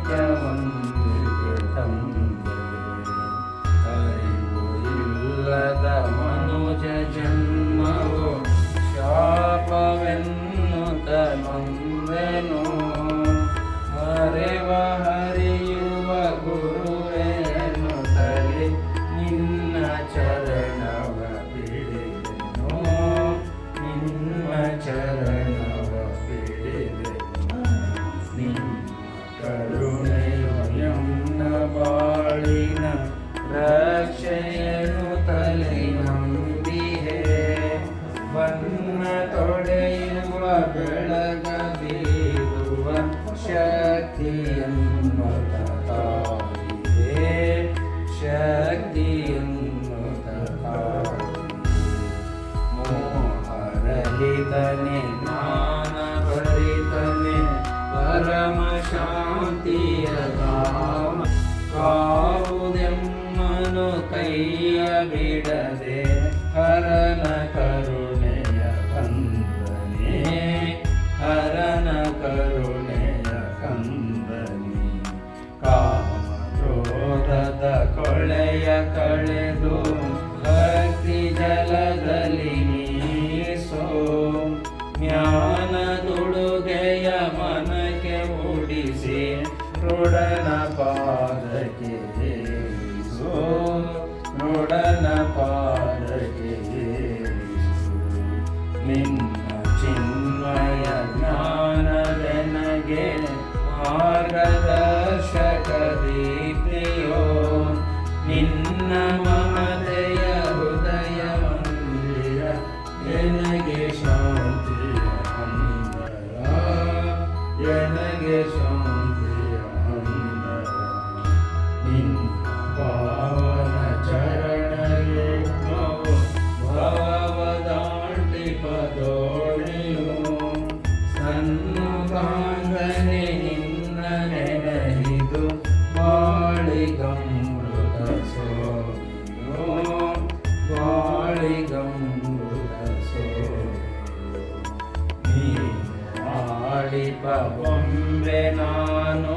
ನಿತ್ಯವೊಂದಿಗೆ ತಂದೆ ಅರಿವು ಇಲ್ಲದ ಮನುಜ ಜನ್ಮವು ಶಾಪವೆನ್ನುತ್ತ ನೊಂದೆನು ಮರೆವ ಹರಿಯುವ ಗುರುವೇನುತ್ತಲೇ ನಿನ್ನ ಚರಣವ ಬಿಡಿದೆನು ನಿನ್ನ ಚರಣವ ಬಿಡಿದೆನು ನಿನ್ನ ಕರುಣೆಯು ಎನ್ನ ಬಾಳಿನ ರಕ್ಷೆಯನು ತಲೆ ನಂಬಿಹೆ ಬನ್ನ ತೊಡೆಯುವ ಬೆಳಗ ಬೀರುವ ಶಕ್ತಿಯನ್ನು ತಾಯಿದೆ ಶಕ್ತಿಯನ್ನು ಮೋಹರಹಿತನೆ ಜ್ಞಾನ ಭರಿತನೆ ಪರಮ ಶಾಂತಿಯ ಧಾಮ ಕಾವುದೆಮ್ಮನು ಕೈಯ ಬಿಡದೆ ಹರನ ಕರುಣೆಯ ಕಂದನೆ ಹರನ ಕರುಣೆಯ ಕಂದನೆ ಕಾಮ ಕ್ರೋಧದ ಕೊಳೆಯ ಕಳೆದು ಭಕ್ತಿ ಜಲದಲ್ಲಿ ನೀಸೋ ಜ್ಞಾನದುಡುಗೆಯ ಮನಕ್ಕೆ ಉಡಿಸಿ ಋಡನ ಪಾದಕ್ಕೆ ಏರಿಸು ಋಡನ ಪಾದಕ್ಕೆ ಏರಿಸು ನಿನ್ನ ಚಿನ್ಮಯ ಜ್ಞಾನವೆನಗೆ ಮಾರ್ಗದರ್ಶಕ ದೀಪ್ತಿಯೋ ನಿನ್ನ ಮಮತೆಯ ಹೃದಯ ಮಂದಿರ ಎನಗೆ ಶಾಂತಿಯ ಅಂದರ ಎನಗೆ ಶಾಂತಿಯ ಅಂದರ ನಿನ್ನ ಪಾವನ ಚರಣಗೆ ಭಾವದಾಟಿ ಪದೋಣಿಯು ಸನ್ನುಖಾಂಗನೆ ನಿನ್ನ ನೆನಹಿದು ಬಾಳಿಗಮೃತ ಸೋಮಿಯೋ ಬಾಳಿಗಮೃತ ಸೋಮಿಯೋ ನೀನು ಆಡಿಪ ಬೊಂಬೆ ನಾನು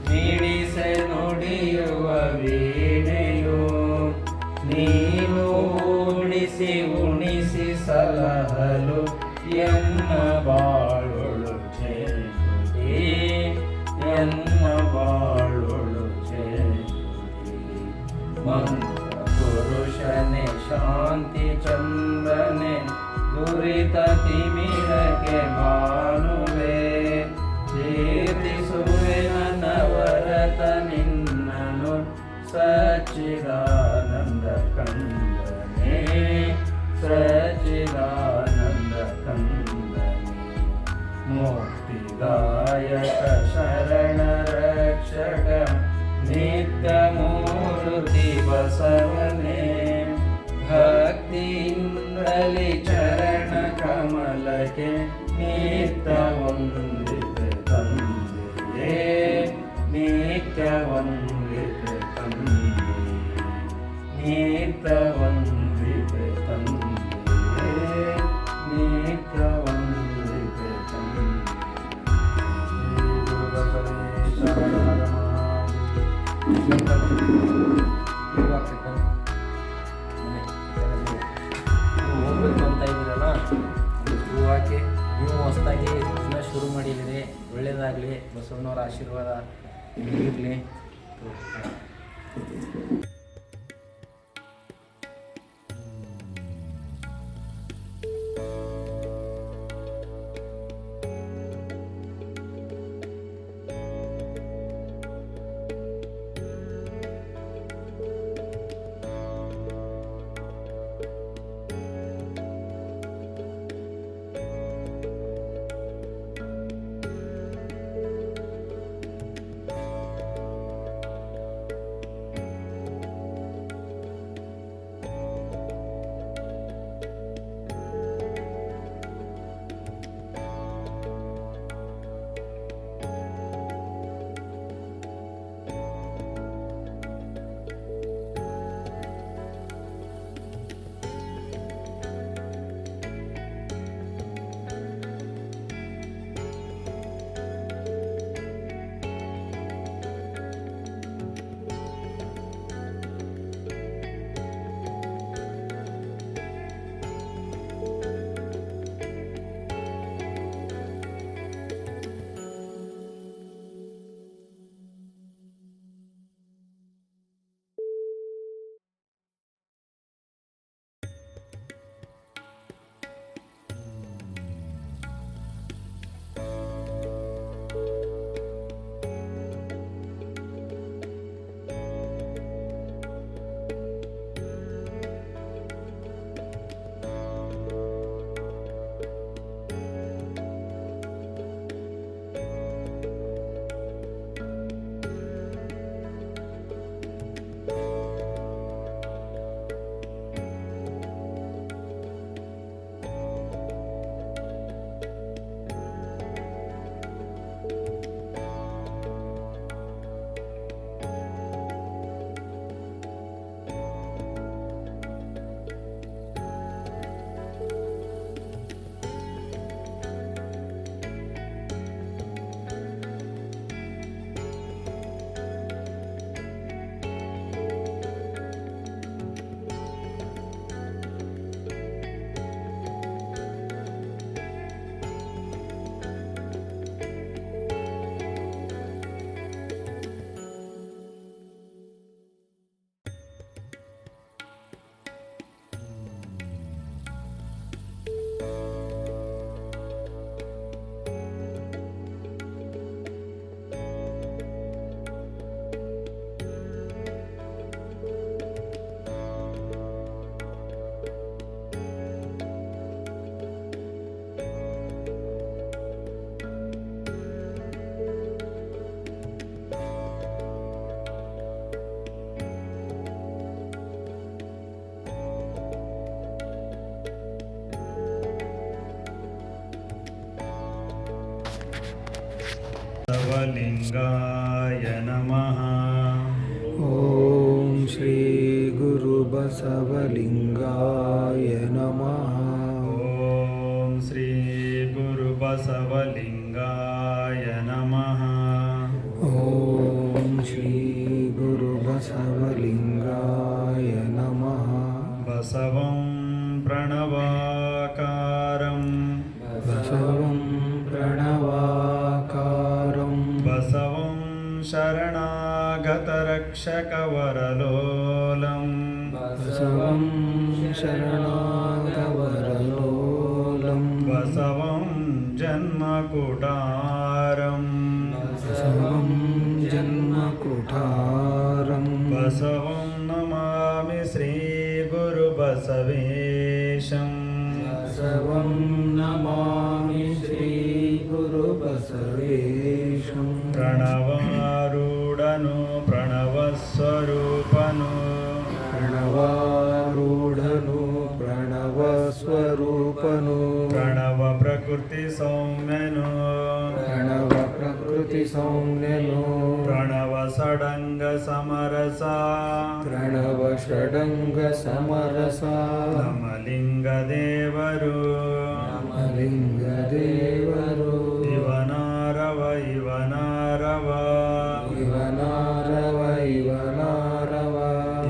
ಮಿಡಿಸೆ ನುಡಿಯುವ ವೀಣೆಯು ನೀನು ಉಣಿಸಿ ಉಣಿಸಿ ಸಲಹಲು ಎನ್ನ ಬಾಳೊಳು ಚೇನುಡಿ ಎನ್ನ ಬಾಳೊಳು ಚೇನುಡಿ ಮಂತ್ರ ಪುರುಷನೆ ಶಾಂತಿ ಚಂದ್ರನೆ ದುರಿತ ತಿಮಿರಕ್ಕೆ ಭಾನುವೆ ಕೀರ್ತಿಸುವೆ ನವರತ ನಿನ್ನನು ಸಚ್ಚಿದಾನಂದ ಕಂದನೆ ಸಚ್ಚಿದಾನಂದ ಕಂದನೆ ಮುಕ್ತಿದಾಯಕ ಶರಣ ರಕ್ಷಕ ನಿತ್ಯ ಮೂರ್ತಿ ಬಸವನೆ ಭಕ್ತಿಯಿಂದಲಿ ಚರಣ ಕಮಲಕ್ಕೆ ನಿತ್ಯ ವಂದಿತೆ ತಂದೆಯೇ ನಿತ್ಯ ವಂದಿತೆ ತಂದೆ ನಿತ್ಯ ವಂದಿತೆ ತಂದೆಯೇ ನಿತ್ಯ ವಂದಿತೆ ತಂದೆ ಹೋಗ್ಬೇಕು ಅಂತ ಇದ್ದೀರಲ್ಲ ಹೂ ಹಾಕಿ ನೀವು ಹೊಸದಾಗಿ ಬಿಸ್ನೆಸ್ ಶುರು ಮಾಡಿದ್ದೀರಿ, ಒಳ್ಳೆಯದಾಗಲಿ, ಬಸವಣ್ಣವರ ಆಶೀರ್ವಾದ ಇರಲಿ. ಬಸವಲಿಂಗಾಯ ನಮಃ. ಓಂ ಶ್ರೀ ಗುರು ಬಸವಲಿಂಗಾಯ ನಮಃ. ಓಂ ಶ್ರೀ ಗುರು ಬಸವಲಿಂಗಾಯ ನಮಃ. ಓಂ ಶ್ರೀ ಗುರು ಬಸವಲಿಂಗಾಯ ನಮಃ. ಬಸವಂ ಪ್ರಣವಾಕಾರಂ ಬಸವಂ ಪ್ರಣವಾಕಾರಂ ಬಸವಂ ಶರಣಾಗತರಕ್ಷಕವರಲೋಲಂ ಬಸವಂ ಶರಣಾಗತವರಲೋಲಂ ಬಸವಂ ಜನ್ಮಕುಟಾರಂ ಬಸವಂ ಜನ್ಮಕುಟಾರಂ ಬಸವಂ ನಮಾಮಿ ಶ್ರೀ ಗುರು ಬಸವೇಶಂ. ಬಸವಂ ನಮಾಮಿ ಶ್ರೀ ಗುರು ಬಸವೇಶಂ. ಪ್ರಣವಾರೂಢನು ಪ್ರಣವಸ್ವರೂಪನು ಪ್ರಣವಾರೂಢನು ಪ್ರಣವಸ್ವರೂಪನು ಪ್ರಣವ ಪ್ರಕೃತಿ ಸೌಮ್ಯನು ಪ್ರಣವ ಪ್ರಕೃತಿ ಸೌಮ್ಯನು ಪ್ರಣವ ಸಡಂಗ ಸಮರಸ ಪ್ರಣವ ಷಡಂಗ ಸಮರಸ ನಮಲಿಂಗ ದೇವರು ಲಿಂಗ ದೇವರು ಇವನಾರವ ಇವನಾರವ ಇವನಾರವ ಇವನಾರವ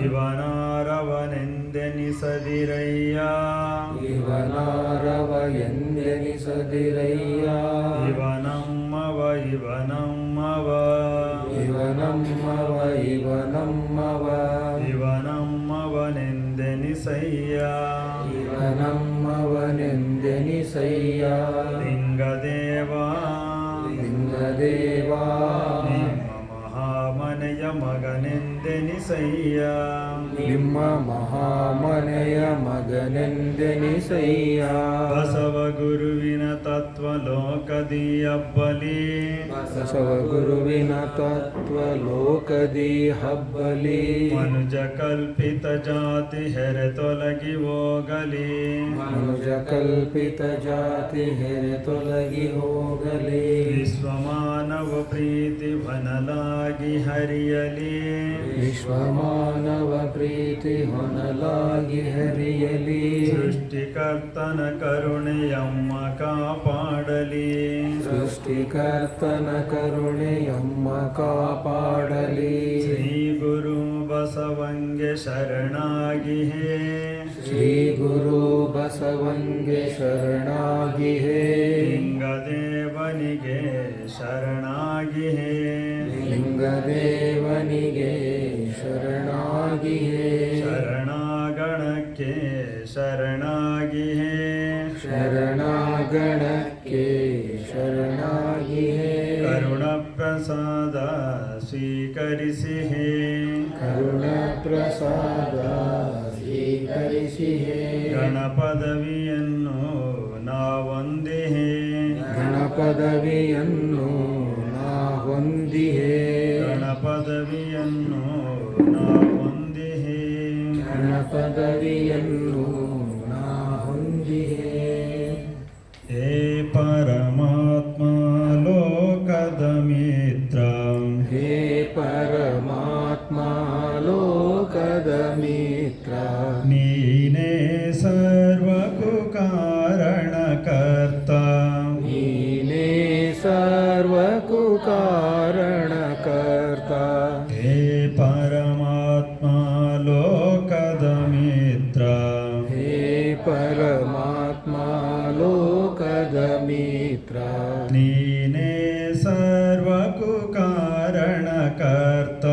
ಇವನಾರವನೆಂದೆನಿಸದಿರಯ್ಯ ಇವನಾರವ ಎಂದೆನಿಸದಿರಯ್ಯ ಇವನಮ್ಮವ ಇವನಮ್ಮವ ಇವನಮ್ಮವ ಇವನಮ್ಮವ ಇವನಮ್ಮವನೆಂದೆನಿಸಯ್ಯ ಇವನಮ್ಮವನೆಂದೆನಿಸಯ್ಯ ಲಿಂಗದೇವ ಲಿಂಗದೇವಾ ನಿಮ್ಮ ಮಹಾಮನೆಯ ಮಗನೆಂದೆನಿಸಯ್ಯ ನಿಮ್ಮ ಮಹಾಮನೆಯ ಮಗನೆಂದೆನಿಸಯ್ಯ ಬಸವ ಗುರುವಿನ ತತ್ವ ಲೋಕದಿ ಅಬ್ಬಲಿ ಬಸವ ಗುರುವಿನ ತತ್ವ ಲೋಕದಿ ಹಬ್ಬಲಿ ಮನುಜ ಕಲ್ಪಿತ ಜಾತಿ ಹೆರೆ ತೊಲಗಿ ಹೋಗಲಿ ಮನುಜ ಕಲ್ಪಿತ ಜಾತಿ ಹೆರೆ ತೊಲಗಿ ಹೋಗಲಿ ವಿಶ್ವಮಾನವ ಪ್ರೀತಿ ವನಲಾಗಿ ಹರಿಯಲಿ ವಿಶ್ವಮಾನವ ಪ್ರೀತಿ ಹೊನಲಾಗಿ ಹರಿಯಲಿ ಸೃಷ್ಟಿಕರ್ತನ ಕರುಣೆಯಮ್ಮ ಕಾಪಾಡಲಿ ಸೃಷ್ಟಿಕರ್ತನ ಕರುಣೆಯಮ್ಮ ಕಾಪಾಡಲಿ ಶ್ರೀ ಗುರು ಬಸವಂಗೆ ಶರಣಾಗಿ ಹೇ ಶ್ರೀ ಗುರು ಬಸವಂಗೆ ಶರಣಾಗಿ ಹೇ ಲಿಂಗದೇವನಿಗೆ ಶರಣಾಗಿ ಹೇ ಲಿಂಗದೇವನಿಗೆ ಶರಣಾಗಿ ಹೇ ಶರಣಾಗಣಕ್ಕೆ ಶರಣಾಗಿ ಹೇ ಶರಣಾಗಣಕ್ಕೆ ಶರಣಾಗಿ ಹೇ ಕರುಣ ಪ್ರಸಾದ ಸ್ವೀಕರಿಸಿ ಹೇ ಕರುಣ ಪ್ರಸಾದ ಸ್ವೀಕರಿಸಿ ಹೇ ಗಣಪದವಿಯನ್ನು ನಾವೊಂದಿಹೇ ಗಣಪದವಿಯನ್ನು ನಾ ಹೊಂದಿಹೇ ಗಣಪದವಿಯನ್ನು ನಾವೊಂದಿಹೇ ಗಣಪದವಿಯನ್ನು ನಾ ಹೊಂದಿಹೇ ಹೇ ಪರಮಾತ್ಮ ಲೋಕದ ಮಿತ್ರ ಹೇ ಪರಮಾತ್ಮ ಲೋಕದ ಮಿತ್ರ ನೀನೇ ಸರ್ವಕ್ಕೂ ಕಾರಣಕರ್ತ ನೀನೇ ಸರ್ವಕ್ಕೂ ಕಾರಣಕರ್ತ ಹೇ ಪರಮಾತ್ಮ ಲೋಕದ ಮಿತ್ರ ಹೇ ಪರಮಾತ್ಮ ಲೋಕದ ಮಿತ್ರ ನೀನೇ ಸರ್ವಕ್ಕೂ ಕಾರಣಕರ್ತ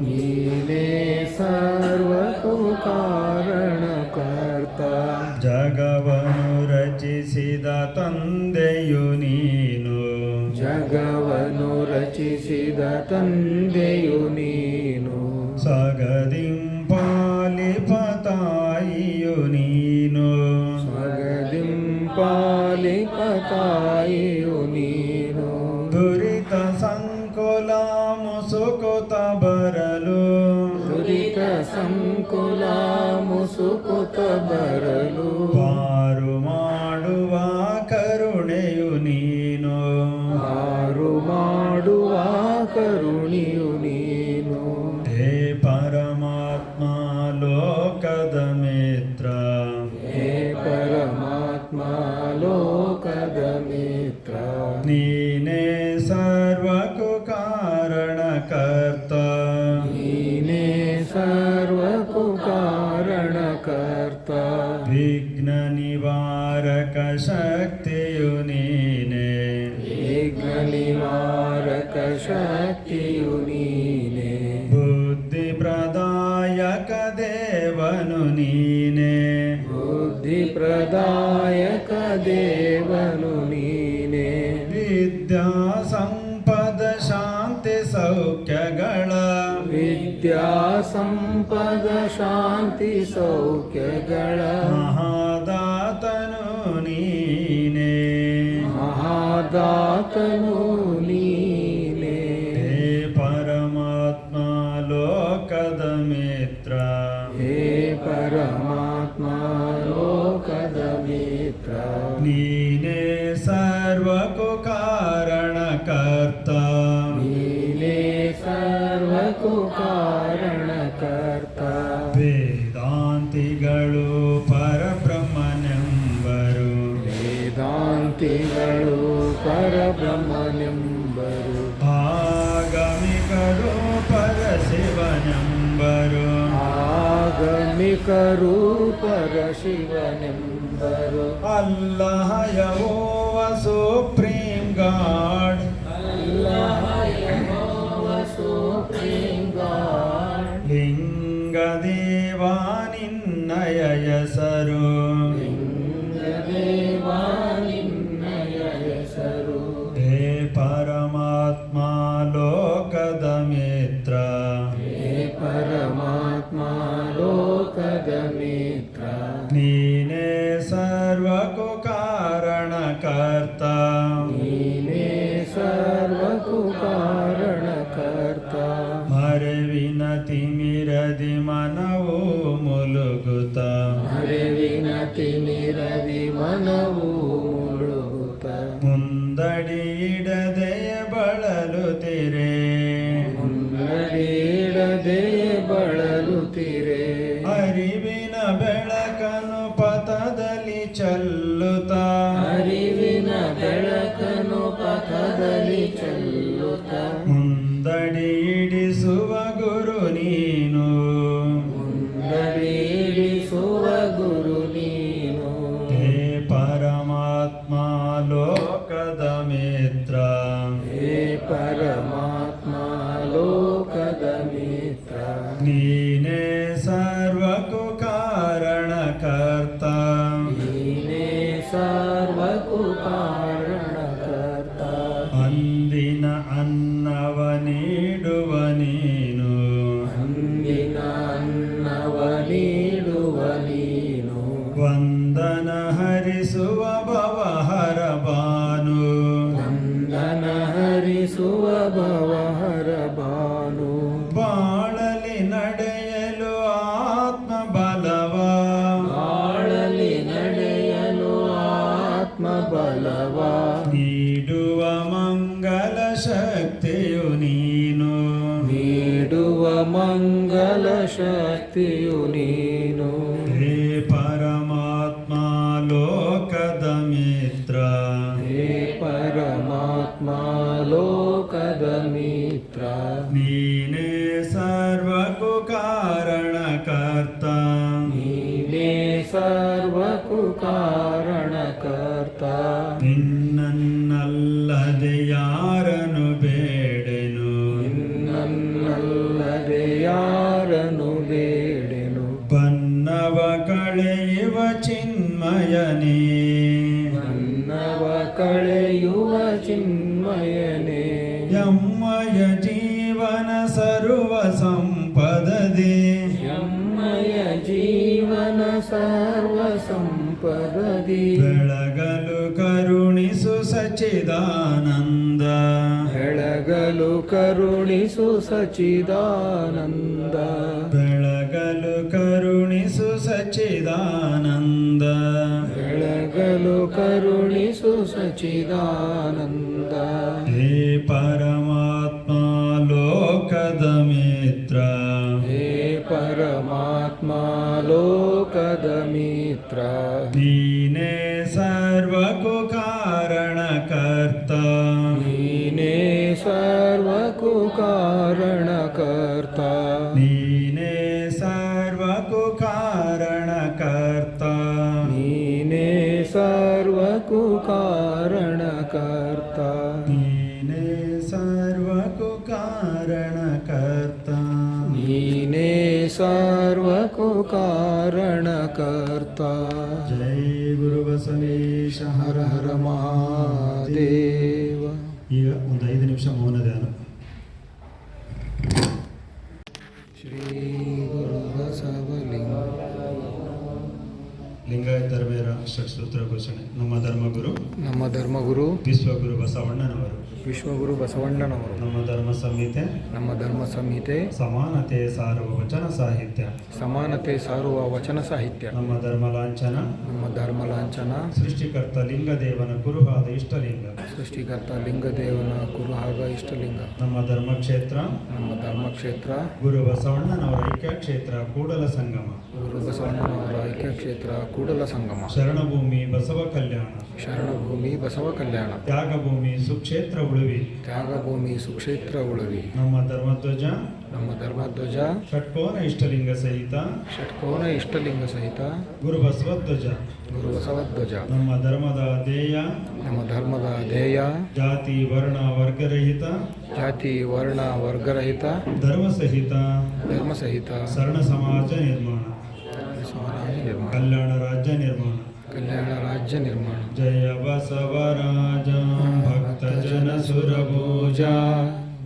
ನೀನೇ ಸರ್ವಕ್ಕೂ ಕಾರಣಕರ್ತ ಜಗವನ್ನು ರಚಿಸಿದ ತಂದೆಯು ನೀನು ಜಗವನ್ನು ರಚಿಸಿದ ತಂದೆಯು ನೀನು ಸ್ವಗದಿಂಪಾಲಿಪತಾಯಿಯು ನೀನು ಸ್ವಗದಿಂಪಾಲಿಪತಾಯಿಯು ನೀನು ದುರಿತ ಸಂಕುಲ ಮುಸುಕುತ ಬರಲು ದುರಿತ ಸಂಕುಲ ಮುಸುಕುತ ಬರಲು ಪಾರು ಮಾಡುವ ಕರುಣೆಯು ನೀನು ಮಾರು ಮಾಡು ಕರುಣಿಯು ನೀನು. ಹೇ ಪರಮಾತ್ಮ ಲೋಕದ ಮಿತ್ರ, ಹೇ ಪರಮಾತ್ಮ ಲೋಕದ ಮಿತ್ರ. ನೀನೇ ಸರ್ವಕ್ಕೂ ಕಾರಣಕರ್ತ, ನೀನೇ ಸರ್ವಕ್ಕೂ ಕಾರಣಕರ್ತ. ವಿಘ್ನ ನಿವಾರಕ ಶಕ್ತಿಯು ನೀನೇ, ವಿಘ್ನ ನಿವಾರಕ ಶಕ್ತಿಯು ನೀನೇ. ಬುದ್ಧಿ ಪ್ರದಾಯಕ ದೇವನು ನೀನೇ, ಬುದ್ಧಿ ಪ್ರದಾಯಕ ದೇವನು ನೀನೇ. ವಿದ್ಯಾ ಸಂಪದ ಶಾಂತಿ ಸೌಖ್ಯಗಳ, ವಿದ್ಯಾ ಸಂಪದ ಶಾಂತಿ ಸೌಖ್ಯಗಳ ಮಹಾದಾತನು ನೀನೇ, ಮಹಾದಾತನು ನೀನೇ. ಹೇ ಪರಮಾತ್ಮ ಲೋಕದ ಮಿತ್ರ, ಹೇ ಪರಮಾತ್ಮ ಲೋಕದ ಮಿತ್ರ. ನೀನೇ ಸರ್ವಕ್ಕೂ ಕಾರಣಕರ್ತ, ನೀನೇ ಸರ್ವಕ್ಕೂ ಕಾರಣಕರ್ತ. ವೇದಾಂತಿಗಳು ಪರಬ್ರಹ್ಮನೆಂಬರು, ವೇದಾಂತಿಗಳು ಪರಬ್ರಹ್ಮನೆಂಬರು. ಆಗಮಿಕರು ಪರಶಿವನೆಂಬರು, ಆಗಮಿಕರು ಪರಶಿವನೆಂಬರು. ಅಲ್ಲಹ ಯಹೋವ ಸುಪ್ರೀಂ ಗಾಡ್, ಅಲ್ಲಹ ಯೆಹೋವ ಸುಪ್ರೀಂ ಗಾಡ್. ಲಿಂಗ ದೇವ ನಿನ್ನಯ ಹೆಸರು, ಲಿಂಗದೇವ ನಿನ್ನಯ ಹೆಸರು. ಹೇ ಪರಮಾತ್ಮ ಲೋಕದ ಮಿತ್ರ, ಹೇ ಪರಮಾತ್ಮ ಲೋಕದ ಮಿತ್ರ. ನೀನೇ ಸರ್ವಕ್ಕೂ ಕಾರಣಕರ್ತ, ನೀನೇ ಸರ್ವಕ್ಕೂ ಕಾರಣಕರ್ತ. ಮರೆವಿನ ತಿಮಿರದಿ ಮನವು ಮುಲುಗುತ್ತ, ಅರಿವಿನ ತಿಮಿರದಿ ಮನವು ಮುಳುಗುತ್ತ. ಮುಂದಡಿಯಿಡದೆ ಬಳಲುತ್ತಿರೆ, ಮುನ್ನಡೆಯಿಡದೆ ಬಳಲುತ್ತಿರೆ. ಅರಿವಿನ ಬೆಳಕನು ಪಥದಲ್ಲಿ ಚೆಲ್ಲುತ್ತ, ಅರಿವಿನ ಬೆಳಕನು ಪಥದಲ್ಲಿ ಚೆಲ್ಲುತ್ತ. ಮುಂದಡಿಯಿಡಿಸುವ ಗುರು ನೀನು, ಮುಂದಡಿಯಿಡಿಸುವ ಗುರು ನೀನು. ಹೇ ಪರಮಾತ್ಮ ಲೋಕದ ಮಿತ್ರ, ಹೇ ಪರಮಾತ್ಮ ಲೋಕದ ಮಿತ್ರ. ನೀನೇ ಸರ್ವಕ್ಕೂ ಕಾರಣಕರ್ತ, ನೀನೇ ಸರ್ವಕ್ಕೂ ಕಾರಣಕರ್ತ. ಅಂದಿನ ಅನ್ನವ ನೀಡುವ ನೀನು, ಅಂದಿನ ಅನ್ನವ ನೀಡುವ ನೀನು. ವಂದನ ಹರಿಸುವ ಭವಹರ ಭಾನು, ವಂದನ ಹರಿಸುವ ಭವಹರ ಭಾನು. ಬಾಳಲಿ ನಡೆಯಲು ಆತ್ಮ ಬಲವ, ಬಾಳಲಿ ನಡೆಯಲು ಆತ್ಮ ಬಲವ. ನೀಡುವ ಮಂಗಲ ಶಕ್ತಿಯು ನೀನು, ನೀಡುವ ಮಂಗಲ ಶಕ್ತಿಯು ನೀನು. ಹೇ ಪರಮಾತ್ಮ ಲೋಕದ ಮಿತ್ರ, ಹೇ ಪರಮಾತ್ಮ ಲೋಕದ ಮಿತ್ರ. ನೀನೇ ಸರ್ವಕ್ಕೂ ಕಾರಣಕರ್ತ, ನೀನೇ ಸರ್ವಕ್ಕೂ ಕಾರಣಕರ್ತ. ನಿನ್ನನ್ನಲ್ಲದೆ ಯಾರನು ಬೇಡೆನು, ನಿನ್ನಲ್ಲದೆ ಯಾರನು ಬೇಡೆನು. ಬನ್ನವ ಕಳೆಯುವ ಚಿನ್ಮಯನೇ, ನನ್ನವ ಕಳೆಯುವ ಚಿನ್ಮಯನೇ. ಯಮ್ಮಯ ಜೀವನ ಸರ್ವ ಸಂಪದದಿ, ಯಮ್ಮಯ ಜೀವನ ಸರ್ವ ಸಂಪದದಿ. ಬೆಳಗಲು ಕರುಣಿಸು ಸಚಿದಾನಂದ, ಬೆಳಗಲು ಕರುಣಿಸು ಸಚಿದಾನಂದ. ಬೆಳಗಲು ಕರುಣಿಸು ಸಚಿದಾನಂದ, ಬೆಳಗಲು ಕರುಣಿಸು ಸಚಿದಾನಂದ. ಹೇ ಪರಮಾತ್ಮ ಸರ್ವಕ್ಕೂ ಕಾರಣಕರ್ತ ನೀನೇ ಸರ್ವಕ್ಕೂ ಕಾರಣಕರ್ತ ನೀನೇ ಸರ್ವಕ್ಕೂ ಕಾರಣಕರ್ತ ನೀನೇ ಸರ್ವಕ್ಕೂ ಕಾರಣಕರ್ತ ನೀನೇ ಸರ್ವಕ್ಕೂ ಕಾರಣಕರ್ತ ಜೈ ಗುರು ಬಸವೇಶ ಹರ ಹರ ಮಹಾದೇವ. ಈಗ ಒಂದು 5 ನಿಮಿಷ ಮೌನ ಧ್ಯಾನ. ಶ್ರೀ ಗುರು ಬಸವಲಿಂಗ. ಲಿಂಗಾಯತ ಧರ್ಮೇರ ಷಟ್ಸೂತ್ರ ಘೋಷಣೆ. ನಮ್ಮ ಧರ್ಮಗುರು ನಮ್ಮ ಧರ್ಮಗುರು ವಿಶ್ವಗುರು ಬಸವಣ್ಣನವರು, ವಿಶ್ವಗುರು ಬಸವಣ್ಣನವರು, ನಮ್ಮ ಧರ್ಮ ಸಂಹಿತೆ ನಮ್ಮ ಧರ್ಮ ಸಂಹಿತೆ ಸಮಾನತೆ ಸಾರುವ ವಚನ ಸಾಹಿತ್ಯ, ಸಮಾನತೆ ಸಾರುವ ವಚನ ಸಾಹಿತ್ಯ, ನಮ್ಮ ಧರ್ಮ ಲಾಂಛನ, ನಮ್ಮ ಧರ್ಮ ಲಾಂಛನ, ಸೃಷ್ಟಿಕರ್ತ ಲಿಂಗದೇವನ ಕುರುಹಾದ ಇಷ್ಟಲಿಂಗ, ಸೃಷ್ಟಿಕರ್ತ ಲಿಂಗದೇವನ ಕುರುಹಾಗ ಇಷ್ಟಲಿಂಗ, ನಮ್ಮ ಧರ್ಮಕ್ಷೇತ್ರ ನಮ್ಮ ಧರ್ಮಕ್ಷೇತ್ರ ಗುರು ಬಸವಣ್ಣನವರ ಐಕ್ಯ ಕ್ಷೇತ್ರ ಕೂಡಲ ಸಂಗಮ, ಗುರು ಬಸವಣ್ಣನವರ ಐಕ್ಯ ಕ್ಷೇತ್ರ ಕೂಡಲ ಸಂಗಮ, ಶರಣಭೂಮಿ ಬಸವ ಕಲ್ಯಾಣ, ಶರಣಭೂಮಿ ಬಸವ ಕಲ್ಯಾಣ, ತ್ಯಾಗಭೂಮಿ ಸುಕ್ಷೇತ್ರ ಉಳುವಿ, ತ್ಯಾಗಭೂಮಿ ಸುಕ್ಷೇತ್ರ ಉಳವಿ, ನಮ್ಮ ಧರ್ಮಧ್ವಜ ನಮ್ಮ ಧರ್ಮಧ್ವಜ ಷಟ್ಕೋನ ಇಷ್ಟಲಿಂಗ ಸಹಿತ ಷಟ್ಕೋನ ಇಷ್ಟಲಿಂಗ ಸಹಿತ ಗುರು ಬಸವಧ್ವಜ, ಗುರು ಬಸವಧ್ವಜ, ನಮ್ಮ ಧರ್ಮದ ಧ್ಯೇಯ ನಮ್ಮ ಧರ್ಮದ ಧ್ಯೇಯ ಜಾತಿ ವರ್ಣ ವರ್ಗರಹಿತ ಜಾತಿ ವರ್ಣ ವರ್ಗರಹಿತ ಧರ್ಮ ಸಹಿತ ಧರ್ಮಸಹಿತ ಶರಣ ಸಮಾಜ ನಿರ್ಮಾಣ, ಸಮಾಜ ನಿರ್ಮಾಣ, ಕಲ್ಯಾಣ ರಾಜ್ಯ ನಿರ್ಮಾಣ. ಕಲ್ಯಾಣ ರಾಜ್ಯ ನಿರ್ಮಾಣ. ಜಯ ಬಸವರಾಜ ಭಕ್ತ ಜನ ಸುರಭೋಜ,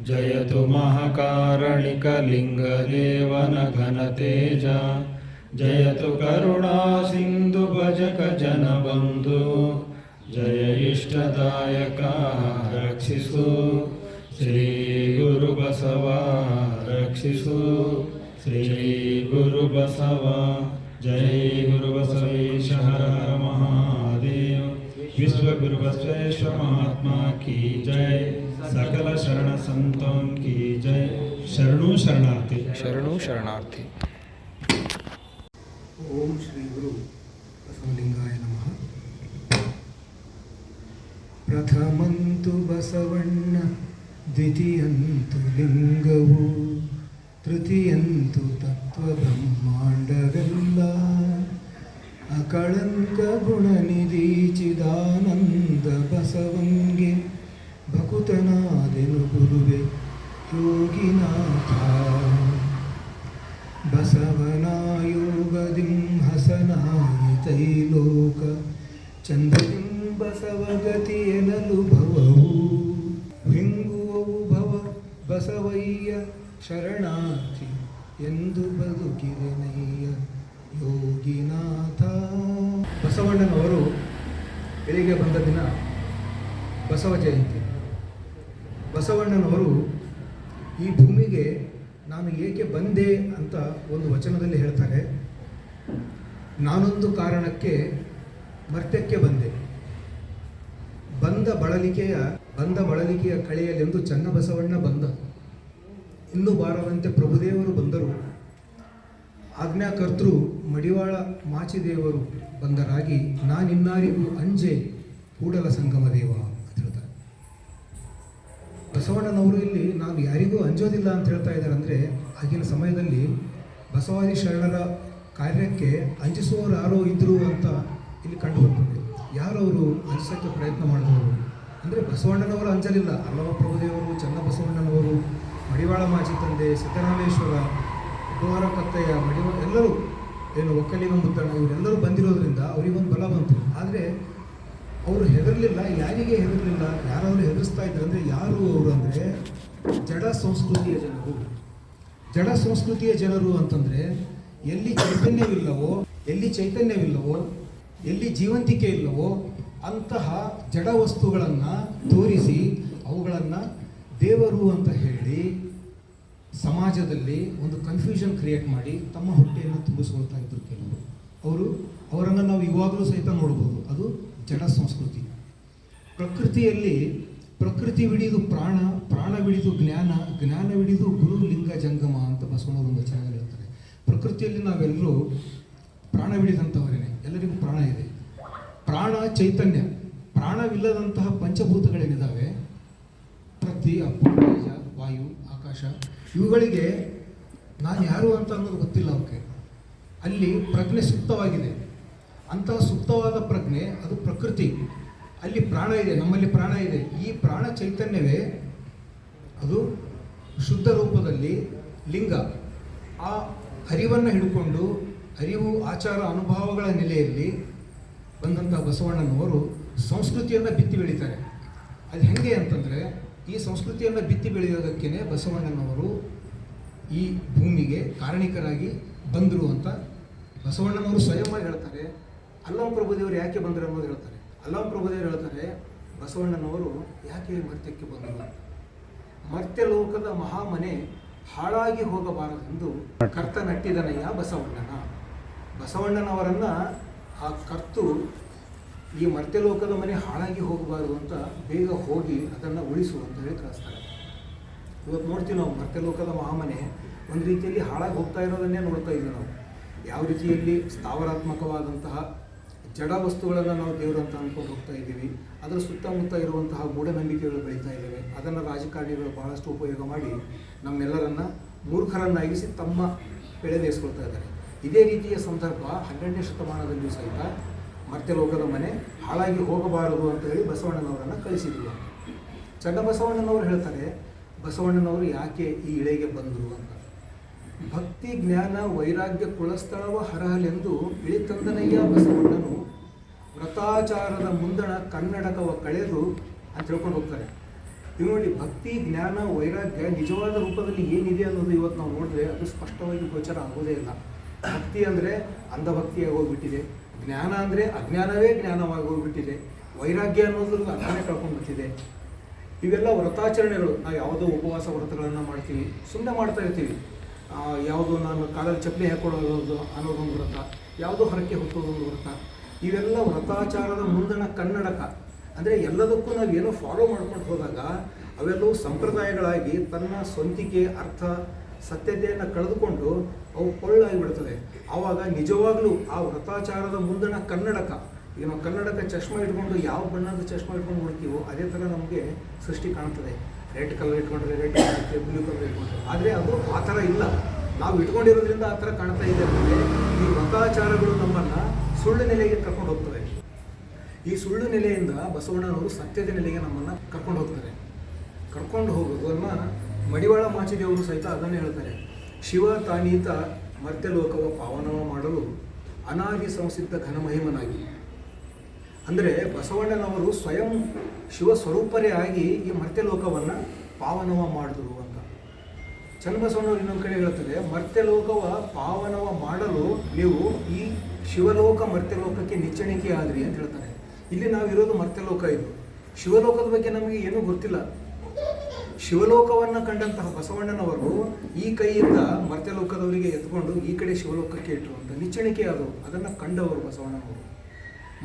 ಜಯತು ಮಹಾಕಾರಣಿಕ ಲಿಂಗ ದೇವನ ಘನ ತೇಜ, ಜಯತು ಕರುಣಾ ಸಿಂಧು ಭಜಕ ಜನ ಬಂಧು, ಜಯ ಇಷ್ಟದಾಯಕ ರಕ್ಷಿಸು ಶ್ರೀ ಗುರು ಬಸವ ರಕ್ಷಿಸು ಶ್ರೀ ಗುರು ಬಸವ. ಜೈ ಗುರು ಬಸವೇಶ ಹರ ಹರ ಮಹಾದೇವ. विश्व गुरु बसवेश्वर महात्मा की जय. सकल शरण संतों की जय. शरणु शरणार्थी. ಶರಣು ಶರಣಾರ್ಥಿ. ಓಂ ಶ್ರೀ ಗುರು ಬಸವಲಿಂಗಾಯ ನಮಃ. ಪ್ರಥಮಂತು ಬಸವಣ್ಣ, ದ್ವಿತೀಯಂತು ಲಿಂಗವು, ತೃತೀಯಂತು ತತ್ವ ಬ್ರಹ್ಮಾಂಡವೆಲ್ಲ, ಅಕಳಂಕ ಗುಣನಿಧಿ ಚಿದಾನಂದ ಬಸವಂಗೆ ಭಕುತನಾದೆನು ಗುರುವೆ ಯೋಗಿನಾಥ. ಬಸವನ ಯೋಗದಿಂ ಹಸನಾಯಿತೈಲೋಕ, ಚಂದದಿಂ ಬಸವಗತಿ ಎನಲು ಭವವು, ಹಿಂಗುವವು ಭವ ಬಸವಯ್ಯ ಶರಣಾರ್ಥಿ ಎಂದು ಬದುಕಿದೆನಯ್ಯ ಯೋಗಿನಾಥ. ಬಸವಣ್ಣನವರು ಬೆಳಿಗ್ಗೆ ಬಂದ ದಿನ ಬಸವ ಜಯಂತಿ. ಬಸವಣ್ಣನವರು ಈ ಭೂಮಿಗೆ ನಾನು ಏಕೆ ಬಂದೆ ಅಂತ ಒಂದು ವಚನದಲ್ಲಿ ಹೇಳ್ತಾರೆ. ನಾನೊಂದು ಕಾರಣಕ್ಕೆ ಮರ್ತ್ಯಕ್ಕೆ ಬಂದೆ, ಬಂದ ಬಳಲಿಕೆಯ ಕಳೆಯಲೆಂದು ಚನ್ನಬಸವಣ್ಣ ಬಂದ, ಇನ್ನೂ ಬಾರದಂತೆ ಪ್ರಭುದೇವರು ಬಂದರು, ಆಜ್ಞಾಕರ್ತೃ ಮಡಿವಾಳ ಮಾಚಿದೇವರು ಬಂದರಾಗಿ, ನಾನಿನ್ನಾರಿಗೂ ಅಂಜೆ ಕೂಡಲ ಸಂಗಮ ದೇವ ಅಂತ ಹೇಳ್ತಾರೆ. ಬಸವಣ್ಣನವರು ಇಲ್ಲಿ ನಾನು ಯಾರಿಗೂ ಅಂಜೋದಿಲ್ಲ ಅಂತ ಹೇಳ್ತಾ ಇದ್ದಾರೆ. ಅಂದರೆ ಆಗಿನ ಸಮಯದಲ್ಲಿ ಬಸವಾದಿ ಶರಣರ ಕಾರ್ಯಕ್ಕೆ ಅಂಜಿಸುವವರು ಯಾರೋ ಇದ್ದರು ಅಂತ ಇಲ್ಲಿ ಕಂಡು ಬರ್ತದೆ. ಯಾರವರು ಅಂಜಿಸೋಕ್ಕೆ ಪ್ರಯತ್ನ ಮಾಡಿದವರು ಅಂದರೆ ಬಸವಣ್ಣನವರು ಅಂಜಲಿಲ್ಲ. ಅಲ್ಲವ ಪ್ರಭುದೇವರು, ಚನ್ನಬಸವಣ್ಣನವರು, ಮಡಿವಾಳ ಮಾಚಿ ತಂದೆ, ಸಿದ್ದರಾಮೇಶ್ವರ, ಕುಮಾರ ಕತ್ತಯ್ಯ, ಎಲ್ಲರೂ ಏನು ಒಕ್ಕಲಿಗ ಮುದ್ದಣ್ಣ ಇವರೆಲ್ಲರೂ ಬಂದಿರೋದ್ರಿಂದ ಅವರಿಗೊಂದು ಬಲ ಬಂತು. ಆದರೆ ಅವರು ಹೆದರಲಿಲ್ಲ. ಯಾರಿಗೆ ಹೆದರಲಿಲ್ಲ? ಯಾರಾದರೂ ಹೆದರಿಸ್ತಾ ಇದ್ರು ಅಂದರೆ ಯಾರು ಅವರು ಅಂದರೆ ಜಡ ಸಂಸ್ಕೃತಿಯ ಜನರು. ಜಡ ಸಂಸ್ಕೃತಿಯ ಜನರು ಅಂತಂದರೆ ಎಲ್ಲಿ ಚೈತನ್ಯವಿಲ್ಲವೋ, ಎಲ್ಲಿ ಜೀವಂತಿಕೆ ಇಲ್ಲವೋ ಅಂತಹ ಜಡ ವಸ್ತುಗಳನ್ನು ತೋರಿಸಿ ಅವುಗಳನ್ನು ದೇವರು ಅಂತ ಹೇಳಿ ಸಮಾಜದಲ್ಲಿ ಒಂದು ಕನ್ಫ್ಯೂಷನ್ ಕ್ರಿಯೇಟ್ ಮಾಡಿ ತಮ್ಮ ಹೊಟ್ಟೆಯನ್ನು ತುಂಬಿಸ್ಕೊಳ್ತಾ ಇದ್ರು ಕೆಲವರು. ಅವರನ್ನು ನಾವು ಇವಾಗಲೂ ಸಹಿತ ನೋಡ್ಬೋದು. ಅದು ಜಡ ಸಂಸ್ಕೃತಿ. ಪ್ರಕೃತಿವಿಡಿದು ಪ್ರಾಣ, ಪ್ರಾಣವಿಡಿದು ಜ್ಞಾನ, ಜ್ಞಾನವಿಡಿದು ಗುರು ಲಿಂಗ ಜಂಗಮ ಅಂತ ಬಸವಣ್ಣವರು ಒಂದು ವಚನ ಹೇಳ್ತಾರೆ. ಪ್ರಕೃತಿಯಲ್ಲಿ ನಾವೆಲ್ಲರೂ ಪ್ರಾಣವಿಡಿದಂಥವರೇನೆ, ಎಲ್ಲರಿಗೂ ಪ್ರಾಣ ಇದೆ. ಪ್ರಾಣ ಚೈತನ್ಯ. ಪ್ರಾಣವಿಲ್ಲದಂತಹ ಪಂಚಭೂತಗಳೇನಿದ್ದಾವೆ ಪ್ರಕೃತಿ, ಅಪ್ಪ, ಬೀಜ, ವಾಯು, ಆಕಾಶ, ಇವುಗಳಿಗೆ ನಾನು ಯಾರು ಅಂತ ಅನ್ನೋದು ಗೊತ್ತಿಲ್ಲ ಅವಕ್ಕೆ. ಅಲ್ಲಿ ಪ್ರಜ್ಞೆ ಸುಪ್ತವಾಗಿದೆ. ಅಂತಹ ಸುಪ್ತವಾದ ಪ್ರಜ್ಞೆ ಅದು ಪ್ರಕೃತಿ. ಅಲ್ಲಿ ಪ್ರಾಣ ಇದೆ, ನಮ್ಮಲ್ಲಿ ಪ್ರಾಣ ಇದೆ. ಈ ಪ್ರಾಣ ಚೈತನ್ಯವೇ ಅದು ಶುದ್ಧ ರೂಪದಲ್ಲಿ ಲಿಂಗ. ಆ ಅರಿವನ್ನು ಹಿಡ್ಕೊಂಡು ಅರಿವು, ಆಚಾರ, ಅನುಭವಗಳ ನೆಲೆಯಲ್ಲಿ ಬಂದಂತಹ ಬಸವಣ್ಣನವರು ಸಂಸ್ಕೃತಿಯನ್ನು ಬಿತ್ತಿ ಬೆಳೀತಾರೆ. ಅದು ಹೆಂಗೆ ಅಂತಂದರೆ, ಈ ಸಂಸ್ಕೃತಿಯನ್ನು ಬಿತ್ತಿ ಬೆಳೆಯೋದಕ್ಕೇ ಬಸವಣ್ಣನವರು ಈ ಭೂಮಿಗೆ ಕಾರಣಿಕರಾಗಿ ಬಂದರು ಅಂತ ಬಸವಣ್ಣನವರು ಸ್ವಯಂ ಹೇಳ್ತಾರೆ. ಅಲ್ಲಮ ಪ್ರಭುದೇವರು ಯಾಕೆ ಬಂದರು ಅನ್ನೋದು ಹೇಳ್ತಾರೆ. ಅಲ್ಲಮ ಪ್ರಭುದೇವರು ಹೇಳ್ತಾರೆ, ಬಸವಣ್ಣನವರು ಯಾಕೆ ಮರ್ತ್ಯಕ್ಕೆ ಬಂದರು, ಮರ್ತ್ಯ ಲೋಕದ ಮಹಾಮನೆ ಹಾಳಾಗಿ ಹೋಗಬಾರದೆಂದು ಕರ್ತ ನಟ್ಟಿದನಯ್ಯ ಬಸವಣ್ಣನವರನ್ನು ಆ ಕರ್ತು ಈ ಮರ್ತ್ಯಲೋಕದ ಮನೆ ಹಾಳಾಗಿ ಹೋಗಬಾರದು ಅಂತ ಬೇಗ ಹೋಗಿ ಅದನ್ನು ಉಳಿಸು ಅಂತ ಹೇಳಿ ಕಳಿಸ್ತಾರೆ. ಇವತ್ತು ನೋಡ್ತೀವಿ ನಾವು ಮರ್ತ್ಯಲೋಕದ ಮಹಾಮನೆ ಒಂದು ರೀತಿಯಲ್ಲಿ ಹಾಳಾಗಿ ಹೋಗ್ತಾ ಇರೋದನ್ನೇ ನೋಡ್ತಾ ಇದ್ದೀವಿ ನಾವು. ಯಾವ ರೀತಿಯಲ್ಲಿ ಸ್ಥಾವರಾತ್ಮಕವಾದಂತಹ ಜಡ ವಸ್ತುಗಳನ್ನು ನಾವು ದೇವರು ಅಂತ ಅಂದ್ಕೊಂಡು ಹೋಗ್ತಾ ಇದ್ದೀವಿ. ಅದರ ಸುತ್ತಮುತ್ತ ಇರುವಂತಹ ಮೂಢನಂಬಿಕೆಗಳು ಬೆಳೀತಾ ಇದ್ದಾವೆ. ಅದನ್ನು ರಾಜಕಾರಣಿಗಳು ಬಹಳಷ್ಟು ಉಪಯೋಗ ಮಾಡಿ ನಮ್ಮೆಲ್ಲರನ್ನ ಮೂರ್ಖರನ್ನಾಗಿಸಿ ತಮ್ಮ ಬೆಳೆದೇರಿಸ್ಕೊಳ್ತಾ ಇದ್ದಾರೆ. ಇದೇ ರೀತಿಯ ಸಂದರ್ಭ 12ನೇ ಶತಮಾನದಲ್ಲಿಯೂ ಸಹಿತ ಮರ್ತ್ಯಲೋಕದ ಮನೆ ಹಾಳಾಗಿ ಹೋಗಬಾರದು ಅಂತ ಹೇಳಿ ಬಸವಣ್ಣನವರನ್ನು ಕಳಿಸಿದ್ರು. ಚನ್ನಬಸವಣ್ಣನವರು ಹೇಳ್ತಾರೆ, ಬಸವಣ್ಣನವರು ಯಾಕೆ ಈ ಇಳೆಗೆ ಬಂದರು ಅಂತ. ಭಕ್ತಿ, ಜ್ಞಾನ, ವೈರಾಗ್ಯ ಕುಳಸ್ಥಳವ ಹರಹಲೆಂದು ಇಳಿತಂದನಯ್ಯ ಬಸವಣ್ಣನು ವ್ರತಾಚಾರದ ಮುಂದಣ ಕನ್ನಡಕವ ಕಳೆದು ಅಂತ ಹೇಳ್ಕೊಂಡು ಹೋಗ್ತಾರೆ. ಇವು ನೋಡಿ, ಭಕ್ತಿ, ಜ್ಞಾನ, ವೈರಾಗ್ಯ ನಿಜವಾದ ರೂಪದಲ್ಲಿ ಏನಿದೆ ಅನ್ನೋದು ಇವತ್ತು ನಾವು ನೋಡಿದ್ರೆ ಅದು ಸ್ಪಷ್ಟವಾಗಿ ಗೋಚರ ಆಗೋದೇ ಇಲ್ಲ. ಭಕ್ತಿ ಅಂದರೆ ಅಂಧಭಕ್ತಿಯಾಗಿ ಹೋಗ್ಬಿಟ್ಟಿದೆ, ಜ್ಞಾನ ಅಂದರೆ ಅಜ್ಞಾನವೇ ಜ್ಞಾನವಾಗಿ ಹೋಗ್ಬಿಟ್ಟಿದೆ, ವೈರಾಗ್ಯ ಅನ್ನೋದ್ರ ಅರ್ಥನೇ ಕಳ್ಕೊಂಡ್ಬಿಟ್ಟಿದೆ. ಇವೆಲ್ಲ ವ್ರತಾಚರಣೆಗಳು. ನಾವು ಯಾವುದೋ ಉಪವಾಸ ವ್ರತಗಳನ್ನು ಮಾಡ್ತೀವಿ, ಸುಮ್ಮನೆ ಮಾಡ್ತಾ ಇರ್ತೀವಿ. ಯಾವುದೋ ನಾನು ಕಾಲಲ್ಲಿ ಚಪ್ಪಲಿ ಹಾಕೊಳ್ಳೋದು ಅನ್ನೋದೊಂದು ವ್ರತ, ಯಾವುದೋ ಹರಕೆ ಹೊತ್ತೋದೊಂದು ವ್ರತ. ಇವೆಲ್ಲ ವ್ರತಾಚಾರದ ಮುಂದಣ ಕನ್ನಡಕ. ಅಂದರೆ ಎಲ್ಲದಕ್ಕೂ ನಾವೇನೋ ಫಾಲೋ ಮಾಡ್ಕೊಂಡು ಹೋದಾಗ ಅವೆಲ್ಲವೂ ಸಂಪ್ರದಾಯಗಳಾಗಿ ತನ್ನ ಸ್ವಂತಿಕೆ, ಅರ್ಥ, ಸತ್ಯತೆಯನ್ನು ಕಳೆದುಕೊಂಡು ಅವು ಕೊಳ್ಳಾಗಿಬಿಡ್ತದೆ. ಆವಾಗ ನಿಜವಾಗ್ಲೂ ಆ ವ್ರತಾಚಾರದ ಮುಂದಣ ಕನ್ನಡಕ, ಈಗ ನಾವು ಕನ್ನಡಕ ಚಶ್ಮಾ ಇಟ್ಕೊಂಡು ಯಾವ ಬಣ್ಣದ ಚಶ್ಮಾ ಇಟ್ಕೊಂಡು ನೋಡ್ತೀವೋ ಅದೇ ಥರ ನಮಗೆ ಸೃಷ್ಟಿ ಕಾಣ್ತದೆ. ರೆಡ್ ಕಲರ್ ಇಟ್ಕೊಂಡ್ರೆ ರೆಡ್ ಕಾಣುತ್ತೆ, ಬ್ಲೂ ಕಲರ್ ಇಟ್ಕೊಂಡ್ರೆ. ಆದರೆ ಅದು ಆ ಥರ ಇಲ್ಲ. ನಾವು ಇಟ್ಕೊಂಡಿರೋದ್ರಿಂದ ಆ ಥರ ಕಾಣ್ತಾ ಇದೆ ಅಂದರೆ ಈ ವ್ರತಾಚಾರಗಳು ನಮ್ಮನ್ನು ಸುಳ್ಳು ನೆಲೆಗೆ ಕರ್ಕೊಂಡು ಹೋಗ್ತವೆ. ಈ ಸುಳ್ಳು ನೆಲೆಯಿಂದ ಬಸವಣ್ಣನವರು ಸತ್ಯದ ನೆಲೆಗೆ ನಮ್ಮನ್ನು ಕರ್ಕೊಂಡು ಹೋಗ್ತಾರೆ. ಕರ್ಕೊಂಡು ಹೋಗೋದನ್ನು ಮಡಿವಾಳ ಮಾಚಿದೇವರು ಸಹಿತ ಅದನ್ನೇ ಹೇಳ್ತಾರೆ. ಶಿವ ತಾನೀತ ಮರ್ತ್ಯಲೋಕವ ಪಾವನವ ಮಾಡಲು ಅನಾದಿ ಸಂಸಿದ್ಧ ಘನಮಹಿಮನಾಗಿ. ಅಂದರೆ ಬಸವಣ್ಣನವರು ಸ್ವಯಂ ಶಿವ ಸ್ವರೂಪರೇ ಆಗಿ ಈ ಮರ್ತ್ಯಲೋಕವನ್ನು ಪಾವನವ ಮಾಡಿದ್ರು ಅಂತ. ಚನ್ನಬಸವಣ್ಣವರು ಇನ್ನೊಂದು ಕಡೆ ಹೇಳ್ತಾರೆ, ಮರ್ತ್ಯಲೋಕವ ಪಾವನವ ಮಾಡಲು ನೀವು ಈ ಶಿವಲೋಕ ಮರ್ತ್ಯಲೋಕಕ್ಕೆ ನಿಚ್ಚಣಿಕೆ ಆದ್ರಿ ಅಂತ ಹೇಳ್ತಾರೆ. ಇಲ್ಲಿ ನಾವಿರೋದು ಮರ್ತ್ಯಲೋಕ. ಇದು ಶಿವಲೋಕದ ಬಗ್ಗೆ ನಮಗೆ ಏನೂ ಗೊತ್ತಿಲ್ಲ. ಶಿವಲೋಕವನ್ನು ಕಂಡಂತಹ ಬಸವಣ್ಣನವರು ಈ ಕೈಯಿಂದ ಮರ್ತ್ಯಲೋಕದವರಿಗೆ ಎತ್ಕೊಂಡು ಈ ಕಡೆ ಶಿವಲೋಕಕ್ಕೆ ಇಟ್ಟರು ಅಂತ ನಿಚ್ಚಣಿಕೆ ಆದವು. ಅದನ್ನು ಕಂಡವರು ಬಸವಣ್ಣನವರು.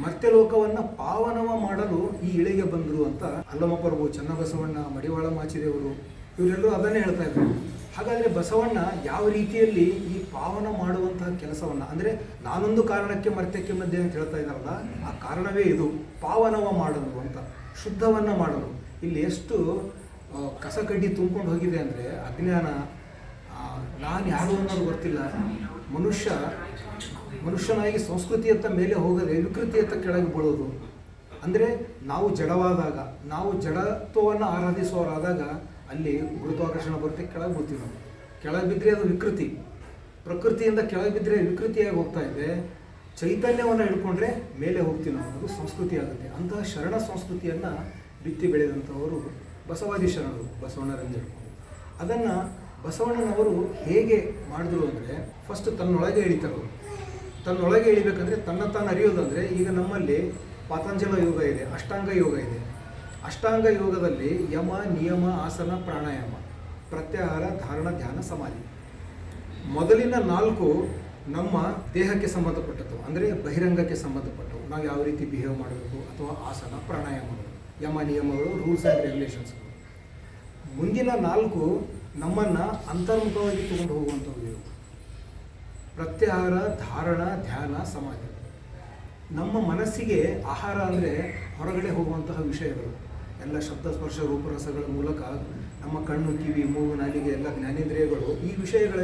ಮರ್ತ್ಯಲೋಕವನ್ನು ಪಾವನವ ಮಾಡಲು ಈ ಇಳೆಗೆ ಬಂದರು ಅಂತ ಅಲ್ಲಮ ಪ್ರಭು, ಚನ್ನಬಸವಣ್ಣ, ಮಡಿವಾಳ ಮಾಚಿದೇವರು ಇವರೆಲ್ಲರೂ ಅದನ್ನೇ ಹೇಳ್ತಾ ಇದ್ದಾರೆ. ಹಾಗಾದರೆ ಬಸವಣ್ಣ ಯಾವ ರೀತಿಯಲ್ಲಿ ಈ ಪಾವನ ಮಾಡುವಂತಹ ಕೆಲಸವನ್ನು, ಅಂದರೆ ನಾನೊಂದು ಕಾರಣಕ್ಕೆ ಮರ್ತ್ಯಕ್ಕೆ ಮಧ್ಯೆ ಅಂತ ಹೇಳ್ತಾ ಇದ್ದಾರಲ್ಲ, ಆ ಕಾರಣವೇ ಇದು, ಪಾವನವ ಮಾಡಲು ಅಂತ, ಶುದ್ಧವನ್ನು ಮಾಡಲು. ಇಲ್ಲಿ ಎಷ್ಟು ಕಸಕಡ್ಡಿ ತುಂಬಿಕೊಂಡು ಹೋಗಿದೆ ಅಂದರೆ ಅಜ್ಞಾನ, ನಾನು ಯಾರು ಅನ್ನೋದು ಗೊತ್ತಿಲ್ಲ. ಮನುಷ್ಯನಾಗಿ ಸಂಸ್ಕೃತಿಯತ್ತ ಮೇಲೆ ಹೋಗದೆ ವಿಕೃತಿಯತ್ತ ಕೆಳಗೆ ಬೀಳೋದು. ಅಂದರೆ ನಾವು ಜಡವಾದಾಗ, ನಾವು ಜಡತ್ವವನ್ನು ಆರಾಧಿಸುವವರಾದಾಗ ಅಲ್ಲಿ ಗುರುತ್ವಾಕರ್ಷಣ ಬರುತ್ತೆ, ಕೆಳಗೆ ಬೀಳ್ತೀವಿ ನಾವು. ಕೆಳಗೆ ಬಿದ್ದರೆ ಅದು ವಿಕೃತಿ. ಪ್ರಕೃತಿಯಿಂದ ಕೆಳಗೆ ಬಿದ್ದರೆ ವಿಕೃತಿಯಾಗಿ ಹೋಗ್ತಾ ಇದೆ. ಚೈತನ್ಯವನ್ನು ಹಿಡ್ಕೊಂಡ್ರೆ ಮೇಲೆ ಹೋಗ್ತೀವಿ ನಾವು, ಅದು ಸಂಸ್ಕೃತಿ ಆಗುತ್ತೆ. ಅಂತಹ ಶರಣ ಸಂಸ್ಕೃತಿಯನ್ನು ಬಿತ್ತಿ ಬೆಳೆದಂಥವರು ಬಸವಾದಿ ಶರಣರು, ಬಸವಣ್ಣರಿಂದ ಹಿಡ್ಕೊಂಡು. ಅದನ್ನು ಬಸವಣ್ಣನವರು ಹೇಗೆ ಮಾಡಿದ್ರು ಅಂದರೆ, ಫಸ್ಟ್ ತನ್ನೊಳಗೆ ಇಳಿತಾರೆ. ತನ್ನೊಳಗೆ ಇಳಿಬೇಕಂದ್ರೆ ತನ್ನ ತಾನು ಅರಿಯೋದಂದರೆ, ಈಗ ನಮ್ಮಲ್ಲಿ ಪಾತಂಜಲ ಯೋಗ ಇದೆ, ಅಷ್ಟಾಂಗ ಯೋಗ ಇದೆ. ಅಷ್ಟಾಂಗ ಯೋಗದಲ್ಲಿ ಯಮ, ನಿಯಮ, ಆಸನ, ಪ್ರಾಣಾಯಾಮ, ಪ್ರತ್ಯಾಹಾರ, ಧಾರಣ, ಧ್ಯಾನ, ಸಮಾಧಿ. ಮೊದಲಿನ 4 ನಮ್ಮ ದೇಹಕ್ಕೆ ಸಂಬಂಧಪಟ್ಟದ್ದು, ಅಂದರೆ ಬಹಿರಂಗಕ್ಕೆ ಸಂಬಂಧಪಟ್ಟವು. ನಾವು ಯಾವ ರೀತಿ ಬಿಹೇವ್ ಮಾಡಬೇಕು, ಅಥವಾ ಆಸನ, ಪ್ರಾಣಾಯಾಮಗಳು, ಯಮ ನಿಯಮಗಳು, ರೂಲ್ಸ್ ಆ್ಯಂಡ್ ರೆಗ್ಯುಲೇಷನ್ಸ್ಗಳು. ಮುಂದಿನ 4 ನಮ್ಮನ್ನು ಅಂತರ್ಮುಖವಾಗಿ ತಗೊಂಡು ಹೋಗುವಂಥವು. ಪ್ರತ್ಯಾಹಾರ, ಧಾರಣ, ಧ್ಯಾನ, ಸಮಾಧಿ. ನಮ್ಮ ಮನಸ್ಸಿಗೆ ಆಹಾರ ಅಂದರೆ ಹೊರಗಡೆ ಹೋಗುವಂತಹ ವಿಷಯಗಳು. ಎಲ್ಲ ಶಬ್ದ ಸ್ಪರ್ಶ ರೂಪರಸಗಳ ಮೂಲಕ ನಮ್ಮ ಕಣ್ಣು, ಕಿವಿ, ಮೂಗು, ನಾಲಿಗೆ ಎಲ್ಲ ಜ್ಞಾನೇಂದ್ರಿಯಗಳು ಈ ವಿಷಯಗಳ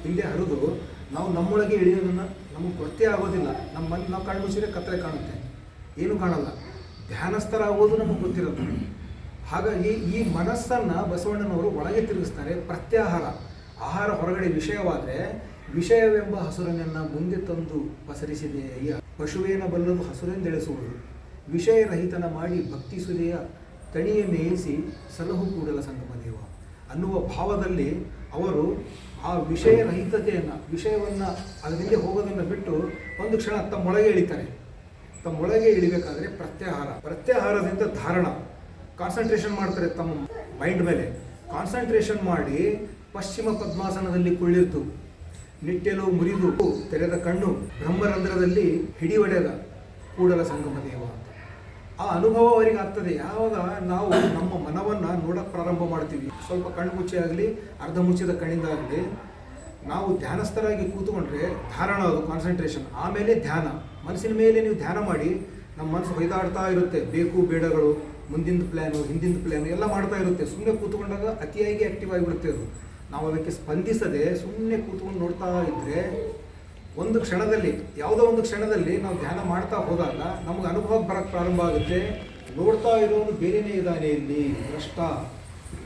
ಹಿಂದೆ ಹರಿದು ನಾವು ನಮ್ಮೊಳಗೆ ಇಳಿಯೋದನ್ನು ನಮಗೆ ಗೊತ್ತೇ ಆಗೋದಿಲ್ಲ. ನಾವು ಕಣ್ಣು ಮುಚ್ಚಿದ್ರೆ ಕತ್ತಲೆ ಕಾಣುತ್ತೆ, ಏನೂ ಕಾಣಲ್ಲ. ಧ್ಯಾನಸ್ಥರಾಗೋದು ನಮಗೆ ಗೊತ್ತಿರೋದು. ಹಾಗಾಗಿ ಈ ಮನಸ್ಸನ್ನು ಬಸವಣ್ಣನವರು ಒಳಗೆ ತಿರುಗಿಸ್ತಾರೆ. ಪ್ರತ್ಯಾಹಾರ, ಆಹಾರ ಹೊರಗಡೆ ವಿಷಯವಾದರೆ ವಿಷಯವೆಂಬ ಹಸುರನನ್ನು ಮುಂದೆ ತಂದು ಪಸರಿಸಿದೆಯ ಪಶುವೇನ ಬಲ್ಲದು ಹಸುರೆಂದೆಳೆಸುವುದು, ವಿಷಯರಹಿತನ ಮಾಡಿ ಭಕ್ತಿ ಸುದೆಯ ತಣಿಯ ಮೇಯಿಸಿ ಸಲಹು ಕೂಡಲ ಸಂಗಮ ದೇವ ಅನ್ನುವ ಭಾವದಲ್ಲಿ ಅವರು ಆ ವಿಷಯರಹಿತತೆಯನ್ನು, ವಿಷಯವನ್ನು ಅದರ ಹಿಂದೆ ಹೋಗೋದನ್ನು ಬಿಟ್ಟು ಒಂದು ಕ್ಷಣ ತಮ್ಮೊಳಗೆ ಇಳಿತಾರೆ. ತಮ್ಮೊಳಗೆ ಇಳಿಬೇಕಾದ್ರೆ ಪ್ರತ್ಯಾಹಾರದಿಂದ ಧಾರಣ, ಕಾನ್ಸಂಟ್ರೇಷನ್ ಮಾಡ್ತಾರೆ. ತಮ್ಮ ಮೈಂಡ್ ಮೇಲೆ ಕಾನ್ಸಂಟ್ರೇಷನ್ ಮಾಡಿ ಪಶ್ಚಿಮ ಪದ್ಮಾಸನದಲ್ಲಿ ಕುಳಿತು ನಿಟ್ಟೆಲು ಮುರಿದು ತೆರೆದ ಕಣ್ಣು ಬ್ರಹ್ಮರಂಧ್ರದಲ್ಲಿ ಹಿಡಿಯೊಡೆದ ಕೂಡಲ ಸಂಗಮ ದೇವ ಅಂತ ಆ ಅನುಭವ ಅವರಿಗೆ ಆಗ್ತದೆ. ಯಾವಾಗ ನಾವು ನಮ್ಮ ಮನವನ್ನು ನೋಡೋಕ್ಕೆ ಪ್ರಾರಂಭ ಮಾಡ್ತೀವಿ, ಸ್ವಲ್ಪ ಕಣ್ಣು ಮುಚ್ಚೆ ಆಗಲಿ ಅರ್ಧ ಮುಚ್ಚಿದ ಕಣ್ಣಿಂದಾಗಲಿ ನಾವು ಧ್ಯಾನಸ್ಥರಾಗಿ ಕೂತ್ಕೊಂಡ್ರೆ ಧಾರಣ, ಅದು ಕಾನ್ಸಂಟ್ರೇಷನ್. ಆಮೇಲೆ ಧ್ಯಾನ, ಮನಸ್ಸಿನ ಮೇಲೆ ನೀವು ಧ್ಯಾನ ಮಾಡಿ. ನಮ್ಮ ಮನಸ್ಸು ಹೊಯ್ದಾಡ್ತಾ ಇರುತ್ತೆ, ಬೇಕು ಬೇಡಗಳು, ಮುಂದಿನ ಪ್ಲ್ಯಾನು, ಹಿಂದಿನ ಪ್ಲ್ಯಾನು ಎಲ್ಲ ಮಾಡ್ತಾ ಇರುತ್ತೆ. ಸುಮ್ಮನೆ ಕೂತ್ಕೊಂಡಾಗ ಅತಿಯಾಗಿ ಆ್ಯಕ್ಟಿವ್ ಆಗಿಬಿಡುತ್ತೆ ಅದು. ನಾವು ಅದಕ್ಕೆ ಸ್ಪಂದಿಸದೆ ಸುಮ್ಮನೆ ಕೂತ್ಕೊಂಡು ನೋಡ್ತಾ ಇದ್ದರೆ ಒಂದು ಕ್ಷಣದಲ್ಲಿ, ಯಾವುದೋ ಒಂದು ಕ್ಷಣದಲ್ಲಿ ನಾವು ಧ್ಯಾನ ಮಾಡ್ತಾ ಹೋದಾಗ ನಮಗೆ ಅನುಭವ ಬರೋಕ್ಕೆ ಪ್ರಾರಂಭ ಆಗುತ್ತೆ. ನೋಡ್ತಾ ಇರೋನು ಬೇರೆಯೇ ಇದ್ದಾನೆ, ಇಲ್ಲಿ ಭ್ರಷ್ಟ,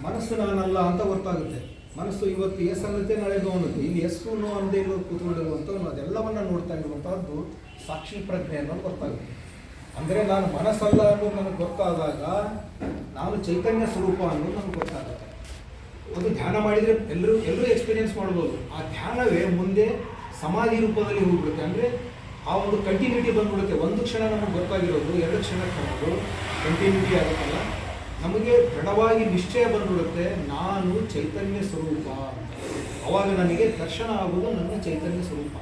ಮನಸ್ಸು ನಾನಲ್ಲ ಅಂತ ಗೊತ್ತಾಗುತ್ತೆ. ಮನಸ್ಸು ಇವತ್ತು ಎಸ್ ಅನ್ನತ್ತೆ, ನಾಳೆ ನೋ ಅನ್ನತ್ತೆ. ಇಲ್ಲಿ ಎಸ್ಸು ನೋ ಅಂದೇ ಇರೋ ಕೂತ್ಕೊಂಡಿರುವಂಥವ್ನು ಅದೆಲ್ಲವನ್ನು ನೋಡ್ತಾ ಇರುವಂಥದ್ದು ಸಾಕ್ಷಿ ಪ್ರಜ್ಞೆ ಅನ್ನೋದು ಗೊತ್ತಾಗುತ್ತೆ. ಅಂದರೆ ನಾನು ಮನಸ್ಸಲ್ಲ ಅನ್ನೋದು ನನಗೆ ಗೊತ್ತಾದಾಗ ನಾನು ಚೈತನ್ಯ ಸ್ವರೂಪ ಅನ್ನೋದು ನನಗೆ ಗೊತ್ತಾಗುತ್ತೆ. ಅದು ಧ್ಯಾನ ಮಾಡಿದರೆ ಎಲ್ಲರೂ ಎಕ್ಸ್ಪೀರಿಯೆನ್ಸ್ ಮಾಡ್ಬೋದು. ಆ ಧ್ಯಾನವೇ ಮುಂದೆ ಸಮಾಧಿ ರೂಪದಲ್ಲಿ ಹೋಗ್ಬಿಡುತ್ತೆ. ಅಂದರೆ ಆ ಒಂದು ಕಂಟಿನ್ಯೂಟಿ ಬಂದ್ಬಿಡುತ್ತೆ. ಒಂದು ಕ್ಷಣ ನಮಗೆ ಗೊತ್ತಾಗಿರೋದು 2 ಕ್ಷಣಕ್ಕೆ ಅದು ಕಂಟಿನ್ಯೂಟಿ ಆಗುತ್ತಲ್ಲ, ನಮಗೆ ದೃಢವಾಗಿ ನಿಶ್ಚಯ ಬಂದ್ಬಿಡುತ್ತೆ, ನಾನು ಚೈತನ್ಯ ಸ್ವರೂಪ ಅಂತ. ಅವಾಗ ನನಗೆ ದರ್ಶನ ಆಗೋದು ನನ್ನ ಚೈತನ್ಯ ಸ್ವರೂಪ.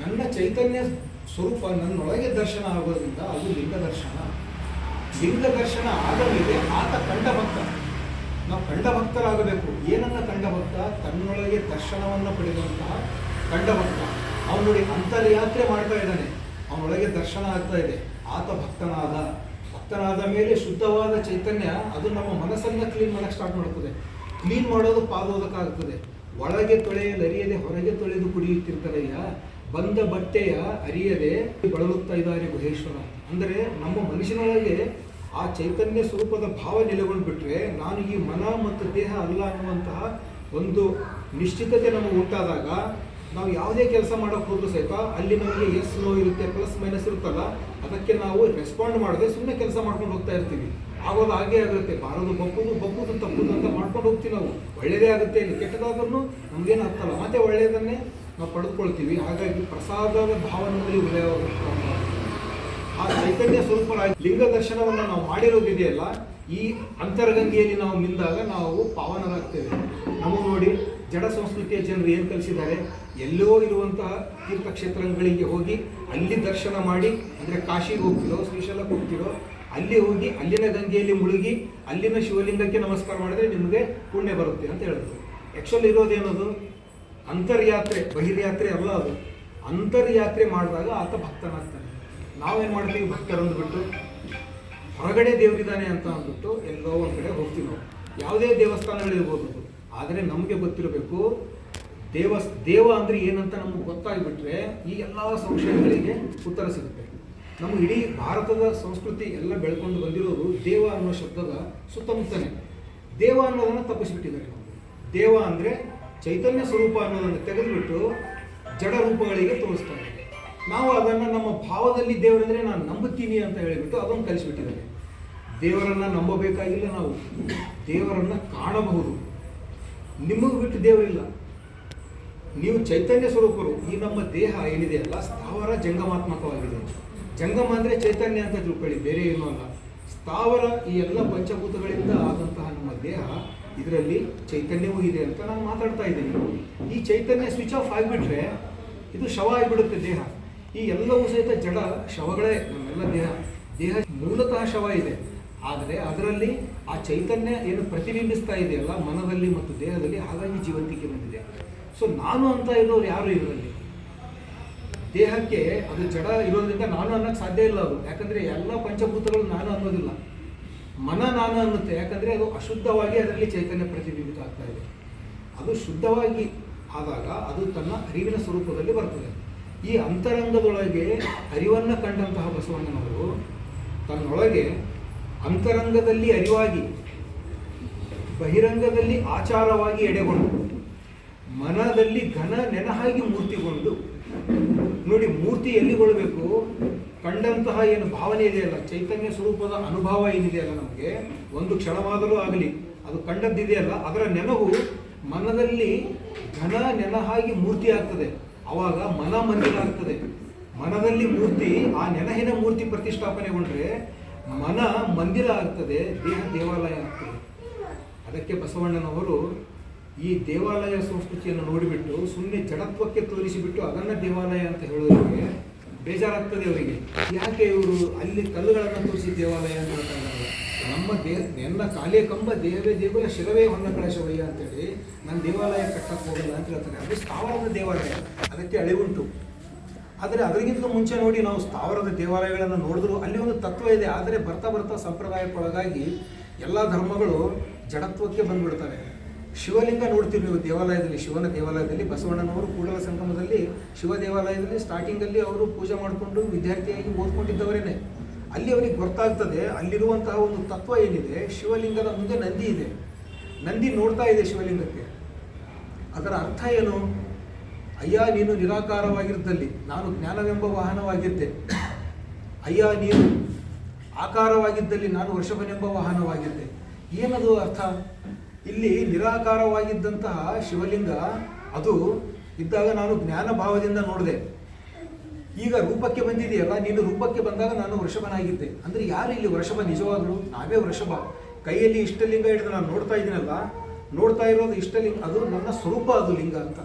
ನನ್ನ ಚೈತನ್ಯ ಸ್ವರೂಪ ನನ್ನೊಳಗೆ ದರ್ಶನ ಆಗೋದ್ರಿಂದ ಅದು ಲಿಂಗ ದರ್ಶನ. ಲಿಂಗ ದರ್ಶನ ಆದ ಮೇಲೆ ಆತ ಕಂಡ ಭಕ್ತ. ನಾವು ಕಂಡ ಭಕ್ತರಾಗಬೇಕು. ಏನನ್ನ ಕಂಡ ಭಕ್ತ? ತನ್ನೊಳಗೆ ದರ್ಶನವನ್ನು ಪಡೆದಂತಹ ಕಂಡ ಭಕ್ತ. ಅವನು ನೋಡಿ ಅಂತರ್ಯಾತ್ರೆ ಮಾಡ್ತಾ ಇದ್ದಾನೆ, ಅವನೊಳಗೆ ದರ್ಶನ ಆಗ್ತಾ ಇದೆ, ಆತ ಭಕ್ತನಾದ ಮೇಲೆ ಶುದ್ಧವಾದ ಚೈತನ್ಯ ಅದು ನಮ್ಮ ಮನಸ್ಸನ್ನು ಕ್ಲೀನ್ ಮಾಡೋಕ್ಕೆ ಸ್ಟಾರ್ಟ್ ಮಾಡ್ತದೆ. ಕ್ಲೀನ್ ಮಾಡೋದು ಪಾದೋದಕ್ಕಾಗ್ತದೆ. ಒಳಗೆ ತೊಳೆಯಲರಿಯದೆ ಹೊರಗೆ ತೊಳೆದು ಕುಡಿಯುತ್ತಿರ್ತಾರೆಯ, ಬಂದ ಬಟ್ಟೆಯ ಅರಿಯದೆ ಬಳಲುತ್ತಾ ಇದ್ದಾರೆ ಗುಹೇಶ್ವರ. ಅಂದರೆ ನಮ್ಮ ಮನುಷ್ಯನೊಳಗೆ ಆ ಚೈತನ್ಯ ಸ್ವರೂಪದ ಭಾವ ನೆಲೆಗೊಂಡು ಬಿಟ್ಟರೆ ನಾನು ಈ ಮನ ಮತ್ತು ದೇಹ ಅಲ್ಲ ಅನ್ನುವಂತಹ ಒಂದು ನಿಶ್ಚಿತತೆ ನಮಗೆ ಉಂಟಾದಾಗ ನಾವು ಯಾವುದೇ ಕೆಲಸ ಮಾಡೋಕ್ಕೆ ಹೋದ್ರೂ ಸಹಿತ ಅಲ್ಲಿ ನಮಗೆ ಎಸ್ ನೋ ಇರುತ್ತೆ, ಪ್ಲಸ್ ಮೈನಸ್ ಇರುತ್ತಲ್ಲ, ಅದಕ್ಕೆ ನಾವು ರೆಸ್ಪಾಂಡ್ ಮಾಡದೆ ಸುಮ್ಮನೆ ಕೆಲಸ ಮಾಡ್ಕೊಂಡು ಹೋಗ್ತಾ ಇರ್ತೀವಿ. ಆಗೋದು ಹಾಗೇ ಆಗುತ್ತೆ. ಬಾರೋದು ಬಪ್ಪುದು ತಪ್ಪುದು ಅಂತ ಮಾಡ್ಕೊಂಡು ಹೋಗ್ತೀವಿ. ನಾವು ಒಳ್ಳೆಯದೇ ಆಗುತ್ತೆ, ಇಲ್ಲಿ ಕೆಟ್ಟದಾದ್ರೂ ನಮಗೇನು ಆಗ್ತಲ್ಲ, ಮತ್ತೆ ಒಳ್ಳೆಯದನ್ನೇ ನಾವು ಪಡೆದುಕೊಳ್ತೀವಿ. ಹಾಗಾಗಿ ಪ್ರಸಾದದ ಭಾವನೆಯಲ್ಲಿ ಉದಯವಾಗುತ್ತೆ. ಆ ಚೈತನ್ಯ ಸ್ವರೂಪರಾಗಿ ಲಿಂಗ ದರ್ಶನವನ್ನು ನಾವು ಮಾಡಿರೋದಿದೆಯಲ್ಲ, ಈ ಅಂತರ್ಗಂಗೆಯಲ್ಲಿ ನಾವು ಮಿಂದಾಗ ನಾವು ಪಾವನರಾಗ್ತೇವೆ. ನಮಗೆ ನೋಡಿ ಜಡ ಸಂಸ್ಕೃತಿಯ ಜನರು ಏನು ಕಲಿಸಿದ್ದಾರೆ, ಎಲ್ಲೋ ಇರುವಂತಹ ತೀರ್ಥಕ್ಷೇತ್ರಗಳಿಗೆ ಹೋಗಿ ಅಲ್ಲಿ ದರ್ಶನ ಮಾಡಿ, ಅಂದರೆ ಕಾಶಿಗೆ ಹೋಗ್ತಿರೋ, ಶ್ರೀಶೈಲಕ್ಕೆ ಹೋಗ್ತಿರೋ, ಅಲ್ಲಿ ಹೋಗಿ ಅಲ್ಲಿನ ಗಂಗೆಯಲ್ಲಿ ಮುಳುಗಿ ಅಲ್ಲಿನ ಶಿವಲಿಂಗಕ್ಕೆ ನಮಸ್ಕಾರ ಮಾಡಿದ್ರೆ ನಿಮಗೆ ಪುಣ್ಯ ಬರುತ್ತೆ ಅಂತ ಹೇಳಿದ್ರು. ಆ್ಯಕ್ಚುಲಿ ಇರೋದೇನದು? ಅಂತರ್ಯಾತ್ರೆ, ಬಹಿರ್ಯಾತ್ರೆ ಅಲ್ಲ ಅದು. ಅಂತರ್ಯಾತ್ರೆ ಮಾಡಿದಾಗ ಆತ ಭಕ್ತನಾಗ್ತಾನೆ. ನಾವೇನು ಮಾಡ್ತೀವಿ? ಭಕ್ತರಂದ್ಬಿಟ್ಟು ಹೊರಗಡೆ ದೇವರಿದ್ದಾನೆ ಅಂತ ಅಂದ್ಬಿಟ್ಟು ಎಲ್ಲೋ ಒಂದು ಕಡೆ ಹೋಗ್ತೀವಿ. ನಾವು ಯಾವುದೇ ದೇವಸ್ಥಾನಗಳಿರ್ಬೋದು, ಆದರೆ ನಮಗೆ ಗೊತ್ತಿರಬೇಕು ದೇವ ಅಂದರೆ ಏನಂತ ನಮಗೆ ಗೊತ್ತಾಗಿಬಿಟ್ರೆ ಈ ಎಲ್ಲ ಸಂಶಯಗಳಿಗೆ ಉತ್ತರ ಸಿಗುತ್ತೆ. ನಮ್ಮ ಇಡೀ ಭಾರತದ ಸಂಸ್ಕೃತಿ ಎಲ್ಲ ಬೆಳ್ಕೊಂಡು ಬಂದಿರೋದು ದೇವ ಅನ್ನೋ ಶಬ್ದದ ಸುತ್ತಮುತ್ತನೇ. ದೇವ ಅನ್ನೋದನ್ನು ತಪ್ಪಿಸಿಬಿಟ್ಟಿದ್ದಾರೆ. ದೇವ ಅಂದರೆ ಚೈತನ್ಯ ಸ್ವರೂಪ ಅನ್ನೋದನ್ನು ತೆಗೆದುಬಿಟ್ಟು ಜಡ ರೂಪಗಳಿಗೆ ತೋರಿಸ್ತಾ ಇದ್ದಾರೆ. ನಾವು ಅದನ್ನು ನಮ್ಮ ಭಾವದಲ್ಲಿ ದೇವರಂದರೆ ನಾನು ನಂಬುತ್ತೀನಿ ಅಂತ ಹೇಳಿಬಿಟ್ಟು ಅದನ್ನು ಕಲಿಸಿಬಿಟ್ಟಿದ್ದಾರೆ. ದೇವರನ್ನು ನಂಬಬೇಕಾಗಿಲ್ಲ, ನಾವು ದೇವರನ್ನು ಕಾಣಬಹುದು. ನಿಮಗೆ ಬಿಟ್ಟು ದೇವರಿಲ್ಲ, ನೀವು ಚೈತನ್ಯ ಸ್ವರೂಪರು. ಈ ನಮ್ಮ ದೇಹ ಏನಿದೆಯಲ್ಲ ಸ್ಥಾವರ ಜಂಗಮಾತ್ಮಕವಾಗಿದೆ. ಜಂಗಮ ಅಂದರೆ ಚೈತನ್ಯ ಅಂತ ತಿಳ್ಕೊಳ್ಳಿ, ಬೇರೆ ಏನೂ ಅಲ್ಲ. ಸ್ಥಾವರ ಈ ಎಲ್ಲ ಪಂಚಭೂತಗಳಿಂದ ಆದಂತಹ ನಮ್ಮ ದೇಹ, ಇದರಲ್ಲಿ ಚೈತನ್ಯವೂ ಇದೆ ಅಂತ ನಾನು ಮಾತಾಡ್ತಾ ಇದ್ದೀನಿ. ಈ ಚೈತನ್ಯ ಸ್ವಿಚ್ ಆಫ್ ಆಗಿಬಿಟ್ರೆ ಇದು ಶವ ಆಗಿಬಿಡುತ್ತೆ ದೇಹ. ಈ ಎಲ್ಲವೂ ಸಹಿತ ಜಡ ಶವಗಳೇ ನಮ್ಮೆಲ್ಲ ದೇಹ ಮೂಲತಃ ಶವ ಇದೆ. ಆದರೆ ಅದರಲ್ಲಿ ಆ ಚೈತನ್ಯ ಏನು ಪ್ರತಿಬಿಂಬಿಸ್ತಾ ಇದೆಯಲ್ಲ ಮನದಲ್ಲಿ ಮತ್ತು ದೇಹದಲ್ಲಿ, ಹಾಗಾಗಿ ಜೀವಂತಿಕೆ ಬಂದಿದೆ. ಸೊ ನಾನು ಅಂತ ಇರೋರು ಯಾರು ಇದರಲ್ಲಿ? ದೇಹಕ್ಕೆ ಅದು ಜಡ ಇರೋದ್ರಿಂದ ನಾನು ಅನ್ನೋಕ್ಕೆ ಸಾಧ್ಯ ಇಲ್ಲ ಅದು. ಯಾಕಂದರೆ ಎಲ್ಲ ಪಂಚಭೂತಗಳು ನಾನು ಅನ್ನೋದಿಲ್ಲ. ಮನ ನಾನು ಅನ್ನುತ್ತೆ. ಯಾಕಂದರೆ ಅದು ಅಶುದ್ಧವಾಗಿ ಅದರಲ್ಲಿ ಚೈತನ್ಯ ಪ್ರತಿಬಿಂಬಿತ ಆಗ್ತಾ ಇದೆ. ಅದು ಶುದ್ಧವಾಗಿ ಆದಾಗ ಅದು ತನ್ನ ಅರಿವಿನ ಸ್ವರೂಪದಲ್ಲಿ ಬರ್ತದೆ. ಈ ಅಂತರಂಗದೊಳಗೆ ಅರಿವನ್ನು ಕಂಡಂತಹ ಬಸವಣ್ಣನವರು ತನ್ನೊಳಗೆ ಅಂತರಂಗದಲ್ಲಿ ಅರಿವಾಗಿ ಬಹಿರಂಗದಲ್ಲಿ ಆಚಾರವಾಗಿ ಎಡೆಗೊಂಡು ಮನದಲ್ಲಿ ಘನ ನೆನಹಾಗಿ ಮೂರ್ತಿಗೊಂಡು, ನೋಡಿ ಮೂರ್ತಿ ಎಲ್ಲಿಗೊಳ್ಬೇಕು, ಕಂಡಂತಹ ಏನು ಭಾವನೆ ಇದೆಯಲ್ಲ, ಚೈತನ್ಯ ಸ್ವರೂಪದ ಅನುಭವ ಏನಿದೆಯಲ್ಲ, ನಮಗೆ ಒಂದು ಕ್ಷಣವಾದರೂ ಆಗಲಿ ಅದು ಕಂಡದ್ದಿದೆಯಲ್ಲ, ಅದರ ನೆನಹು ಮನದಲ್ಲಿ ಘನ ನೆನಹಾಗಿ ಮೂರ್ತಿ ಆಗ್ತದೆ. ಆವಾಗ ಮನ ಮಂದಿರ ಆಗ್ತದೆ. ಮನದಲ್ಲಿ ಮೂರ್ತಿ, ಆ ನೆನಹಿನ ಮೂರ್ತಿ ಪ್ರತಿಷ್ಠಾಪನೆಗೊಂಡ್ರೆ ಮನ ಮಂದಿರ ಆಗ್ತದೆ, ದೇಹ ದೇವಾಲಯ ಆಗ್ತದೆ. ಅದಕ್ಕೆ ಬಸವಣ್ಣನವರು ಈ ದೇವಾಲಯ ಸಂಸ್ಕೃತಿಯನ್ನು ನೋಡಿಬಿಟ್ಟು ಸುಮ್ಮನೆ ಜಡತ್ವಕ್ಕೆ ತೋರಿಸಿಬಿಟ್ಟು ಅದನ್ನು ದೇವಾಲಯ ಅಂತ ಹೇಳೋರಿಗೆ ಬೇಜಾರಾಗ್ತದೆ ಅವರಿಗೆ. ಯಾಕೆ ಇವರು ಅಲ್ಲಿ ಕಲ್ಲುಗಳನ್ನು ತೋರಿಸಿ ದೇವಾಲಯ ಅಂತ ಹೇಳ್ತಾರೆ? ನಮ್ಮ ನನ್ನ ಕಾಲೇ ಕಂಬ ದೇವೇ ದೇಗುಲ ಶಿರವೇ ಹೊನ್ನ ಕಳಶವಯ್ಯ ಅಂತೇಳಿ ನಾನು ದೇವಾಲಯ ಕಟ್ಟಕ್ಕೆ ಹೋಗಲ್ಲ ಅಂತ ಹೇಳ್ತಾರೆ. ಅದು ಸ್ಥಾವರದ ದೇವಾಲಯ, ಅದಕ್ಕೆ ಅಳಿವುಂಟು. ಆದರೆ ಅದರಿಗಿಂತ ಮುಂಚೆ ನೋಡಿ, ನಾವು ಸ್ಥಾವರದ ದೇವಾಲಯಗಳನ್ನು ನೋಡಿದ್ರು ಅಲ್ಲಿ ಒಂದು ತತ್ವ ಇದೆ. ಆದರೆ ಬರ್ತಾ ಬರ್ತಾ ಸಂಪ್ರದಾಯಕ್ಕೊಳಗಾಗಿ ಎಲ್ಲ ಧರ್ಮಗಳು ಜಡತ್ವಕ್ಕೆ ಬಂದುಬಿಡ್ತಾರೆ. ಶಿವಲಿಂಗ ನೋಡ್ತೀವಿ ನೀವು ದೇವಾಲಯದಲ್ಲಿ, ಶಿವನ ದೇವಾಲಯದಲ್ಲಿ ಬಸವಣ್ಣನವರು ಕೂಡಲ ಸಂಗಮದಲ್ಲಿ ಶಿವ ದೇವಾಲಯದಲ್ಲಿ ಸ್ಟಾರ್ಟಿಂಗಲ್ಲಿ ಅವರು ಪೂಜೆ ಮಾಡಿಕೊಂಡು ವಿದ್ಯಾರ್ಥಿಯಾಗಿ ಓದ್ಕೊಂಡಿದ್ದವರೇನೆ. ಅಲ್ಲಿ ಅವರಿಗೆ ಗೊತ್ತಾಗ್ತದೆ ಅಲ್ಲಿರುವಂತಹ ಒಂದು ತತ್ವ ಏನಿದೆ. ಶಿವಲಿಂಗದ ಮುಂದೆ ನಂದಿ ಇದೆ, ನಂದಿ ನೋಡ್ತಾ ಇದೆ ಶಿವಲಿಂಗಕ್ಕೆ. ಅದರ ಅರ್ಥ ಏನು? ಅಯ್ಯ ನೀನು ನಿರಾಕಾರವಾಗಿದ್ದಲ್ಲಿ ನಾನು ಜ್ಞಾನವೆಂಬ ವಾಹನವಾಗಿದ್ದೆ, ಅಯ್ಯ ನೀನು ಆಕಾರವಾಗಿದ್ದಲ್ಲಿ ನಾನು ವೃಷಭನೆಂಬ ವಾಹನವಾಗಿದ್ದೆ. ಏನದು ಅರ್ಥ? ಇಲ್ಲಿ ನಿರಾಕಾರವಾಗಿದ್ದಂತಹ ಶಿವಲಿಂಗ ಅದು ಇದ್ದಾಗ ನಾನು ಜ್ಞಾನ ಭಾವದಿಂದ ನೋಡಿದೆ. ಈಗ ರೂಪಕ್ಕೆ ಬಂದಿದೆಯಲ್ಲ, ನೀನು ರೂಪಕ್ಕೆ ಬಂದಾಗ ನಾನು ವೃಷಭನಾಗಿದ್ದೆ. ಅಂದರೆ ಯಾರು ಇಲ್ಲಿ ವೃಷಭ? ನಿಜವಾಗಲೂ ನಾವೇ ವೃಷಭ. ಕೈಯಲ್ಲಿ ಇಷ್ಟಲಿಂಗ ಹಿಡಿದು ನಾನು ನೋಡ್ತಾ ಇದ್ದೀನಲ್ಲ, ನೋಡ್ತಾ ಇರೋದು ಇಷ್ಟಲಿಂಗ, ಅದು ನನ್ನ ಸ್ವರೂಪ, ಅದು ಲಿಂಗ ಅಂತ.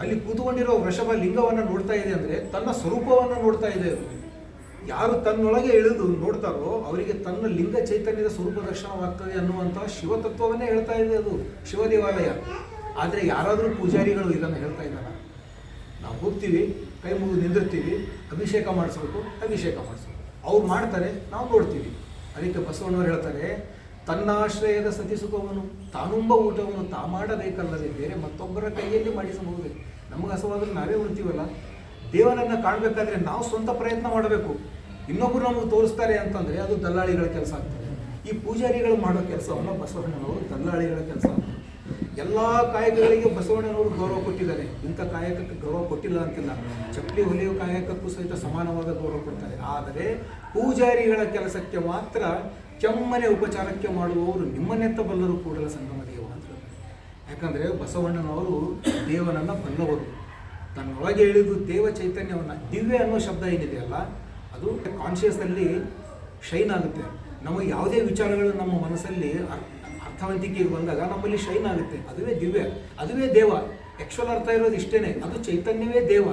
ಅಲ್ಲಿ ಕೂತ್ಕೊಂಡಿರೋ ವೃಷಭ ಲಿಂಗವನ್ನು ನೋಡ್ತಾ ಇದೆ ಅಂದರೆ ತನ್ನ ಸ್ವರೂಪವನ್ನು ನೋಡ್ತಾ ಇದೆ. ಅದು ಯಾರು ತನ್ನೊಳಗೆ ಇಳಿದು ನೋಡ್ತಾರೋ ಅವರಿಗೆ ತನ್ನ ಲಿಂಗ ಚೈತನ್ಯದ ಸ್ವರೂಪ ದರ್ಶನವಾಗ್ತದೆ ಅನ್ನುವಂತಹ ಶಿವತತ್ವವನ್ನೇ ಹೇಳ್ತಾ ಇದೆ ಅದು ಶಿವ ದೇವಾಲಯ. ಆದರೆ ಯಾರಾದರೂ ಪೂಜಾರಿಗಳು ಇದನ್ನು ಹೇಳ್ತಾ ಇದ್ದಾರೆ. ನಾವು ಹೋಗ್ತೀವಿ, ಕೈ ಮುಗಿದು ನಿಂದಿರ್ತೀವಿ, ಅಭಿಷೇಕ ಮಾಡಿಸ್ಬೇಕು, ಅಭಿಷೇಕ ಮಾಡಿಸ್ಬೇಕು, ಅವ್ರು ಮಾಡ್ತಾರೆ, ನಾವು ನೋಡ್ತೀವಿ. ಅದಕ್ಕೆ ಬಸವಣ್ಣವ್ರು ಹೇಳ್ತಾರೆ, ತನ್ನಾಶ್ರಯದ ಸತಿಸುಖವನು ತಾನುಂಬ ಊಟವನ್ನು ತಾ ಮಾಡಬೇಕಲ್ಲದೆ ಬೇರೆ ಮತ್ತೊಬ್ಬರ ಕೈಯಲ್ಲಿ ಮಾಡಿಸಬಹುದು. ನಮಗೆ ಹಸವಾದ್ರೆ ನಾವೇ ಉಳ್ತೀವಲ್ಲ. ದೇವನನ್ನು ಕಾಣಬೇಕಾದ್ರೆ ನಾವು ಸ್ವಂತ ಪ್ರಯತ್ನ ಮಾಡಬೇಕು. ಇನ್ನೊಬ್ಬರು ನಮಗೆ ತೋರಿಸ್ತಾರೆ ಅಂತಂದರೆ ಅದು ದಲ್ಲಾಳಿಗಳ ಕೆಲಸ ಆಗ್ತದೆ. ಈ ಪೂಜಾರಿಗಳು ಮಾಡೋ ಕೆಲಸವನ್ನು ಬಸವಣ್ಣನವರು ದಲ್ಲಾಳಿಗಳ ಕೆಲಸ ಆಗ್ತದೆ. ಎಲ್ಲ ಕಾಯಕಗಳಿಗೆ ಬಸವಣ್ಣನವರು ಗೌರವ ಕೊಟ್ಟಿದ್ದಾರೆ. ಇಂಥ ಕಾಯಕಕ್ಕೆ ಗೌರವ ಕೊಟ್ಟಿಲ್ಲ ಅಂತಿಲ್ಲ. ಚಪ್ಪಲಿ ಹೊಲಿಯೋ ಕಾಯಕಕ್ಕೂ ಸಹಿತ ಸಮಾನವಾದ ಗೌರವ ಕೊಡ್ತಾರೆ. ಆದರೆ ಪೂಜಾರಿಗಳ ಕೆಲಸಕ್ಕೆ ಮಾತ್ರ ಕೆಮ್ಮನೆ ಉಪಚಾರಕ್ಕೆ ಮಾಡುವವರು ನಿಮ್ಮನ್ನೆತ್ತ ಬಲ್ಲರು ಕೂಡಲ ಸಂಗಮ ದೇವ ಅಂತ. ಯಾಕಂದರೆ ಬಸವಣ್ಣನವರು ದೇವನನ್ನು ಬಲ್ಲವರು. ತನ್ನೊಳಗೆ ಇಳಿದು ದೇವ ಚೈತನ್ಯವನ್ನು, ದಿವ್ಯ ಅನ್ನೋ ಶಬ್ದ ಏನಿದೆಯಲ್ಲ ಅದು ಕಾನ್ಷಿಯಸ್ಸಲ್ಲಿ ಶೈನ್ ಆಗುತ್ತೆ. ನಮಗೆ ಯಾವುದೇ ವಿಚಾರಗಳು ನಮ್ಮ ಮನಸ್ಸಲ್ಲಿ ಅರ್ಥವಂತಿಕೆಗೆ ಬಂದಾಗ ನಮ್ಮಲ್ಲಿ ಶೈನ್ ಆಗುತ್ತೆ. ಅದುವೇ ದಿವ್ಯ, ಅದುವೇ ದೇವ. ಆ್ಯಕ್ಚುಲ್ ಅರ್ಥ ಇರೋದು ಇಷ್ಟೇ, ಅದು ಚೈತನ್ಯವೇ ದೇವ.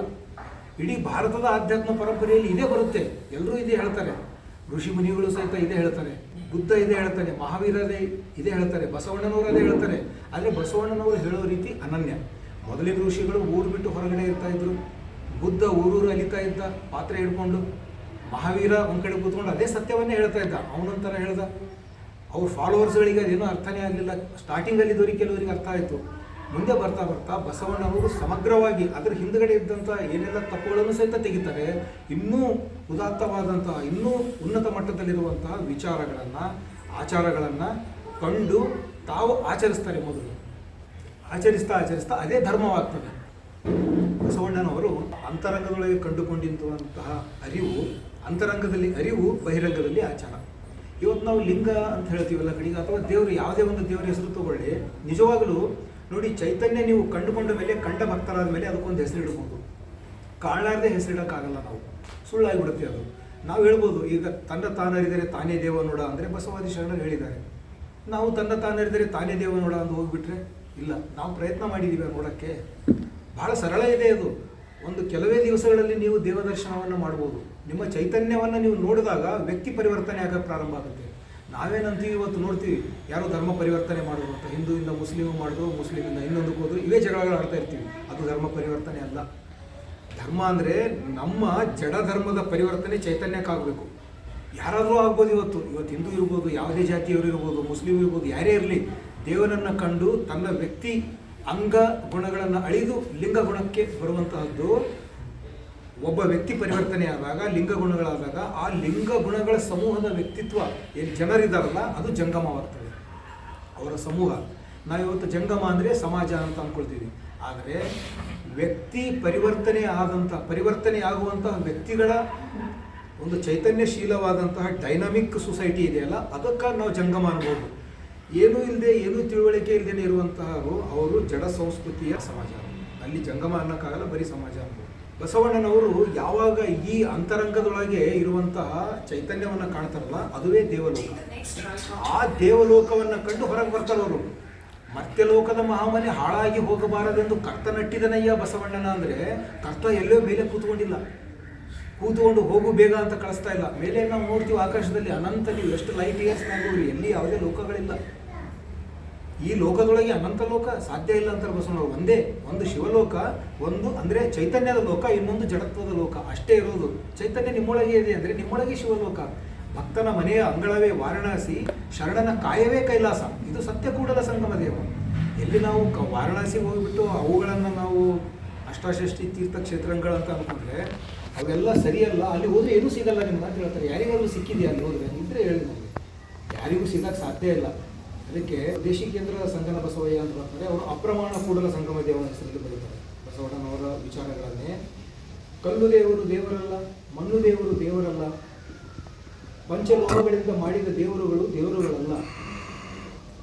ಇಡೀ ಭಾರತದ ಆಧ್ಯಾತ್ಮ ಪರಂಪರೆಯಲ್ಲಿ ಇದೇ ಬರುತ್ತೆ. ಎಲ್ಲರೂ ಇದೇ ಹೇಳ್ತಾರೆ. ಋಷಿ ಮುನಿಗಳು ಸಹಿತ ಇದೇ ಹೇಳ್ತಾರೆ, ಬುದ್ಧ ಇದೇ ಹೇಳ್ತಾನೆ, ಮಹಾವೀರರೇ ಇದೇ ಹೇಳ್ತಾರೆ, ಬಸವಣ್ಣನವರು ಅದೇ ಹೇಳ್ತಾರೆ. ಆದರೆ ಬಸವಣ್ಣನವರು ಹೇಳೋ ರೀತಿ ಅನನ್ಯ. ಮೊದಲಿನ ಋಷಿಗಳು ಊರು ಬಿಟ್ಟು ಹೊರಗಡೆ ಇರ್ತಾ ಇದ್ರು. ಬುದ್ಧ ಊರೂರು ಅಲಿತಾ ಇದ್ದ ಪಾತ್ರೆ ಹಿಡ್ಕೊಂಡು. ಮಹಾವೀರ ಒಂದು ಕಡೆ ಕೂತ್ಕೊಂಡು ಅದೇ ಸತ್ಯವನ್ನೇ ಹೇಳ್ತಾ ಇದ್ದ, ಅವನೊಂಥರ ಹೇಳ್ದ. ಅವ್ರ ಫಾಲೋವರ್ಸ್ಗಳಿಗೆ ಅದೇನೋ ಅರ್ಥನೇ ಆಗಲಿಲ್ಲ. ಸ್ಟಾರ್ಟಿಂಗಲ್ಲಿ ಇದ್ದವರಿಗೆ ಕೆಲವರಿಗೆ ಅರ್ಥ ಆಯಿತು. ಮುಂದೆ ಬರ್ತಾ ಬರ್ತಾ ಬಸವಣ್ಣನವರು ಸಮಗ್ರವಾಗಿ ಅದರ ಹಿಂದುಗಡೆ ಇದ್ದಂಥ ಏನೆಲ್ಲ ತಪ್ಪುಗಳನ್ನು ಸಹಿತ ತೆಗಿತಾರೆ. ಇನ್ನೂ ಉದಾತ್ತವಾದಂತಹ, ಇನ್ನೂ ಉನ್ನತ ಮಟ್ಟದಲ್ಲಿರುವಂತಹ ವಿಚಾರಗಳನ್ನು, ಆಚಾರಗಳನ್ನು ಕಂಡು ತಾವು ಆಚರಿಸ್ತಾರೆ. ಮೊದಲು ಆಚರಿಸ್ತಾ ಆಚರಿಸ್ತಾ ಅದೇ ಧರ್ಮವಾಗ್ತದೆ. ಬಸವಣ್ಣನವರು ಅಂತರಂಗದೊಳಗೆ ಕಂಡುಕೊಂಡಿರುವಂತಹ ಅರಿವು, ಅಂತರಂಗದಲ್ಲಿ ಅರಿವು, ಬಹಿರಂಗದಲ್ಲಿ ಆಚಾರ. ಇವತ್ತು ನಾವು ಲಿಂಗ ಅಂತ ಹೇಳ್ತೀವಲ್ಲ ಕಡೆಗೆ, ಅಥವಾ ದೇವರು, ಯಾವುದೇ ಒಂದು ದೇವರ ಹೆಸರು ತಗೊಳ್ಳಿ, ನಿಜವಾಗಲೂ ನೋಡಿ ಚೈತನ್ಯ ನೀವು ಕಂಡುಕೊಂಡ ಮೇಲೆ, ಕಂಡ ಭಕ್ತರಾದ ಮೇಲೆ ಅದಕ್ಕೊಂದು ಹೆಸರು ಇಡ್ಬೋದು. ಕಾಣಲಾರದೆ ಹೆಸರಿಡೋಕ್ಕಾಗಲ್ಲ. ನಾವು ಸುಳ್ಳಾಗಿಬಿಡುತ್ತೆ ಅದು. ನಾವು ಹೇಳ್ಬೋದು, ಈಗ ತನ್ನ ತಾನರಿದರೆ ತಾನೇ ದೇವ ನೋಡ ಅಂದರೆ ಬಸವಾದಿ ಶರಣರು ಹೇಳಿದ್ದಾರೆ. ನಾವು ತನ್ನ ತಾನರಿದರೆ ತಾನೇ ದೇವ ನೋಡ ಅಂತ ಹೋಗ್ಬಿಟ್ರೆ ಇಲ್ಲ. ನಾವು ಪ್ರಯತ್ನ ಮಾಡಿದ್ದೀವಿ ನೋಡೋಕ್ಕೆ. ಭಾಳ ಸರಳ ಇದೆ ಅದು. ಒಂದು ಕೆಲವೇ ದಿವಸಗಳಲ್ಲಿ ನೀವು ದೇವದರ್ಶನವನ್ನು ಮಾಡ್ಬೋದು. ನಿಮ್ಮ ಚೈತನ್ಯವನ್ನು ನೀವು ನೋಡಿದಾಗ ವ್ಯಕ್ತಿ ಪರಿವರ್ತನೆ ಆಗೋಕ್ಕೆ ಪ್ರಾರಂಭ ಆಗುತ್ತೆ. ನಾವೇನಂತೀವಿ ಇವತ್ತು ನೋಡ್ತೀವಿ, ಯಾರೋ ಧರ್ಮ ಪರಿವರ್ತನೆ ಮಾಡೋದು ಅಂತ. ಹಿಂದೂಯಿಂದ ಮುಸ್ಲಿಮು ಮಾಡಿದ್ರು, ಮುಸ್ಲಿಮಿಂದ ಇನ್ನೊಂದಕ್ಕೆ ಹೋದ್ರು, ಇವೇ ಜಗಳಗಳು ಆಡ್ತಾ ಇರ್ತೀವಿ. ಅದು ಧರ್ಮ ಪರಿವರ್ತನೆ ಅಲ್ಲ. ಧರ್ಮ ಅಂದರೆ ನಮ್ಮ ಜಡ ಧರ್ಮದ ಪರಿವರ್ತನೆ ಚೈತನ್ಯಕ್ಕಾಗಬೇಕು. ಯಾರಾದರೂ ಆಗ್ಬೋದು. ಇವತ್ತು ಹಿಂದೂ ಇರ್ಬೋದು, ಯಾವುದೇ ಜಾತಿಯವರು ಇರ್ಬೋದು, ಮುಸ್ಲಿಂ ಇರ್ಬೋದು, ಯಾರೇ ಇರಲಿ, ದೇವರನ್ನು ಕಂಡು ತನ್ನ ವ್ಯಕ್ತಿ ಅಂಗ ಗುಣಗಳನ್ನು ಅಳಿದು ಲಿಂಗ ಗುಣಕ್ಕೆ ಬರುವಂತಹದ್ದು. ಒಬ್ಬ ವ್ಯಕ್ತಿ ಪರಿವರ್ತನೆ ಆದಾಗ, ಲಿಂಗ ಗುಣಗಳಾದಾಗ, ಆ ಲಿಂಗ ಗುಣಗಳ ಸಮೂಹದ ವ್ಯಕ್ತಿತ್ವ ಏನು ಜನರಿದ್ದಾರಲ್ಲ, ಅದು ಜಂಗಮವಾಗ್ತದೆ, ಅವರ ಸಮೂಹ. ನಾವಿವತ್ತು ಜಂಗಮ ಅಂದರೆ ಸಮಾಜ ಅಂತ ಅಂದ್ಕೊಳ್ತೀವಿ. ಆದರೆ ವ್ಯಕ್ತಿ ಪರಿವರ್ತನೆ ಆಗುವಂತಹ ವ್ಯಕ್ತಿಗಳ ಒಂದು ಚೈತನ್ಯಶೀಲವಾದಂತಹ ಡೈನಾಮಿಕ್ ಸೊಸೈಟಿ ಇದೆಯಲ್ಲ, ಅದಕ್ಕೆ ನಾವು ಜಂಗಮ ಅನ್ಬೋದು. ಏನೂ ಇಲ್ಲದೆ, ಏನೂ ತಿಳುವಳಿಕೆ ಇಲ್ಲದೇ ಇರುವಂತಹವರು ಅವರು ಜಡ ಸಂಸ್ಕೃತಿಯ ಸಮಾಜ. ಅಲ್ಲಿ ಜಂಗಮ ಅನ್ನೋಕ್ಕಾಗಲ್ಲ, ಬರೀ ಸಮಾಜ ಅನ್ಬೋದು. ಬಸವಣ್ಣನವರು ಯಾವಾಗ ಈ ಅಂತರಂಗದೊಳಗೆ ಇರುವಂತಹ ಚೈತನ್ಯವನ್ನು ಕಾಣ್ತಾರಲ್ಲ, ಅದುವೇ ದೇವಲೋಕ. ಆ ದೇವಲೋಕವನ್ನು ಕಂಡು ಹೊರಗೆ ಬರ್ತಾರವರು. ಮತ್ತೆ ಲೋಕದ ಮಹಾಮನೆ ಹಾಳಾಗಿ ಹೋಗಬಾರದೆಂದು ಕರ್ತ ನಟ್ಟಿದನಯ್ಯ ಬಸವಣ್ಣನ. ಅಂದರೆ ಕರ್ತ ಎಲ್ಲೋ ಮೇಲೆ ಕೂತ್ಕೊಂಡು ಹೋಗು ಬೇಗ ಅಂತ ಕಳಿಸ್ತಾ ಇಲ್ಲ. ಮೇಲೆ ನಾವು ನೋಡ್ತೀವಿ ಆಕಾಶದಲ್ಲಿ ಅನಂತ, ನೀವು ಎಷ್ಟು ಲೈಟ್ ಇಯರ್ಸ್ ಹೋಗ್ರಿ, ಎಲ್ಲಿ ಯಾವುದೇ ಲೋಕಗಳಿಲ್ಲ. ಈ ಲೋಕದೊಳಗೆ ಅನಂತ ಲೋಕ ಸಾಧ್ಯ ಇಲ್ಲ ಅಂತಾರೆ ಬಸವಣ್ಣವರು. ಒಂದೇ ಒಂದು ಶಿವಲೋಕ, ಒಂದು ಅಂದರೆ ಚೈತನ್ಯದ ಲೋಕ, ಇನ್ನೊಂದು ಜಡತ್ವದ ಲೋಕ ಅಷ್ಟೇ ಇರೋದು. ಚೈತನ್ಯ ನಿಮ್ಮೊಳಗೆ ಇದೆ ಅಂದರೆ ನಿಮ್ಮೊಳಗೆ ಶಿವಲೋಕ. ಭಕ್ತನ ಮನೆಯ ಅಂಗಳವೇ ವಾರಣಾಸಿ, ಶರಣನ ಕಾಯವೇ ಕೈಲಾಸ. ಇದು ಸತ್ಯಕೂಡಲ ಸಂಗಮ ದೇವ. ಎಲ್ಲಿ ನಾವು ವಾರಣಾಸಿಗೆ ಹೋಗಿಬಿಟ್ಟು ಅವುಗಳನ್ನು ನಾವು ಅಷ್ಟಾಷಷ್ಠಿ ತೀರ್ಥಕ್ಷೇತ್ರಗಳಂತ ಅಂದ್ಕೊಂಡ್ರೆ ಅವೆಲ್ಲ ಸರಿಯಲ್ಲ. ಅಲ್ಲಿ ಹೋದ್ರೆ ಏನೂ ಸಿಗಲ್ಲ ನಿಮ್ಗೆ ಅಂತ ಹೇಳ್ತಾರೆ. ಯಾರಿಗಾದ್ರೂ ಸಿಕ್ಕಿದೆಯಾ ಅಲ್ಲಿ ಹೋದ್ರೆ? ಇದ್ರೆ ಹೇಳಿ ನಮಗೆ. ಯಾರಿಗೂ ಸಿಗಕ್ಕೆ ಸಾಧ್ಯ ಇಲ್ಲ. ಅದಕ್ಕೆ ದೇಶಿ ಕೇಂದ್ರ ಸಂಗನ ಬಸವಯ್ಯ ಅಂತ ಬರ್ತಾರೆ. ಅವರು ಅಪ್ರಮಾಣ ಕೂಡಲ ಸಂಗಮ ದೇವರ ಹೆಸರಲ್ಲಿ ಬರೀತಾರೆ ಬಸವಣ್ಣನವರ ವಿಚಾರಗಳನ್ನೇ. ಕಲ್ಲು ದೇವರು ದೇವರಲ್ಲ, ಮಣ್ಣು ದೇವರು ದೇವರಲ್ಲ, ಪಂಚಲೋಹಗಳಿಂದ ಮಾಡಿದ ದೇವರುಗಳಲ್ಲ.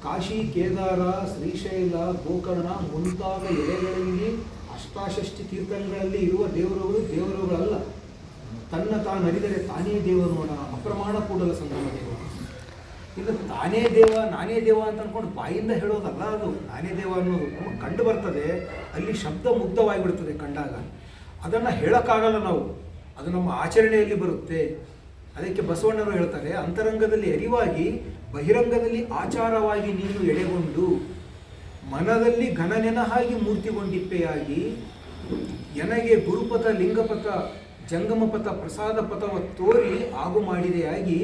ಕಾಶಿ, ಕೇದಾರ, ಶ್ರೀಶೈಲ, ಗೋಕರ್ಣ ಮುಂತಾದ ಎಲೆಗಳಲ್ಲಿ ಅಷ್ಟಾಷಷ್ಠಿ ತೀರ್ಥಗಳಲ್ಲಿ ಇರುವ ದೇವರುಗಳಲ್ಲ. ತನ್ನ ತಾನರಿದರೆ ತಾನೇ ದೇವರು ನೋಡ. ಅಪ್ರಮಾಣ ಕೂಡಲ ಸಂಗಮ ದೇವ. ಇದು ತಾನೇ ದೇವ, ನಾನೇ ದೇವ ಅಂತ ಅಂದ್ಕೊಂಡು ಬಾಯಿಂದ ಹೇಳೋದಲ್ಲ. ಅದು ನಾನೇ ದೇವ ಅನ್ನೋದು ನಮಗೆ ಕಂಡು ಬರ್ತದೆ. ಅಲ್ಲಿ ಶಬ್ದ ಮುಗ್ಧವಾಗಿಬಿಡ್ತದೆ ಕಂಡಾಗ. ಅದನ್ನು ಹೇಳೋಕ್ಕಾಗಲ್ಲ ನಾವು, ಅದು ನಮ್ಮ ಆಚರಣೆಯಲ್ಲಿ ಬರುತ್ತೆ. ಅದಕ್ಕೆ ಬಸವಣ್ಣರು ಹೇಳ್ತಾರೆ, ಅಂತರಂಗದಲ್ಲಿ ಅರಿವಾಗಿ ಬಹಿರಂಗದಲ್ಲಿ ಆಚಾರವಾಗಿ ನೀನು ಎಡೆಗೊಂಡು ಮನದಲ್ಲಿ ಘನನೆನಹಾಗಿ ಮೂರ್ತಿಗೊಂಡಿಪ್ಪೆಯಾಗಿ ಎನಗೆ ಗುರುಪಥ, ಲಿಂಗಪಥ, ಜಂಗಮಪಥ, ಪ್ರಸಾದ ಪಥವ ತೋರಿ ಆಗು ಮಾಡಿದೆಯಾಗಿ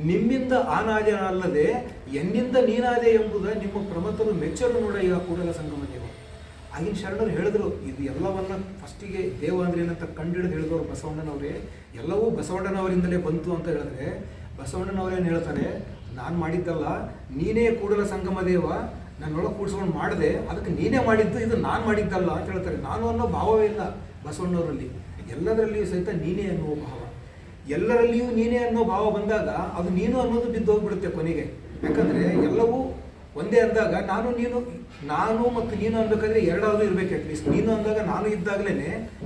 ನಿಮ್ಮಿಂದ ಆನಾದೆನಲ್ಲದೆ ಎನ್ನಿಂದ ನೀನಾದೆ ಎಂಬುದ ನಿಮ್ಮ ಪ್ರಮತರು ಮೆಚ್ಚರು ನೋಡಯ್ಯ ಕೂಡಲ ಸಂಗಮ ದೇವ. ಆಗಿನ ಶರಣರು ಹೇಳಿದ್ರು, ಇದು ಎಲ್ಲವನ್ನ ಫಸ್ಟಿಗೆ ದೇವ ಅಂದ್ರೆ ಏನಂತ ಕಂಡುಹಿಡಿದು ಹೇಳಿದವರು ಬಸವಣ್ಣನವರೇ. ಎಲ್ಲವೂ ಬಸವಣ್ಣನವರಿಂದಲೇ ಬಂತು ಅಂತ ಹೇಳಿದ್ರೆ ಬಸವಣ್ಣನವರೇನು ಹೇಳ್ತಾರೆ, ನಾನು ಮಾಡಿದ್ದಲ್ಲ, ನೀನೇ ಕೂಡಲ ಸಂಗಮ ದೇವ, ನನ್ನೊಳಗೆ ಕೂಡಿಸ್ಕೊಂಡು ಮಾಡಿದೆ, ಅದಕ್ಕೆ ನೀನೇ ಮಾಡಿದ್ದು, ಇದು ನಾನು ಮಾಡಿದ್ದಲ್ಲ ಅಂತ ಹೇಳ್ತಾರೆ. ನಾನು ಅನ್ನೋ ಭಾವವೇ ಇಲ್ಲ ಬಸವಣ್ಣವರಲ್ಲಿ. ಎಲ್ಲದರಲ್ಲಿಯೂ ಸಹಿತ ನೀನೇ ಅನ್ನುವ ಭಾವ. ಎಲ್ಲರಲ್ಲಿಯೂ ನೀನೇ ಅನ್ನೋ ಭಾವ ಬಂದಾಗ ಅದು ನೀನು ಅನ್ನೋದು ಬಿದ್ದೋಗ್ಬಿಡುತ್ತೆ ಕೊನೆಗೆ. ಯಾಕಂದರೆ ಎಲ್ಲವೂ ಒಂದೇ ಅಂದಾಗ ನಾನು ಮತ್ತು ನೀನು ಅನ್ಬೇಕಾದ್ರೆ ಎರಡಾದರೂ ಇರಬೇಕು. ಅಟ್ಲೀಸ್ಟ್ ನೀನು ಅಂದಾಗ ನಾನು ಇದ್ದಾಗಲೇ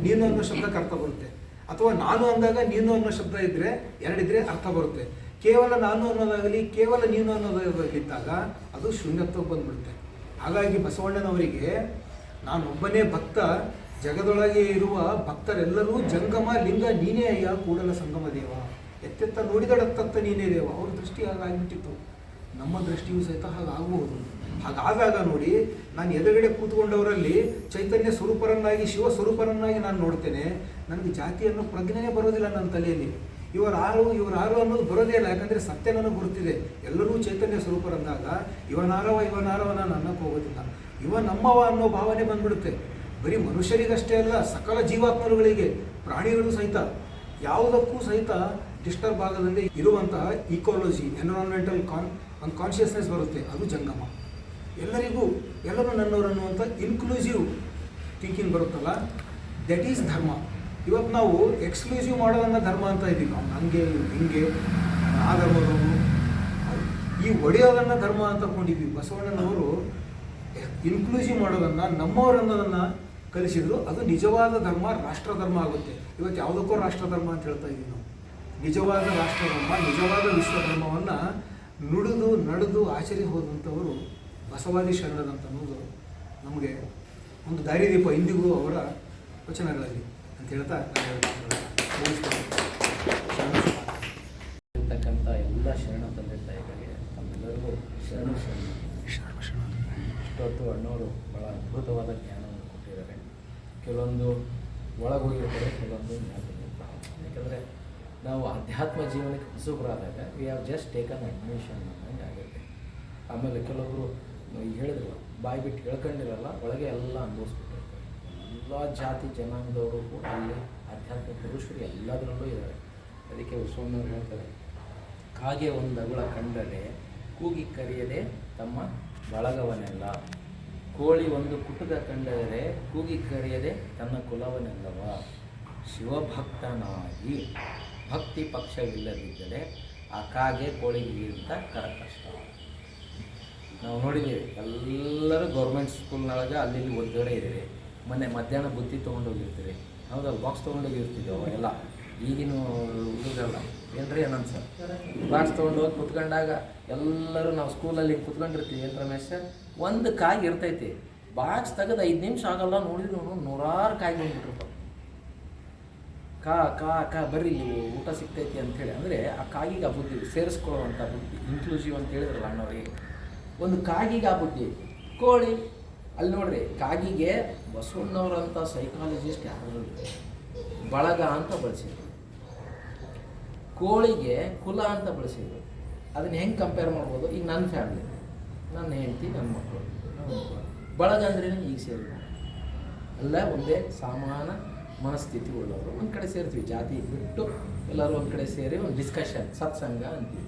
ನೀನು ಅನ್ನೋ ಶಬ್ದಕ್ಕೆ ಅರ್ಥ ಬರುತ್ತೆ, ಅಥವಾ ನಾನು ಅಂದಾಗ ನೀನು ಅನ್ನೋ ಶಬ್ದ ಇದ್ದರೆ ಎರಡಿದ್ರೆ ಅರ್ಥ ಬರುತ್ತೆ. ಕೇವಲ ನಾನು ಅನ್ನೋದಾಗಲಿ ಕೇವಲ ನೀನು ಅನ್ನೋದಾಗಿದ್ದಾಗ ಅದು ಶೂನ್ಯತ್ವಕ್ಕೆ ಬಂದ್ಬಿಡುತ್ತೆ. ಹಾಗಾಗಿ ಬಸವಣ್ಣನವರಿಗೆ ನಾನೊಬ್ಬನೇ ಭಕ್ತ, ಜಗದೊಳಗೆ ಇರುವ ಭಕ್ತರೆಲ್ಲರೂ ಜಂಗಮ ಲಿಂಗ ನೀನೇ ಅಯ್ಯ ಕೂಡಲ ಸಂಗಮ ದೇವ. ಎತ್ತೆತ್ತ ನೋಡಿದಡತ್ತತ್ತ ನೀನೇ ದೇವ. ಅವ್ರ ದೃಷ್ಟಿ ಹಾಗಾಗಿಬಿಟ್ಟಿತ್ತು, ನಮ್ಮ ದೃಷ್ಟಿಯೂ ಸಹಿತ ಹಾಗಾಗಬಹುದು. ಹಾಗಾದಾಗ ನೋಡಿ, ನಾನು ಎದುರುಗಡೆ ಕೂತ್ಕೊಂಡವರಲ್ಲಿ ಚೈತನ್ಯ ಸ್ವರೂಪರನ್ನಾಗಿ, ಶಿವ ಸ್ವರೂಪರನ್ನಾಗಿ ನಾನು ನೋಡ್ತೇನೆ. ನನಗೆ ಜಾತಿ ಅನ್ನೋ ಪ್ರಜ್ಞೆನೇ ಬರೋದಿಲ್ಲ ನನ್ನ ತಲೆಯಲ್ಲಿ. ಇವರಾರು ಅನ್ನೋದು ಬರೋದೇ ಇಲ್ಲ. ಯಾಕಂದರೆ ಸತ್ಯ ನನಗೆ ಗೊತ್ತಿದೆ, ಎಲ್ಲರೂ ಚೈತನ್ಯ ಸ್ವರೂಪರಂದಾಗ ಇವನಾರವ ನಾನು ಅನ್ನಕ್ಕೆ ಹೋಗೋದಿಲ್ಲ. ಇವ ನಮ್ಮವ ಅನ್ನೋ ಭಾವನೆ ಬಂದ್ಬಿಡುತ್ತೆ. ಬರೀ ಮನುಷ್ಯರಿಗಷ್ಟೇ ಅಲ್ಲ, ಸಕಲ ಜೀವಾತ್ಮರುಗಳಿಗೆ, ಪ್ರಾಣಿಗಳು ಸಹಿತ, ಯಾವುದಕ್ಕೂ ಸಹಿತ ಡಿಸ್ಟರ್ಬ್ ಆಗದಂತೆ ಇರುವಂತಹ ಈಕೋಲಜಿ, ಎನ್ವಿರಾನ್ಮೆಂಟಲ್ ಒಂದು ಕಾನ್ಷಿಯಸ್ನೆಸ್ ಬರುತ್ತೆ. ಅದು ಜಂಗಮ. ಎಲ್ಲರೂ ನನ್ನವರು ಅನ್ನುವಂಥ ಇನ್ಕ್ಲೂಸಿವ್ ಥಿಂಕಿಂಗ್ ಬರುತ್ತಲ್ಲ, ದಟ್ ಈಸ್ ಧರ್ಮ. ಇವತ್ತು ನಾವು ಎಕ್ಸ್ಕ್ಲೂಸಿವ್ ಮಾಡೋದನ್ನು ಧರ್ಮ ಅಂತ ಇದ್ದೀವಿ. ನಾವು ನನಗೆ ಹಿಂಗೆ ಆ ಧರ್ಮದವರು, ಈ ಒಡೆಯೋದನ್ನು ಧರ್ಮ ಅಂತ ಕೊಂಡಿದ್ವಿ. ಬಸವಣ್ಣನವರು ಇನ್ಕ್ಲೂಸಿವ್ ಮಾಡೋದನ್ನು, ನಮ್ಮವರು ಅನ್ನೋದನ್ನು ಕಲಿಸಿದ್ರು. ಅದು ನಿಜವಾದ ಧರ್ಮ, ರಾಷ್ಟ್ರ ಧರ್ಮ ಆಗುತ್ತೆ. ಇವತ್ತು ಯಾವುದಕ್ಕೋ ರಾಷ್ಟ್ರ ಧರ್ಮ ಅಂತ ಹೇಳ್ತಾ ಇದ್ದೀವಿ ನಾವು. ನಿಜವಾದ ರಾಷ್ಟ್ರ ಧರ್ಮ, ನಿಜವಾದ ವಿಶ್ವಧರ್ಮವನ್ನು ನುಡಿದು ನಡೆದು ಆಚರಿಸಿ ಹೋದಂಥವರು ಬಸವಾದಿ ಶರಣರಂತನ್ನುವುದು ನಮಗೆ ಒಂದು ದಾರಿದೀಪ ಇಂದಿಗೂ ಅವರ ವಚನಗಳಲ್ಲಿ ಅಂತ ಹೇಳ್ತಾ ಇರ್ತಕ್ಕಂಥ ಎಲ್ಲ ಶರಣ ತಂದೆ ತಾಯಿಗಳಿಗೆ ತಮ್ಮೆಲ್ಲರಿಗೂ ಶರಣ. ಇಷ್ಟೊತ್ತು ಅಣ್ಣವರು ಭಾಳ ಅದ್ಭುತವಾದ ಜ್ಞಾನವನ್ನು ಕೊಟ್ಟಿದ್ದಾರೆ. ಕೆಲವೊಂದು ಒಳಗೋಗಿರ್ತಾರೆ, ಕೆಲವೊಂದು ಜ್ಞಾನ. ಯಾಕಂದರೆ ನಾವು ಅಧ್ಯಾತ್ಮ ಜೀವನಕ್ಕೆ ಹೊಸಬರಾದಾಗ we have just taken admission ಅನ್ನಂಗೆ ಆಗುತ್ತೆ. ಆಮೇಲೆ ಕೆಲವೊಬ್ಬರು ಈಗ ಹೇಳಿದ್ರಲ್ಲ, ಬಾಯಿ ಬಿಟ್ಟು ಹೇಳ್ಕೊಂಡಿರಲ್ಲ, ಒಳಗೆ ಎಲ್ಲ ಅನುಭವಿಸ್ಬಿಟ್ಟಿರ್ತಾರೆ. ಎಲ್ಲ ಜಾತಿ ಜನಾಂಗದವರು ಕೂಡ ಅಲ್ಲಿ ಆಧ್ಯಾತ್ಮ ಪುರುಷರು ಎಲ್ಲದರಲ್ಲೂ ಇದ್ದಾರೆ. ಅದಕ್ಕೆ ಬಸವಣ್ಣವ್ರು ಹೇಳ್ತಾರೆ, ಕಾಗೆ ಒಂದು ಅಗುಳ ಕಂಡರೆ ಕೂಗಿ ಕರೆಯದೆ ತಮ್ಮ ಬಳಗವನೆಲ್ಲ, ಕೋಳಿ ಒಂದು ಕುಟುಕ ಕಂಡರೆ ಕೂಗಿ ಕರೆಯದೆ ತನ್ನ ಕುಲವನೆಲ್ಲವ, ಶಿವಭಕ್ತನಾಗಿ ಭಕ್ತಿ ಪಕ್ಷವಿಲ್ಲದಿದ್ದರೆ ಆ ಕಾಗೆ ಕೋಳಿಗಿಂತ ಕರಕಷ್ಟ. ನಾವು ನೋಡಿದ್ದೀವಿ, ಎಲ್ಲರೂ ಗೌರ್ಮೆಂಟ್ ಸ್ಕೂಲ್ನೊಳಗೆ ಅಲ್ಲಿ ಹೊರಗಡೆ ಇದ್ದೀವಿ. ಮೊನ್ನೆ ಮಧ್ಯಾಹ್ನ ಬುತ್ತಿ ತೊಗೊಂಡೋಗಿರ್ತೀವಿ, ಹೌದಲ್ಲ, ಬಾಕ್ಸ್ ತೊಗೊಂಡೋಗಿರ್ತಿದ್ವಿ ಅವೆಲ್ಲ. ಈಗಿನ ಹುಡುಗರಲ್ಲ ಏನ್ರಿ ಏನಂತ ಸರ್, ಬಾಕ್ಸ್ ತೊಗೊಂಡೋಗಿ ಕುತ್ಕೊಂಡಾಗ ಎಲ್ಲರೂ ನಾವು ಸ್ಕೂಲಲ್ಲಿ ಕುತ್ಕೊಂಡಿರ್ತೀವಿ. ಏನು ರಮೇಶ್, ಒಂದು ಕಾಗಿ ಇರ್ತೈತಿ, ಬಾಕ್ಸ್ ತೆಗೆದು 5 ನಿಮಿಷ ಆಗಲ್ಲ, ನೋಡಿದ್ರು ನೂರಾರು ಕಾಯಿ ಬಂದ್ಬಿಟ್ಟಿರ್ತಾವೆ. ಕಾ ಬರ್ರಿ ಇಲ್ಲಿ ಊಟ ಸಿಗ್ತೈತಿ ಅಂಥೇಳಿ. ಅಂದರೆ ಆ ಕಾಗಿಗೆ ಆ ಬುದ್ಧಿ ಸೇರಿಸ್ಕೊಳ್ಳುವಂಥ ಬುದ್ಧಿ, ಇನ್ಕ್ಲೂಸಿವ್ ಅಂತ ಹೇಳಿದ್ರಲ್ಲ ಅಣ್ಣವ್ರಿಗೆ, ಒಂದು ಕಾಗಿಗೆ ಆ ಬುದ್ಧಿ. ಕೋಳಿ ಅಲ್ಲಿ ನೋಡ್ರಿ, ಕಾಗಿಗೆ ಬಸವಣ್ಣವ್ರಂಥ ಸೈಕಾಲಜಿಸ್ಟ್ ಯಾರು ಬಳಗ ಅಂತ ಬಳಸಿದ್ರು, ಕೋಳಿಗೆ ಕುಲ ಅಂತ ಬಳಸಿದ್ರು. ಅದನ್ನು ಹೆಂಗೆ ಕಂಪೇರ್ ಮಾಡ್ಬೋದು? ಈಗ ನನ್ನ ಫ್ಯಾಮಿಲಿ, ನನ್ನ ಹೆಂಡತಿ, ನನ್ನ ಮಕ್ಕಳು, ಬಳಗ ಅಂದ್ರೆ ಈಗ ಸೇರಿ ಎಲ್ಲ ಒಂದೇ ಸಮಾನ ಮನಸ್ಥಿತಿ ಉಳ್ಳವರು ಒಂದು ಕಡೆ ಸೇರ್ತೀವಿ. ಜಾತಿ ಬಿಟ್ಟು ಎಲ್ಲರೂ ಒಂದು ಕಡೆ ಸೇರಿ ಒಂದು ಡಿಸ್ಕಷನ್, ಸತ್ಸಂಗ ಅಂತೀವಿ.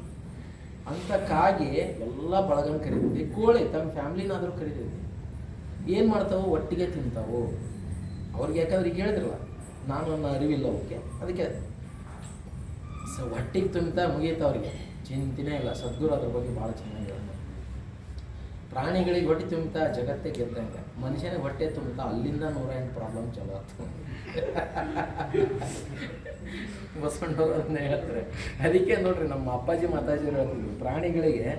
ಅಂಥ ಕಾಗಿ ಎಲ್ಲ ಬಳಗನ ಕರಿತೀವಿ. ಕೋಳಿ ತಮ್ಮ ಫ್ಯಾಮ್ಲಿನಾದರೂ ಕರಿತೈತಿ. ಏನು ಮಾಡ್ತಾವೋ ಒಟ್ಟಿಗೆ ತಿಂತಾವು. ಅವ್ರಿಗೆ ಯಾಕಂದ್ರೆ ಈಗ ಹೇಳಿದ್ರಲ್ಲ, ನಾನು ನನ್ನ ಅರಿವಿಲ್ಲ ಅವಕ್ಕೆ, ಅದಕ್ಕೆ ಹೊಟ್ಟಿಗೆ ತುಂಬ್ತಾ ಮುಗಿಯುತ್ತವ್ರಿಗೆ ಚಿಂತೆನೇ ಇಲ್ಲ. ಸದ್ಗುರು ಅದ್ರ ಬಗ್ಗೆ ಭಾಳ ಚೆನ್ನಾಗಿ ಹೇಳ್ತಾರೆ. ಪ್ರಾಣಿಗಳಿಗೆ ಹೊಟ್ಟೆ ತುಂಬ್ತಾ ಜಗತ್ತೇ ಗೆದ್ದಂಗೆ, ಮನುಷ್ಯನಿಗೆ ಹೊಟ್ಟೆ ತುಂಬ್ತಾ ಅಲ್ಲಿಂದ 108 ಪ್ರಾಬ್ಲಮ್ ಚಲೋ ಆಗ್ತದೆ. ಬಸವಣ್ಣವ್ರು ಅದನ್ನೇ ಹೇಳ್ತಾರೆ. ಅದಕ್ಕೆ ನೋಡ್ರಿ, ನಮ್ಮ ಅಪ್ಪಾಜಿ ಮಾತಾಜಿರು ಹೇಳ್ತಿದ್ರು, ಪ್ರಾಣಿಗಳಿಗೆ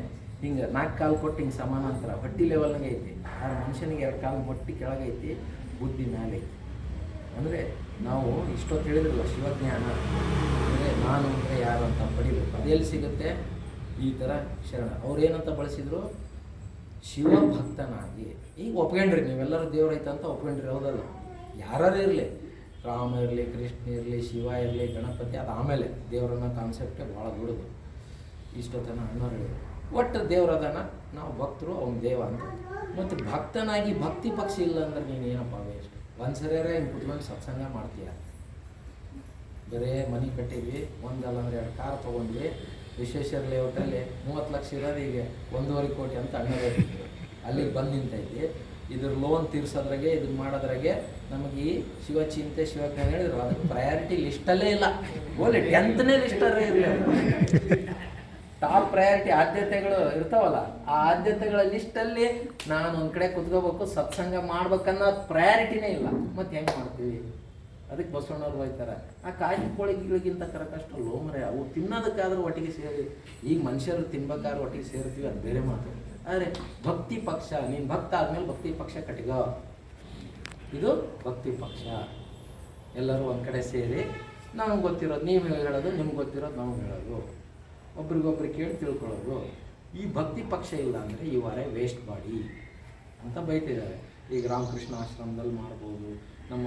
ಹಿಂಗೆ 4 ಕಾಲು ಕೊಟ್ಟು ಹಿಂಗೆ ಸಮಾನಾಂತರ ಹೊಟ್ಟಿ ಲೆವೆಲ್ನಾಗೆ ಐತಿ, ಆದ್ರೆ ಮನುಷ್ಯನಿಗೆ 2 ಕಾಲು ಹೊಟ್ಟಿ ಕೆಳಗೈತಿ, ಬುದ್ಧಿ ಮೇಲೆ ಐತಿ. ಅಂದರೆ ನಾವು ಇಷ್ಟೊತ್ತು ಹೇಳಿದ್ರಲ್ಲ, ಶಿವಜ್ಞಾನ ಅಂದರೆ ನಾನು ಅಂದರೆ ಯಾರು ಅಂತ ಪಡಿಬೇಕು. ಅದೆಲ್ಲಿ ಸಿಗುತ್ತೆ? ಈ ಥರ ಶರಣ. ಅವ್ರೇನಂತ ಬಳಸಿದ್ರು? ಶಿವಭಕ್ತನಾಗಿ. ಈಗ ಒಪ್ಕೊಂಡ್ರಿ, ನೀವೆಲ್ಲರೂ ದೇವ್ರೈತೆ ಅಂತ ಒಪ್ಕೊಂಡ್ರಿ, ಹೌದಲ್ಲ? ಯಾರು ಇರಲಿ, ರಾಮ ಇರಲಿ, ಕೃಷ್ಣ ಇರಲಿ, ಶಿವ ಇರಲಿ, ಗಣಪತಿ, ಅದು ಆಮೇಲೆ ದೇವರನ್ನ ಕಾನ್ಸೆಪ್ಟೇ ಭಾಳ ದೊಡ್ಡದು. ಇಷ್ಟೊತ್ತನ ಅಣ್ಣವ್ರು ಹೇಳಿದ್ರು, ಒಟ್ಟು ದೇವ್ರದನ, ನಾವು ಭಕ್ತರು, ಅವ್ನ ದೇವ ಅಂತ. ಮತ್ತು ಭಕ್ತನಾಗಿ ಭಕ್ತಿ ಪಕ್ಷ ಇಲ್ಲ ಅಂದ್ರೆ ನೀನು ಏನಪ್ಪ ವೇಸ್ಟ್. ಒಂದ್ಸರಿಯಾರೆ ಹಿಂಗೆ ಕುತ್ಕೊಂಡು ಸತ್ಸಂಗ ಮಾಡ್ತೀಯ. ಬರೇ ಮನೆ ಕಟ್ಟಿದ್ವಿ, ಒಂದಲ್ಲ ಅಂದ್ರೆ 2 ಕಾರ್ ತೊಗೊಂಡ್ವಿ. ವಿಶ್ವೇಶ್ವರ ಲೇಔಟಲ್ಲಿ 30 ಲಕ್ಷ ಇರೋದು ಈಗ 1.5 ಕೋಟಿ ಅಂತ ಅಣ್ಣವೇ ಅಲ್ಲಿಗೆ ಬಂದು ನಿಂತೈತಿ. ಇದ್ರ ಲೋನ್ ತೀರ್ಸೋದ್ರಾಗೆ, ಇದನ್ನ ಮಾಡೋದ್ರಾಗೆ ನಮಗೆ ಈ ಶಿವಚಿಂತೆ, ಶಿವಜ್ಞಾನ ಹೇಳಿದ್ರು, ಅದಕ್ಕೆ ಪ್ರಯಾರಿಟಿ ಲಿಸ್ಟಲ್ಲೇ ಇಲ್ಲ. ಓಲಿ 10ನೇ ಲಿಸ್ಟಲ್ಲೇ ಇರಲಿ. ಟಾಪ್ ಪ್ರಯಾರಿಟಿ ಆದ್ಯತೆಗಳು ಇರ್ತಾವಲ್ಲ, ಆ ಆದ್ಯತೆಗಳ ಲಿಸ್ಟಲ್ಲಿ ನಾನು ಒಂದು ಕಡೆ ಕುತ್ಕೋಬೇಕು, ಸತ್ಸಂಗ ಮಾಡ್ಬೇಕನ್ನೋ ಪ್ರಯಾರಿಟಿನೇ ಇಲ್ಲ. ಮತ್ತೆ ಹೆಂಗೆ ಮಾಡ್ತೀವಿ? ಅದಕ್ಕೆ ಬಸವಣ್ಣವ್ರು ಹೋಯ್ತಾರೆ, ಆ ಕಾಯಿ ಕೋಳಿಗಳಿಗಿಂತ ಕರಕಷ್ಟ ಲೋಮರೆ, ಅವು ತಿನ್ನೋದಕ್ಕಾದ್ರೂ ಒಟ್ಟಿಗೆ ಸೇರಿ. ಈಗ ಮನುಷ್ಯರು ತಿನ್ಬೇಕಾದ್ರೆ ಒಟ್ಟಿಗೆ ಸೇರ್ತೀವಿ, ಅದು ಬೇರೆ ಮಾತು. ಆದರೆ ಭಕ್ತಿ ಪಕ್ಷ, ನೀನು ಭಕ್ತ ಆದಮೇಲೆ ಭಕ್ತಿ ಪಕ್ಷ ಕಟ್ಟಿಗೋ, ಇದು ಭಕ್ತಿ ಪಕ್ಷ. ಎಲ್ಲರೂ ಒಂದು ಕಡೆ ಸೇರಿ ನಮಗೆ ಗೊತ್ತಿರೋದು ನೀವು ಹೇಳೋದು, ನಿಮ್ಗೆ ಗೊತ್ತಿರೋದು ನಾವು ಹೇಳೋದು, ಒಬ್ರಿಗೊಬ್ರು ಕೇಳಿ ತಿಳ್ಕೊಳ್ಳೋದು. ಈ ಭಕ್ತಿ ಪಕ್ಷ ಇಲ್ಲ ಅಂದರೆ ಇವರೇ ವೇಸ್ಟ್ ಬಾಡಿ ಅಂತ ಬೈತಿದ್ದಾರೆ. ಈಗ ರಾಮಕೃಷ್ಣ ಆಶ್ರಮದಲ್ಲಿ ಮಾಡ್ಬೋದು, ನಮ್ಮ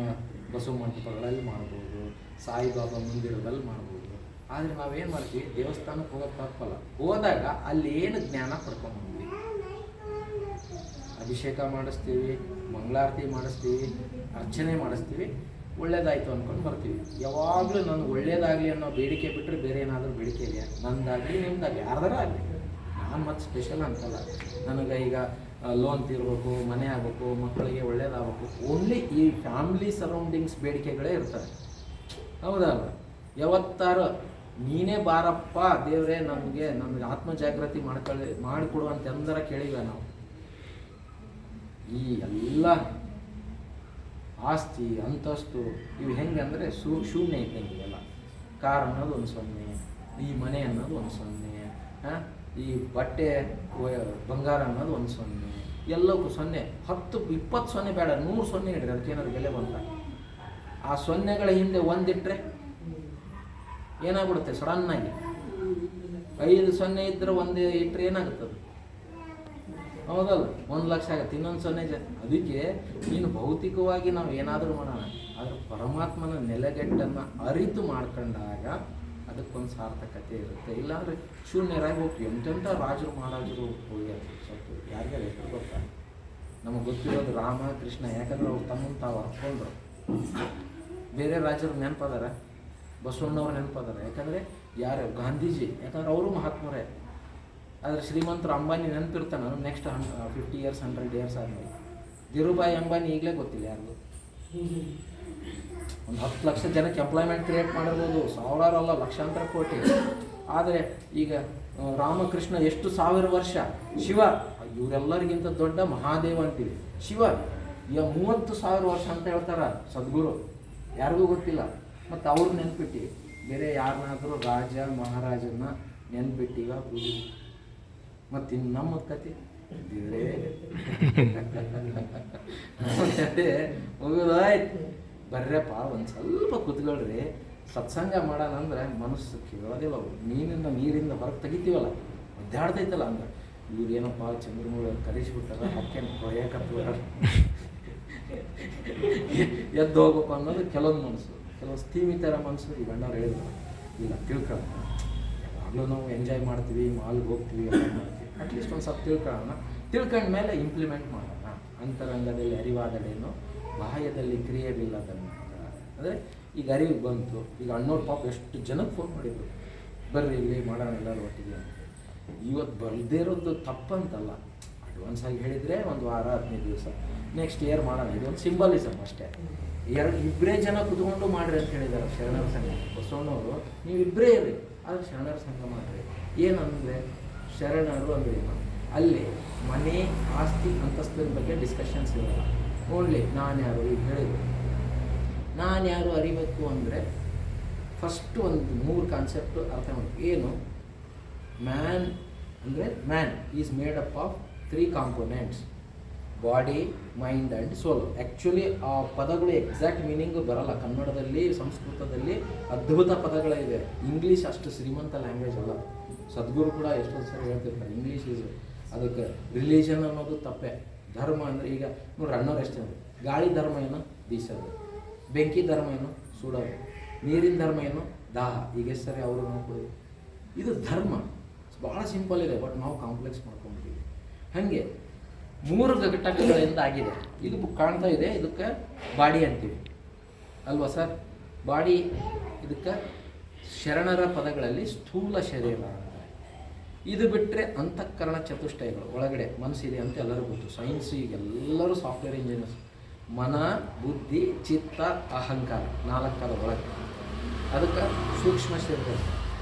ಬಸವ ಮಂಟಪಗಳಲ್ಲಿ ಮಾಡ್ಬೋದು, ಸಾಯಿಬಾಬಾ ಮಂದಿರದಲ್ಲಿ ಮಾಡ್ಬೋದು. ಆದರೆ ನಾವೇನು ಮಾಡ್ತೀವಿ? ದೇವಸ್ಥಾನಕ್ಕೆ ಹೋಗೋದು ತಪ್ಪಲ್ಲ, ಹೋದಾಗ ಅಲ್ಲಿ ಏನು ಜ್ಞಾನ ಪಡ್ಕೊಂಡ್ಬಂದ್ವಿ. ಅಭಿಷೇಕ ಮಾಡಿಸ್ತೀವಿ, ಮಂಗಳಾರತಿ ಮಾಡಿಸ್ತೀವಿ, ಅರ್ಚನೆ ಮಾಡಿಸ್ತೀವಿ, ಒಳ್ಳೇದಾಯಿತು ಅಂದ್ಕೊಂಡು ಬರ್ತೀವಿ. ಯಾವಾಗಲೂ ನನಗೆ ಒಳ್ಳೇದಾಗಲಿ ಅನ್ನೋ ಬೇಡಿಕೆ ಬಿಟ್ಟರೆ ಬೇರೆ ಏನಾದರೂ ಬೇಡಿಕೆ ಇದೆಯಾ? ನಂದಾಗಲಿ, ನಿಮ್ದಾಗಲಿ, ಯಾರ್ದಾರ ಆಗಲಿ. ನಾನು ಮತ್ತು ಸ್ಪೆಷಲ್ ಅಂತಲ್ಲ, ನನಗೆ ಈಗ ಲೋನ್ ತೀರ್ಬೇಕು, ಮನೆ ಆಗಬೇಕು, ಮಕ್ಕಳಿಗೆ ಒಳ್ಳೇದಾಗಬೇಕು, ಓನ್ಲಿ ಈ ಫ್ಯಾಮಿಲಿ ಸರೌಂಡಿಂಗ್ಸ್ ಬೇಡಿಕೆಗಳೇ ಇರ್ತವೆ, ಹೌದಲ್ಲ? ಯಾವತ್ತಾರು ನೀನೇ ಬಾರಪ್ಪ ದೇವರೇ, ನಮಗೆ ಆತ್ಮ ಜಾಗೃತಿ ಮಾಡಿಕೊಡುವಂತೆ ಅಂದರ ಕೇಳಿಲ್ಲ ನಾವು. ಈ ಎಲ್ಲ ಆಸ್ತಿ ಅಂತಸ್ತು ಇವು ಹೆಂಗೆ ಅಂದರೆ ಶೂನ್ಯ ಇದ್ದಂಗೆಲ್ಲ. ಕಾರ್ ಅನ್ನೋದು ಒಂದು 0, ಈ ಮನೆ ಅನ್ನೋದು ಒಂದು 0, ಈ ಬಟ್ಟೆ ಬಂಗಾರ ಅನ್ನೋದು ಒಂದು 0, ಎಲ್ಲಕ್ಕೂ 0. 10, 20 0 ಬೇಡ, 100 0 ಇಡ್ರಿ, ಅದಕ್ಕೇನಾದ್ರು ಬೆಲೆ ಬಂತ. ಆ 0ಗಳ ಹಿಂದೆ 1 ಇಟ್ಟರೆ ಏನಾಗ್ಬಿಡುತ್ತೆ? ಸಡನ್ನಾಗಿ 5 0 ಇದ್ದರೆ 1 ಇಟ್ಟರೆ ಏನಾಗುತ್ತದೆ? ಹೌದಲ್ಲ? 1 ಲಕ್ಷ ಆಗುತ್ತೆ, ಇನ್ನೊಂದು 0 ಅದಕ್ಕೆ ನೀನು ಭೌತಿಕವಾಗಿ ನಾವು ಏನಾದರೂ ಮಾಡೋಣ, ಆದರೆ ಪರಮಾತ್ಮನ ನೆಲೆಗಟ್ಟನ್ನು ಅರಿತು ಮಾಡ್ಕೊಂಡಾಗ ಅದಕ್ಕೊಂದು ಸಾರ್ಥಕತೆ ಇರುತ್ತೆ. ಇಲ್ಲಾಂದರೆ ಶೂನ್ಯರಾಗಿ ಹೋಗ್ತೀವಿ. ಎಂತೆಂಥ ರಾಜರು ಮಹಾರಾಜರು ಹೋಗ್ಯಾರ ಸತ್ತು, ಯಾರ್ಯಾರು ಹೆಸರು ಗೊತ್ತಾ? ನಮಗೆ ಗೊತ್ತಿರೋದು ರಾಮ ಕೃಷ್ಣ, ಯಾಕಂದ್ರೆ ಅವ್ರು ತಮ್ಮನ್ನು ತಾವು ಅರ್ಕೊಂಡ್ರು. ಬೇರೆ ರಾಜರು ನೆನಪದಾರ, ಬಸವಣ್ಣವ್ರು ನೆನಪದಾರ, ಯಾಕಂದರೆ ಯಾರು ಗಾಂಧೀಜಿ, ಯಾಕಂದ್ರೆ ಅವರು ಮಹಾತ್ಮರೇ. ಆದರೆ ಶ್ರೀಮಂತರು ಅಂಬಾನಿ ನೆನಪಿರ್ತಾನೆ ನೆಕ್ಸ್ಟ್ 50 years 100 years ಆದಮೇಲೆ. ಧೀರುಭಾಯಿ ಅಂಬಾನಿ ಈಗಲೇ ಗೊತ್ತಿಲ್ಲ ಯಾರಿಗೂ. ಒಂದು 10 ಲಕ್ಷ ಜನಕ್ಕೆ ಎಂಪ್ಲಾಯ್ಮೆಂಟ್ ಕ್ರಿಯೇಟ್ ಮಾಡಿರ್ಬೋದು, ಸಾವಿರಾರು ಅಲ್ಲ ಲಕ್ಷಾಂತರ ಕೋಟಿ. ಆದರೆ ಈಗ ರಾಮಕೃಷ್ಣ ಎಷ್ಟು 1000 ವರ್ಷ, ಶಿವ ಇವರೆಲ್ಲರಿಗಿಂತ ದೊಡ್ಡ ಮಹಾದೇವ ಅಂತೀವಿ, ಶಿವ ಈಗ 30,000 ವರ್ಷ ಅಂತ ಹೇಳ್ತಾರೆ ಸದ್ಗುರು, ಯಾರಿಗೂ ಗೊತ್ತಿಲ್ಲ. ಮತ್ತು ಅವ್ರು ನೆನ್ಪಿಟ್ಟು ಬೇರೆ ಯಾರನ್ನಾದರೂ ರಾಜ ಮಹಾರಾಜನ್ನ ನೆನ್ಪಿಟ್ಟೀಗ ಪೂಜೆ. ಮತ್ತು ಇನ್ನು ನಮ್ಮ ಕತೆ ದೇವರೇ ಮುಗಿದಾಯ್ತು. ಬರ್ರಪ್ಪ ಒಂದು ಸ್ವಲ್ಪ ಕುತ್ಕೊಳ್ರಿ, ಸತ್ಸಂಗ ಮಾಡೋಣ ಅಂದ್ರೆ ಮನಸ್ಸು ಕೇಳೋದಿಲ್ಲ. ಅವು ನೀರಿಂದ ಹೊರಗೆ ತೆಗಿತೀವಲ್ಲ, ಒದ್ದಾಡ್ತೈತಲ್ಲ ಅಂದ್ರೆ ಇವ್ರೇನಪ್ಪ ಚಂದ್ರಮೂಳಿ ಕಲಿಸ್ಬಿಟ್ಟಾರ, ಹಕ್ಕೇನು ಕೊಯ್ಯಕತ್ಬಿಟ್ಟಾರ, ಎದ್ದು ಹೋಗ್ಬೇಕು ಅನ್ನೋದು ಕೆಲವೊಂದು ಮನಸ್ಸು. ಕೆಲವು ಸ್ಥೀಮಿತರ ಮನಸ್ಸು. ಈ ಗಂಡವ್ರು ಹೇಳಿದ್ರು, ಇಲ್ಲ ತಿಳ್ಕೊಳ್ಳೋಣ, ಯಾವಾಗಲೂ ನಾವು ಎಂಜಾಯ್ ಮಾಡ್ತೀವಿ, ಮಾಲ್ಗೆ ಹೋಗ್ತೀವಿ, ಎಲ್ಲ ಮಾಡ್ತೀವಿ, ಅಟ್ಲೀಸ್ಟ್ ಒಂದು ಸ್ವಲ್ಪ ತಿಳ್ಕೊಂಡ ಮೇಲೆ ಇಂಪ್ಲಿಮೆಂಟ್ ಮಾಡೋಣ. ಅಂತರಂಗದಲ್ಲಿ ಅರಿವಾದಡೇನು ಬಾಹ್ಯದಲ್ಲಿ ಕ್ರಿಯೆವಿಲ್ಲದನ್ನು. ಅಂದರೆ ಈಗ ಅರಿವಿಗೆ ಬಂತು. ಈಗ ಅಣ್ಣವ್ರ ಪಾಪ ಎಷ್ಟು ಜನಕ್ಕೆ ಫೋನ್ ಮಾಡಿದ್ರು, ಬರ್ರಿ ಇಲ್ಲಿ ಮಾಡೋಣ ಎಲ್ಲರೂ ಒಟ್ಟಿಗೆ. ಇವತ್ತು ಬರದೇ ಇರೋದು ತಪ್ಪಂತಲ್ಲ, ಅಡ್ವಾನ್ಸ್ ಆಗಿ ಹೇಳಿದರೆ ಒಂದು ವಾರ 15 ದಿವಸ, ನೆಕ್ಸ್ಟ್ ಇಯರ್ ಮಾಡೋಣ. ಇದೊಂದು ಸಿಂಬಲಿಸಮ್ ಅಷ್ಟೇ. ಇಬ್ಬರೇ ಜನ ಕುತ್ಕೊಂಡು ಮಾಡ್ರಿ ಅಂತ ಹೇಳಿದ್ದಾರೆ ಶರಣರ ಸಂಘ. ಬಸವಣ್ಣವರು ನೀವು ಇಬ್ಬರೇ ಇರ್ರಿ, ಆದರೆ ಶರಣರ ಸಂಘ ಮಾಡಿರಿ. ಏನಂದರೆ ಶರಣರು ಅಂದರೆ ಏನು, ಅಲ್ಲಿ ಮನೆ ಆಸ್ತಿ ಅಂತಸ್ತಿನ ಬಗ್ಗೆ ಡಿಸ್ಕಷನ್ಸ್ ಇರಲ್ಲ. ಓನ್ಲಿ ನಾನು ಯಾರು, ಈಗ ಹೇಳಿದ್ರು ನಾನು ಯಾರು ಅರಿಬೇಕು ಅಂದರೆ ಫಸ್ಟು ಒಂದು 3 ಕಾನ್ಸೆಪ್ಟು ಅರ್ಥ ಮಾಡಬೇಕು. ಏನು ಮ್ಯಾನ್ ಅಂದರೆ man is made up of 3 components, body mind and soul. Actually ಆ ಪದಗಳು ಎಕ್ಸಾಕ್ಟ್ ಮೀನಿಂಗು ಬರಲ್ಲ ಕನ್ನಡದಲ್ಲಿ, ಸಂಸ್ಕೃತದಲ್ಲಿ ಅದ್ಭುತ ಪದಗಳಿವೆ. ಇಂಗ್ಲೀಷ್ ಅಷ್ಟು ಶ್ರೀಮಂತ ಲ್ಯಾಂಗ್ವೇಜ್ ಅಲ್ಲ. ಸದ್ಗುರು ಕೂಡ ಎಷ್ಟೊಂದು ಸರಿ ಹೇಳ್ತಿರ್ತಾರೆ ಇಂಗ್ಲೀಷ್ ಈಸ್, ಅದಕ್ಕೆ ರಿಲಿಜನ್ ಅನ್ನೋದು ತಪ್ಪೆ. ಧರ್ಮ ಅಂದರೆ ಈಗ ನೋಡ್ರಿ ಅಣ್ಣವ್ರು ಎಷ್ಟು ಜನ, ಗಾಳಿ ಧರ್ಮ ಏನು ಬೀಸೋದು, ಬೆಂಕಿ ಧರ್ಮ ಏನು ಸುಡೋದು, ನೀರಿನ ಧರ್ಮ ಏನು ದಾಹ. ಈಗ ಎಷ್ಟು ಸರಿ ಅವರು ನೋಡ್ಕೊಳ್ಳಿ. ಇದು ಧರ್ಮ ಭಾಳ ಸಿಂಪಲ್ ಇದೆ, ಬಟ್ ನಾವು ಕಾಂಪ್ಲೆಕ್ಸ್ ಮಾಡ್ಕೊಂಡಿದ್ದೀವಿ. ಹಾಗೆ 3 ಘಟಕಗಳಿಂದ ಆಗಿದೆ. ಇದು ಕಾಣ್ತಾ ಇದೆ, ಇದಕ್ಕೆ ಬಾಡಿ ಅಂತೀವಿ ಅಲ್ವಾ ಸರ್? ಬಾಡಿ ಇದಕ್ಕೆ ಶರಣರ ಪದಗಳಲ್ಲಿ ಸ್ಥೂಲ ಶರೀರ ಅಂತಾರೆ. ಇದು ಬಿಟ್ಟರೆ ಅಂತಃಕರಣ ಚತುಷ್ಟಯಗಳು, ಒಳಗಡೆ ಮನಸ್ಸಿದೆ ಅಂತ ಎಲ್ಲರಿಗೂ ಗೊತ್ತು. ಸೈನ್ಸ್ ಈಗ ಎಲ್ಲರೂ ಸಾಫ್ಟ್ವೇರ್ ಇಂಜಿನಿಯರ್ಸ್. ಮನ, ಬುದ್ಧಿ, ಚಿತ್ತ, ಅಹಂಕಾರ 4 ಒಳಗೆ. ಅದಕ್ಕೆ ಸೂಕ್ಷ್ಮ ಶರೀರ.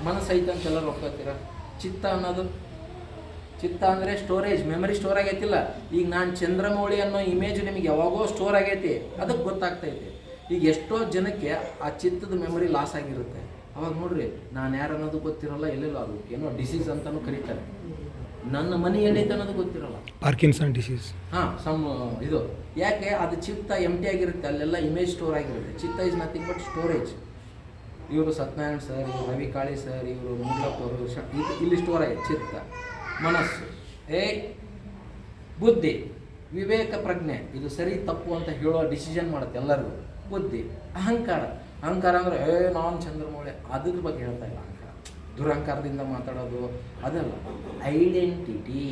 ಮನಸ್ಸು ಐತೆ ಅಂತ ಎಲ್ಲರೂ ಒಪ್ಕೋತೀರ. ಚಿತ್ತ ಅನ್ನೋದು, ಚಿತ್ತ ಅಂದರೆ ಸ್ಟೋರೇಜ್, ಮೆಮರಿ ಸ್ಟೋರ್ ಆಗೈತಿಲ್ಲ. ಈಗ ನಾನು ಚಂದ್ರಮೌಳಿ ಅನ್ನೋ ಇಮೇಜ್ ನಿಮಗೆ ಯಾವಾಗೋ ಸ್ಟೋರ್ ಆಗೈತಿ, ಅದಕ್ಕೆ ಗೊತ್ತಾಗ್ತೈತೆ. ಈಗ ಎಷ್ಟೋ ಜನಕ್ಕೆ ಆ ಚಿತ್ತದ ಮೆಮರಿ ಲಾಸ್ ಆಗಿರುತ್ತೆ. ಅವಾಗ ನೋಡ್ರಿ ನಾನು ಯಾರು ಅನ್ನೋದು ಗೊತ್ತಿರೋಲ್ಲ, ಎಲ್ಲೆಲ್ಲೋ ಅದು ಏನೋ ಡಿಸೀಸ್ ಅಂತಲೂ ಕರೀತಾರೆ. ನನ್ನ ಮನೆ ಏನೈತೆ ಅನ್ನೋದು ಗೊತ್ತಿರೋಲ್ಲ, ಪಾರ್ಕಿನ್ಸನ್ ಡಿಸೀಸ್. ಇದು ಯಾಕೆ ಅದು ಚಿತ್ತ ಎಂಟಿ ಆಗಿರುತ್ತೆ, ಅಲ್ಲೆಲ್ಲ ಇಮೇಜ್ ಸ್ಟೋರ್ ಆಗಿರುತ್ತೆ. ಚಿತ್ತ ಇಸ್ ನಥಿಂಗ್ ಬಟ್ ಸ್ಟೋರೇಜ್. ಇವರು ಸತ್ಯನಾರಾಯಣ ಸರ್, ಇವರು ರವಿ ಕಾಳಿ ಸರ್, ಇವರು ಮುಂಡ್ಲಪ್ಪ ಅವರು, ಇಲ್ಲಿ ಸ್ಟೋರ್ ಆಗಿದೆ ಚಿತ್ತ. ಮನಸ್ಸು, ಬುದ್ಧಿ, ವಿವೇಕ ಪ್ರಜ್ಞೆ, ಇದು ಸರಿ ತಪ್ಪು ಅಂತ ಹೇಳೋ ಡಿಸಿಷನ್ ಮಾಡುತ್ತೆ ಎಲ್ಲರಿಗೂ. ಬುದ್ಧಿ, ಅಹಂಕಾರ. ಅಹಂಕಾರ ಅಂದರೆ ನಾನು ಚಂದ್ರಮೌಳಿ, ಅದ್ರ ಬಗ್ಗೆ ಹೇಳ್ತಾ ಇಲ್ಲ. ಅಹಂಕಾರ ದುರಹಂಕಾರದಿಂದ ಮಾತಾಡೋದು ಅದಲ್ಲ. ಐಡೆಂಟಿಟಿ,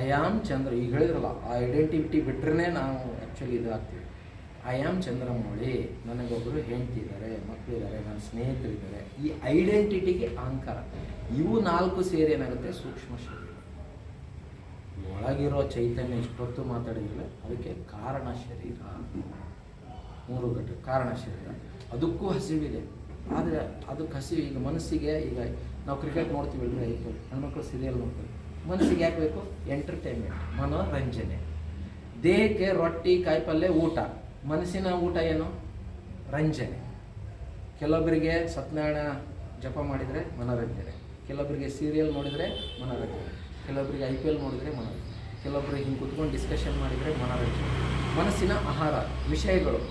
ಐ ಆಮ್ ಚಂದ್ರ. ಈಗ ಹೇಳಿದ್ರಲ್ಲ, ಆ ಐಡೆಂಟಿಟಿ ಬಿಟ್ರೆ ನಾವು ಆ್ಯಕ್ಚುಲಿ ಇದಾಗ್ತೀವಿ. ಐ ಆಮ್ ಚಂದ್ರಮೌಳಿ, ನನಗೊಬ್ಬರು ಹೆಂಡತಿ ಇದ್ದಾರೆ, ಮಕ್ಕಳಿದ್ದಾರೆ, ನನ್ನ ಸ್ನೇಹಿತರಿದ್ದಾರೆ. ಈ ಐಡೆಂಟಿಟಿಗೆ ಅಹಂಕಾರ. ಇವು 4 ಸೇರಿ ಏನಾಗುತ್ತೆ ಸೂಕ್ಷ್ಮ ಶರೀರ. ಒಳಗಿರೋ ಚೈತನ್ಯ ಇಷ್ಟೊತ್ತು ಮಾತಾಡಿದ್ರೆ ಅದಕ್ಕೆ ಕಾರಣ ಶರೀರ. 3 ಘಟಕ ಕಾರಣ ಶರೀರ. ಅದಕ್ಕೂ ಹಸಿವಿದೆ, ಆದರೆ ಅದಕ್ಕೆ ಹಸಿವು. ಈಗ ಮನಸ್ಸಿಗೆ, ಈಗ ನಾವು ಕ್ರಿಕೆಟ್ ನೋಡ್ತೀವಿ ಅಲ್ರಿ, ಆಯಿತು ಹೆಣ್ಮಕ್ಳು ಸೀರಿಯಲ್ ನೋಡ್ತೀವಿ. ಮನಸ್ಸಿಗೆ ಯಾಕೆ ಬೇಕು? ಎಂಟರ್ಟೈನ್ಮೆಂಟ್, ಮನೋರಂಜನೆ. ದೇಹಕ್ಕೆ ರೊಟ್ಟಿ ಕಾಯಿಪಲ್ಯ ಊಟ. ಮನಸ್ಸಿನ ಊಟ ಏನು? ರಂಜನೆ. ಕೆಲವೊಬ್ಬರಿಗೆ ಸತ್ಯನಾರಾಯಣ ಜಪ ಮಾಡಿದರೆ ಮನೋರಂಜನೆ, ಕೆಲವೊಬ್ಬರಿಗೆ ಸೀರಿಯಲ್ ನೋಡಿದರೆ ಮನೋರಂಜನೆ, ಕೆಲವೊಬ್ಬರಿಗೆ IPL ನೋಡಿದರೆ ಮನೋರಂಜನೆ, ಕೆಲವೊಬ್ಬರಿಗೆ ಹಿಂಗೆ ಕುತ್ಕೊಂಡು ಡಿಸ್ಕಷನ್ ಮಾಡಿದರೆ ಮನೋರಂಜನೆ. ಮನಸ್ಸಿನ ಆಹಾರ ವಿಷಯಗಳು.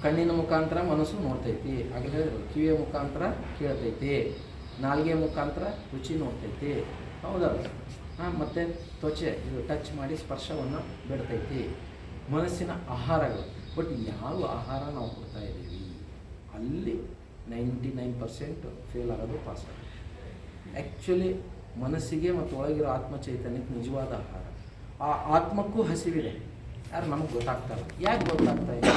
ಕಣ್ಣಿನ ಮುಖಾಂತರ ಮನಸ್ಸು ನೋಡ್ತೈತಿ, ಆಗಲೇ ಕಿವಿಯ ಮುಖಾಂತರ ಕೇಳ್ತೈತಿ, ನಾಲಿಗೆ ಮುಖಾಂತರ ರುಚಿ ನೋಡ್ತೈತಿ, ಹೌದಲ್ಲ? ಮತ್ತು ತ್ವಚೆ, ಇದು ಟಚ್ ಮಾಡಿ ಸ್ಪರ್ಶವನ್ನು ಬಿಡ್ತೈತಿ. ಮನಸ್ಸಿನ ಆಹಾರಗಳು. ಬಟ್ ಯಾವ ಆಹಾರ ನಾವು ಕೊಡ್ತಾ ಇದ್ದೀವಿ ಅಲ್ಲಿ 99% ಫೇಲ್ ಆಗೋದು ಪಾಸ್ ಆಗೋದು. ಆ್ಯಕ್ಚುಲಿ ಮನಸ್ಸಿಗೆ ಮತ್ತು ಒಳಗಿರೋ ಆತ್ಮ ಚೈತನ್ಯಕ್ಕೆ ನಿಜವಾದ ಆಹಾರ. ಆ ಆತ್ಮಕ್ಕೂ ಹಸಿವಿದೆ, ಯಾರು ನಮಗೆ ಗೊತ್ತಾಗ್ತಾಯಿಲ್ಲ. ಯಾಕೆ ಗೊತ್ತಾಗ್ತಾ ಇಲ್ಲ?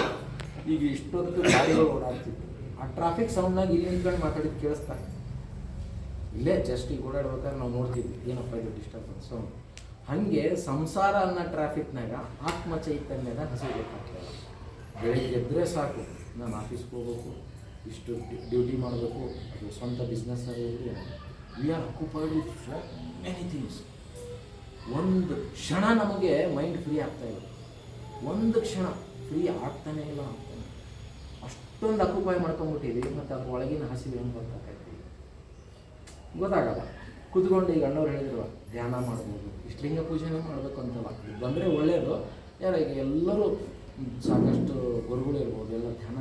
ಈಗ ಇಷ್ಟೊತ್ತು ಗಾಡಿಗಳು ಓಡಾಡ್ತಿದ್ವಿ, ಆ ಟ್ರಾಫಿಕ್ ಸೌಂಡ್ನಾಗ ಇಲ್ಲಿ ನಿಂತ್ಕೊಂಡು ಮಾತಾಡಿದ್ದು ಕೇಳಿಸ್ತಾ, ಇಲ್ಲೇ ಜಸ್ಟ್ ಈಗ ಓಡಾಡ್ಬೇಕಾದ್ರೆ ನಾವು ನೋಡ್ತಿದ್ವಿ ಏನಪ್ಪ ಇದು ಡಿಸ್ಟರ್ಬೆನ್ಸ್ ಸೌಂಡ್. ಹಾಗೆ ಸಂಸಾರ ಅನ್ನೋ ಟ್ರಾಫಿಕ್ನಾಗ ಆತ್ಮ ಚೈತನ್ಯದ ಹಸಿವು ಗೊತ್ತಾಗ್ತಾಯಿಲ್ಲ. ಬೆಳಿಗ್ಗೆ ಎದ್ದರೆ ಸಾಕು, ನಾನು ಆಫೀಸ್ಗೆ ಹೋಗ್ಬೇಕು, ಇಷ್ಟು ಡ್ಯೂಟಿ ಮಾಡಬೇಕು, ಅದು ಸ್ವಂತ ಬಿಸ್ನೆಸ್ನಾಗ ಇರಲಿ, we are occupied with so many things. ಒಂದು ಕ್ಷಣ ನಮಗೆ ಮೈಂಡ್ ಫ್ರೀ ಆಗ್ತಾಯಿಲ್ಲ, ಒಂದು ಕ್ಷಣ ಫ್ರೀ ಆಗ್ತಾನೇ ಇಲ್ಲ. ಅಷ್ಟೊಂದು ಅಕ್ಯುಪೈ ಮಾಡ್ಕೊಂಡ್ಬಿಟ್ಟಿದ್ದೀವಿ. ಮತ್ತು ಅದು ಒಳಗಿನ ಹಸಿವು ಏನು ಗೊತ್ತಾಗ್ತಾಯಿದ್ದೀವಿ ಗೊತ್ತಾಗಲ್ಲ. ಕೂತ್ಕೊಂಡು ಈಗ ಅಣ್ಣವ್ರು ಹೇಳಿದ್ರು ಧ್ಯಾನ ಮಾಡ್ಬೋದು, ಇಷ್ಟಲಿಂಗ ಪೂಜೆನೇ ಮಾಡಬೇಕು ಅಂತಲ್ಲ, ಬಂದರೆ ಒಳ್ಳೆಯದು. ಯಾರಿಗೆ ಎಲ್ಲರೂ ಸಾಕಷ್ಟು ಗುರುಗಳು ಇರ್ಬೋದು, ಎಲ್ಲ ಧ್ಯಾನ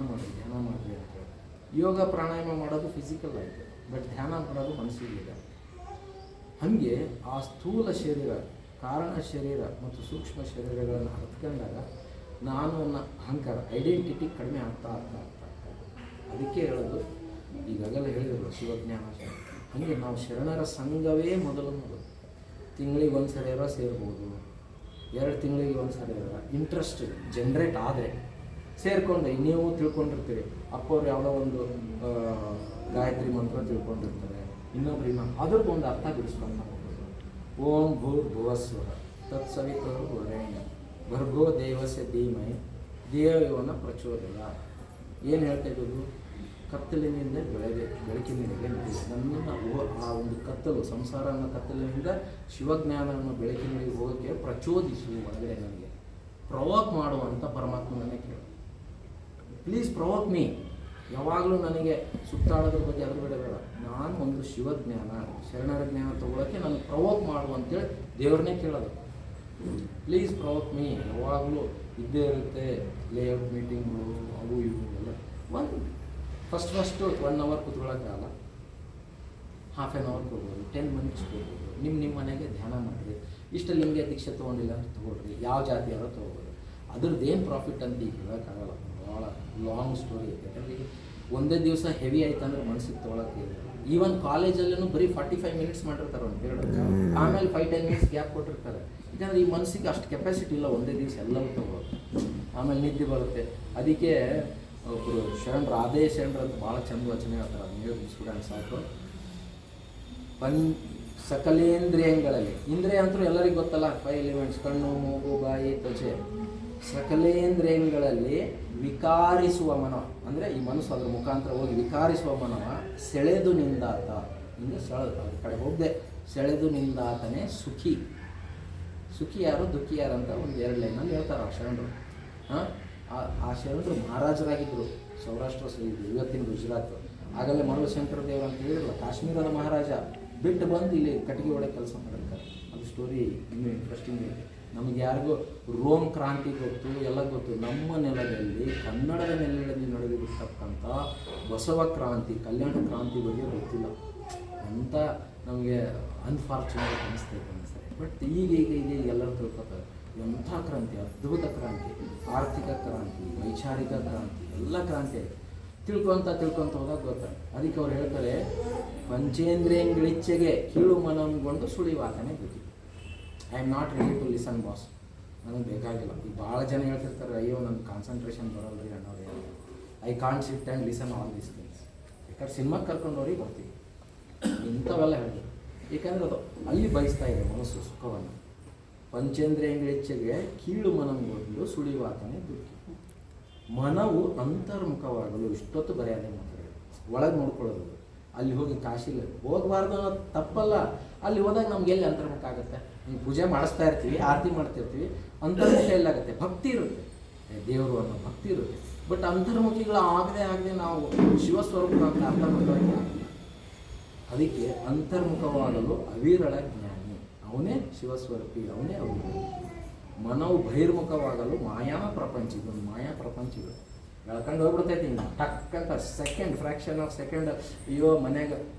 ಮಾಡಿರಿ ಅಂತ. ಯೋಗ ಪ್ರಾಣಾಯಾಮ ಮಾಡೋದು ಫಿಸಿಕಲ್ ಆಯಿತು, ಬಟ್ ಧ್ಯಾನ ಮಾಡೋದು ಮನಸ್ಸಿಗಿದೆ. ಹಾಗೆ ಆ ಸ್ಥೂಲ ಶರೀರ, ಕಾರಣ ಶರೀರ ಮತ್ತು ಸೂಕ್ಷ್ಮ ಶರೀರಗಳನ್ನು ಅರ್ಥಕೊಂಡಾಗ ನಾನು ಅನ್ನೋ ಅಹಂಕಾರ, ಐಡೆಂಟಿಟಿ ಕಡಿಮೆ ಆಗ್ತಾ. ಅದಕ್ಕೆ ಹೇಳೋದು, ಈಗಾಗಲೇ ಹೇಳಿದ್ರು ಶಿವಜ್ಞಾನ. ಹಾಗೆ ನಾವು ಶರಣರ ಸಂಘವೇ ಮೊದಲು. ತಿಂಗಳಿಗೆ ಒಂದು ಸರಿಯಾರ ಸೇರ್ಬೋದು, 2 ತಿಂಗಳಿಗೆ ಒಂದು ಸರಿಯಾರ ಇಂಟ್ರೆಸ್ಟ್ ಜನ್ರೇಟ್ ಆದರೆ ಸೇರಿಕೊಂಡು. ನೀವು ತಿಳ್ಕೊಂಡಿರ್ತೀರಿ, ಅಪ್ಪವ್ರು ಯಾವುದೋ ಒಂದು ಗಾಯತ್ರಿ ಮಂತ್ರ ತಿಳ್ಕೊಂಡಿರ್ತಾರೆ, ಇನ್ನೊಬ್ರು ಅದ್ರದ್ದು ಒಂದು ಅರ್ಥ ಬಿಡಿಸ್ಕೊಂಡು ಹೋಗೋದು. ಓಂ ಭೂರ್ಭುವಸ್ವಃ ತತ್ಸವಿತುರ್ವರೆಣ್ಯಂ ಭರ್ಗೋ ದೇವಸ್ಯ ಧೀಮಹಿ ಧಿಯೋ ಯೋ ನಃ ಪ್ರಚೋದಯಾತ್. ಏನು ಹೇಳ್ತಾ ಇರೋದು? ಕತ್ತಲಿನಿಂದ ಬೆಳಕಿನಿಂದ ನನ್ನನ್ನು ಆ ಒಂದು ಕತ್ತಲು, ಸಂಸಾರ ಅನ್ನೋ ಕತ್ತಲಿನಿಂದ ಶಿವಜ್ಞಾನ ಅನ್ನೋ ಬೆಳಕಿನಿಗೆ ಹೋಗೋಕ್ಕೆ ಪ್ರಚೋದಿಸು. ಒಳಗಡೆ ನನಗೆ ಪ್ರವೋಕ್ ಮಾಡುವಂಥ ಪರಮಾತ್ಮನನ್ನೇ ಕೇಳು. Please provoke me. ಯಾವಾಗಲೂ ನನಗೆ ಸುತ್ತಾಡೋದ್ರ ಬಗ್ಗೆ ಅದ್ರ ಬೇಡ. ನಾನು ಒಂದು ಶಿವಜ್ಞಾನ, ಶರಣರ ಜ್ಞಾನ ತೊಗೊಳಕ್ಕೆ ನನಗೆ ಪ್ರವೋಕ್ ಮಾಡು ಅಂತೇಳಿ ದೇವ್ರನ್ನೇ ಕೇಳೋದು. Please provoke me. ಯಾವಾಗಲೂ ಇದ್ದೇ ಇರುತ್ತೆ ಲೇಔಟ್ ಮೀಟಿಂಗ್ಗಳು, ಅವು ಇವು ಎಲ್ಲ. ಫಸ್ಟ್ 1 ಅವರ್ ಕೂತ್ಕೊಳ್ಳೋಕ್ಕಾಗಲ್ಲ, ಹಾಫ್ ಆನ್ ಅವರ್ ಕೊಡ್ಬೋದು, 10 ಮಿನಿಟ್ಸ್ ಕೊಡ್ಬೋದು. ನಿಮ್ಮ ಮನೆಗೆ ಧ್ಯಾನ ಮಾಡಿರಿ. ಇಷ್ಟ ಲಿಂಗ ದೀಕ್ಷೆ ತೊಗೊಂಡಿಲ್ಲ ಅಂತ ತೊಗೊಳ್ರಿ, ಯಾವ ಜಾತಿಯಾರೋ ತೊಗೋಬೋದು. ಅದ್ರದ್ದು ಏನು ಪ್ರಾಫಿಟ್ ಅಂತ ಈಗ ಹೇಳೋಕ್ಕಾಗಲ್ಲ, ಭಾಳ ಲಾಂಗ್ ಸ್ಟೋರಿ ಐತೆ. ಯಾಕಂದರೆ ಈಗ ಒಂದೇ ದಿವಸ ಹೆವಿ ಆಯ್ತು ಅಂದ್ರೆ ಮನಸ್ಸಿಗೆ ತೊಗೊಳಕ್ಕೆ. ಈವನ್ ಕಾಲೇಜಲ್ಲೂ ಬರೀ 45 ಮಿನಿಟ್ಸ್ ಮಾಡಿರ್ತಾರೆ ಒಂದು ಪೀರಿಯಡ್, ಆಮೇಲೆ 5-10 ಮಿನಿಟ್ಸ್ ಗ್ಯಾಪ್ ಕೊಟ್ಟಿರ್ತಾರೆ. ಯಾಕಂದರೆ ಈ ಮನಸ್ಸಿಗೆ ಅಷ್ಟು ಕೆಪಾಸಿಟಿ ಇಲ್ಲ ಒಂದೇ ದಿವಸ ಎಲ್ಲವೂ ತೊಗೊಳೋದು. ಆಮೇಲೆ ನಿದ್ದೆ ಬರುತ್ತೆ. ಅದಕ್ಕೆ ಒಬ್ಬರು ಶರಣರು, ಅದೇ ಶರಣರು ಅಂತ ಭಾಳ ಚಂದ ವಚನೆ ಹೇಳ್ತಾರೆ, ಅದನ್ನ ಮುಗಿಸ್ಬಿಡೋಣ ಸಾಕು. ಸಕಲೇಂದ್ರಿಯಗಳಲ್ಲಿ, ಇಂದ್ರಿಯ ಅಂತೂ ಎಲ್ಲರಿಗೂ ಗೊತ್ತಲ್ಲ, 5 ಎಲಿಮೆಂಟ್ಸ್: ಕಣ್ಣು, ಮೂಗು, ಬಾಯಿ, ತ್ವಚೆ. ಸಕಲೇಂದ್ರಿಯಗಳಲ್ಲಿ ವಿಕಾರಿಸುವ ಮನವ, ಅಂದರೆ ಈ ಮನಸ್ಸು ಅದರ ಮುಖಾಂತರ ಹೋಗಿ ವಿಕಾರಿಸುವ ಮನವ ಸೆಳೆದು ನಿಂದಾತ. ಹಿಂಗೆ ಅದ್ರ ಕಡೆ ಹೋಗದೆ ಸೆಳೆದು ನಿಂದಾತನೇ ಸುಖಿ. ಸುಖಿ ಯಾರು, ದುಃಖಿ ಯಾರು ಅಂತ ಒಂದು 2 ಲೈನಲ್ಲಿ ಹೇಳ್ತಾರೆ ಆ ಶರಣರು. ಆ ಶರಣರು ಮಹಾರಾಜರಾಗಿದ್ದರು, ಸೌರಾಷ್ಟ್ರ ಇವತ್ತಿನ ಗುಜರಾತ್. ಆಗಲೇ ಮರುಳಶಂಕರ ದೇವರು ಅಂತ ಹೇಳಿರಲ್ಲ, ಕಾಶ್ಮೀರದ ಮಹಾರಾಜ ಬಿಟ್ಟು ಬಂದು ಇಲ್ಲಿ ಕಟ್ಟಿಗೆ ಒಳಗೆ ಕೆಲಸ ಮಾಡಿರ್ತಾರೆ. ಅದು ಸ್ಟೋರಿ ಇನ್ನೂ ಇಂಟ್ರೆಸ್ಟಿಂಗ್ ಇದೆ. ನಮಗೆ ಯಾರಿಗೂ ರೋಮ್ ಕ್ರಾಂತಿ ಗೊತ್ತು, ಎಲ್ಲ ಗೊತ್ತು. ನಮ್ಮ ನೆಲದಲ್ಲಿ, ಕನ್ನಡದ ನೆಲದಲ್ಲಿ ನಡೆದಿರ್ತಕ್ಕಂಥ ಬಸವ ಕ್ರಾಂತಿ, ಕಲ್ಯಾಣ ಕ್ರಾಂತಿ ಬಗ್ಗೆ ಗೊತ್ತಿಲ್ಲ ಅಂತ ನಮಗೆ ಅನ್ಫಾರ್ಚುನೇಟ್ ಅನಿಸ್ತೈತೆ ಅನಿಸ್ತದೆ. ಬಟ್ ಈಗ ಎಲ್ಲರೂ ತಿಳ್ಕೊತಾರೆ ಎಂಥ ಕ್ರಾಂತಿ, ಅದ್ಭುತ ಕ್ರಾಂತಿ, ಆರ್ಥಿಕ ಕ್ರಾಂತಿ, ವೈಚಾರಿಕ ಕ್ರಾಂತಿ, ಎಲ್ಲ ಕ್ರಾಂತಿ ಆಯಿತು. ತಿಳ್ಕೊತ ಹೋದಾಗ ಗೊತ್ತಾಗ. ಅದಕ್ಕೆ ಅವ್ರು ಹೇಳ್ತಾರೆ, ಪಂಚೇಂದ್ರಿಯಗಳಿಚ್ಛೆಗೆ ಕೀಳು ಮನಗೊಂಡು ಸುಳಿವಾತನೇ ಬೇಕು. I am not ready to listen boss, ನನಗೆ ಬೇಕಾಗಿಲ್ಲ. ಈಗ ಭಾಳ ಜನ ಹೇಳ್ತಿರ್ತಾರೆ, ಅಯ್ಯೋ ನನಗೆ ಕಾನ್ಸಂಟ್ರೇಷನ್ ಬರೋಲ್ಲ ರೀ ಅನ್ನೋರು. I can't sit and listen all these things. ಯಾಕಂದ್ರೆ ಸಿನಿಮಾಗೆ ಕರ್ಕೊಂಡವ್ರಿಗೆ ಬರ್ತೀವಿ, ಇಂಥವೆಲ್ಲ ಹೇಳ್ತಾರೆ. ಏಕೆಂದರೆ ಅದು ಅಲ್ಲಿ ಬಯಸ್ತಾ ಇದೆ ಮನಸ್ಸು ಸುಖವನ್ನು. ಪಂಚೇಂದ್ರಿಯಗಳಿಚ್ಛೆಗೆ ಕೀಳು ಮನಗೊಂಡು ಸುಳಿವಾತನೇ ದುಃಖಿ. ಮನವು ಅಂತರ್ಮುಖವಾಗಲು ಇಷ್ಟೊತ್ತು ಬರೆಯೋದೇ ಮಾತಾಡೋದು, ಒಳಗೆ ನೋಡ್ಕೊಳ್ಳೋದು. ಅಲ್ಲಿ ಹೋಗಿ ಕಾಶಿಲ್ಲ ಹೋಗಬಾರ್ದು ಅನ್ನೋದು ತಪ್ಪಲ್ಲ. ಅಲ್ಲಿ ಹೋದಾಗ ನಮ್ಗೆ ಎಲ್ಲಿ ಅಂತರ್ಮುಖ ಆಗುತ್ತೆ? ನೀವು ಪೂಜೆ ಮಾಡಿಸ್ತಾ ಇರ್ತೀವಿ, ಆರತಿ ಮಾಡ್ತಿರ್ತೀವಿ, ಅಂತರ್ಮುಖ ಎಲ್ಲಾಗುತ್ತೆ? ಭಕ್ತಿ ಇರುತ್ತೆ, ದೇವರು ಅನ್ನೋ ಭಕ್ತಿ ಇರುತ್ತೆ. ಬಟ್ ಅಂತರ್ಮುಖಿಗಳು ಆಗದೆ ನಾವು ಶಿವಸ್ವರೂಪ ಅಂತ ಅರ್ಥ ಮಾಡೋಕ್ಕೆ ಆಗಿಲ್ಲ. ಅದಕ್ಕೆ ಅಂತರ್ಮುಖವಾಗಲು ಅವಿರಳ ಜ್ಞಾನಿ, ಅವನೇ ಶಿವಸ್ವರೂಪಿ, ಅವನೇ ಅವಿರಳ. ಮನವು ಬಹಿರ್ಮುಖವಾಗಲು ಮಾಯಾ ಪ್ರಪಂಚ, ಇದೊಂದು ಮಾಯಾ ಪ್ರಪಂಚಗಳು ಬೆಳ್ಕೊಂಡು ಹೋಗ್ಬಿಡ್ತೈತಿ. ಹಿಂಗೆ ಟಕ್ ಅಂತ ಸೆಕೆಂಡ್, ಫ್ರ್ಯಾಕ್ಷನ್ ಆಫ್ ಸೆಕೆಂಡ್, ಅಯ್ಯೋ ಮನೆಯಾಗ